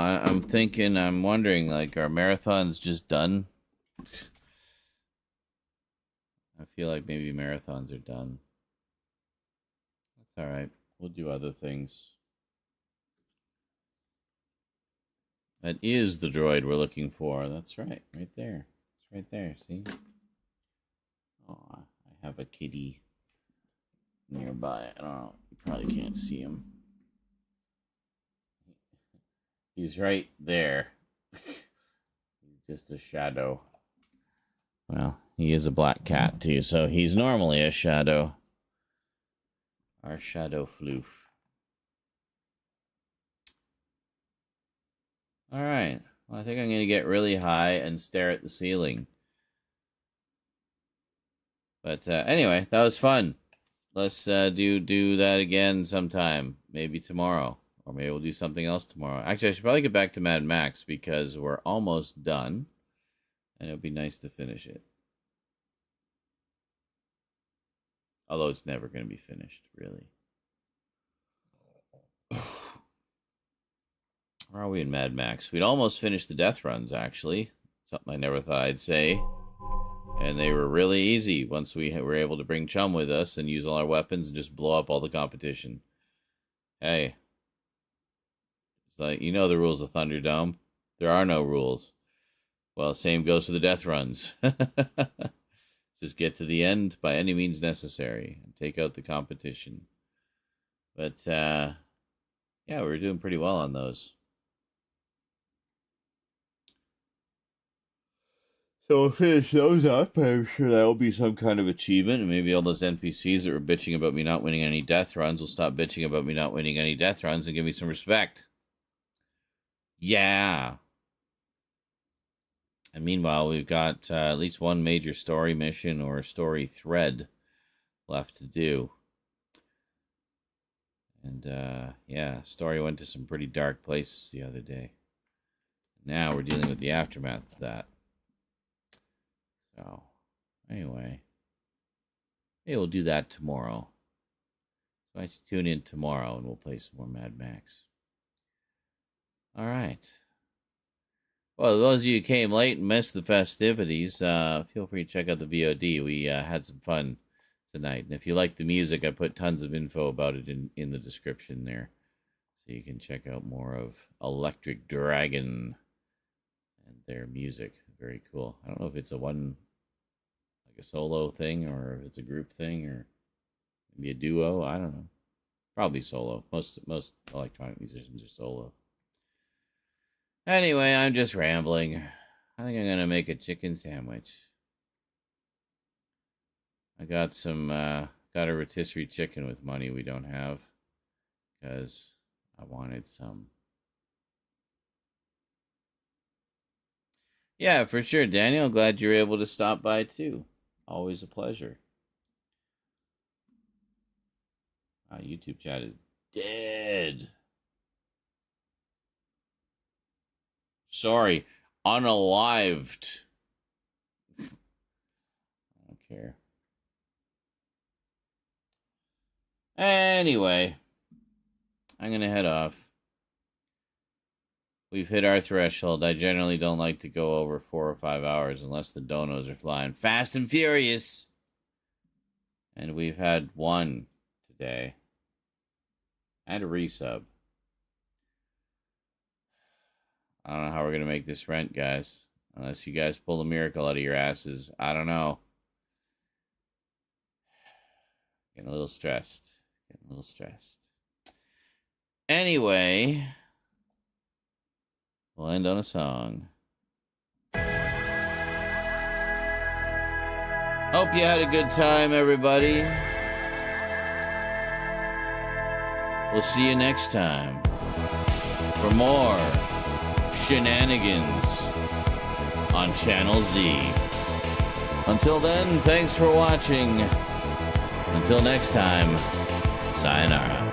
I'm wondering, like, are marathons just done? I feel like maybe marathons are done. That's all right. We'll do other things. That is the droid we're looking for. That's right. Right there. It's right there. See? Oh, I have a kitty nearby. I don't know. You probably can't see him. He's right there. He's just a shadow. Well, he is a black cat, too, so he's normally a shadow. Our shadow floof. Alright. Well, I think I'm going to get really high and stare at the ceiling. But anyway, that was fun. Let's do that again sometime. Maybe tomorrow. Or maybe we'll do something else tomorrow. Actually, I should probably get back to Mad Max because we're almost done. And it would be nice to finish it. Although it's never going to be finished, really. Where are we in Mad Max? We'd almost finished the death runs, actually. Something I never thought I'd say. And they were really easy once we were able to bring Chum with us and use all our weapons and just blow up all the competition. Hey. It's like, you know the rules of Thunderdome. There are no rules. Well, same goes for the death runs. Just get to the end by any means necessary and take out the competition. But, yeah, we were doing pretty well on those. So we'll finish those up. I'm sure that will be some kind of achievement. And maybe all those NPCs that were bitching about me not winning any death runs will stop bitching about me not winning any death runs and give me some respect. Yeah. And meanwhile, we've got at least one major story mission or story thread left to do. And, yeah, story went to some pretty dark places the other day. Now we're dealing with the aftermath of that. So, anyway. Maybe we'll do that tomorrow. So I should tune in tomorrow and we'll play some more Mad Max. Alright. Well, those of you who came late and missed the festivities, feel free to check out the VOD. We had some fun tonight. And if you like the music, I put tons of info about it in the description there. So you can check out more of Electric Dragon and their music. Very cool. I don't know if it's like a solo thing, or if it's a group thing, or maybe a duo. I don't know. Probably solo. Most electronic musicians are solo. Anyway, I'm just rambling. I think I'm gonna make a chicken sandwich. I got got a rotisserie chicken with money we don't have, because I wanted some. Yeah, for sure, Daniel. Glad you're able to stop by, too. Always a pleasure. YouTube chat is dead. Sorry, unalived. I don't care. Anyway, I'm going to head off. We've hit our threshold. I generally don't like to go over 4 or 5 hours unless the donos are flying fast and furious. And we've had one today. And a resub. I don't know how we're going to make this rent, guys. Unless you guys pull a miracle out of your asses. I don't know. Getting a little stressed. Anyway, we'll end on a song. Hope you had a good time, everybody. We'll see you next time for more shenanigans on Channel Z. Until then, thanks for watching. Until next time, sayonara.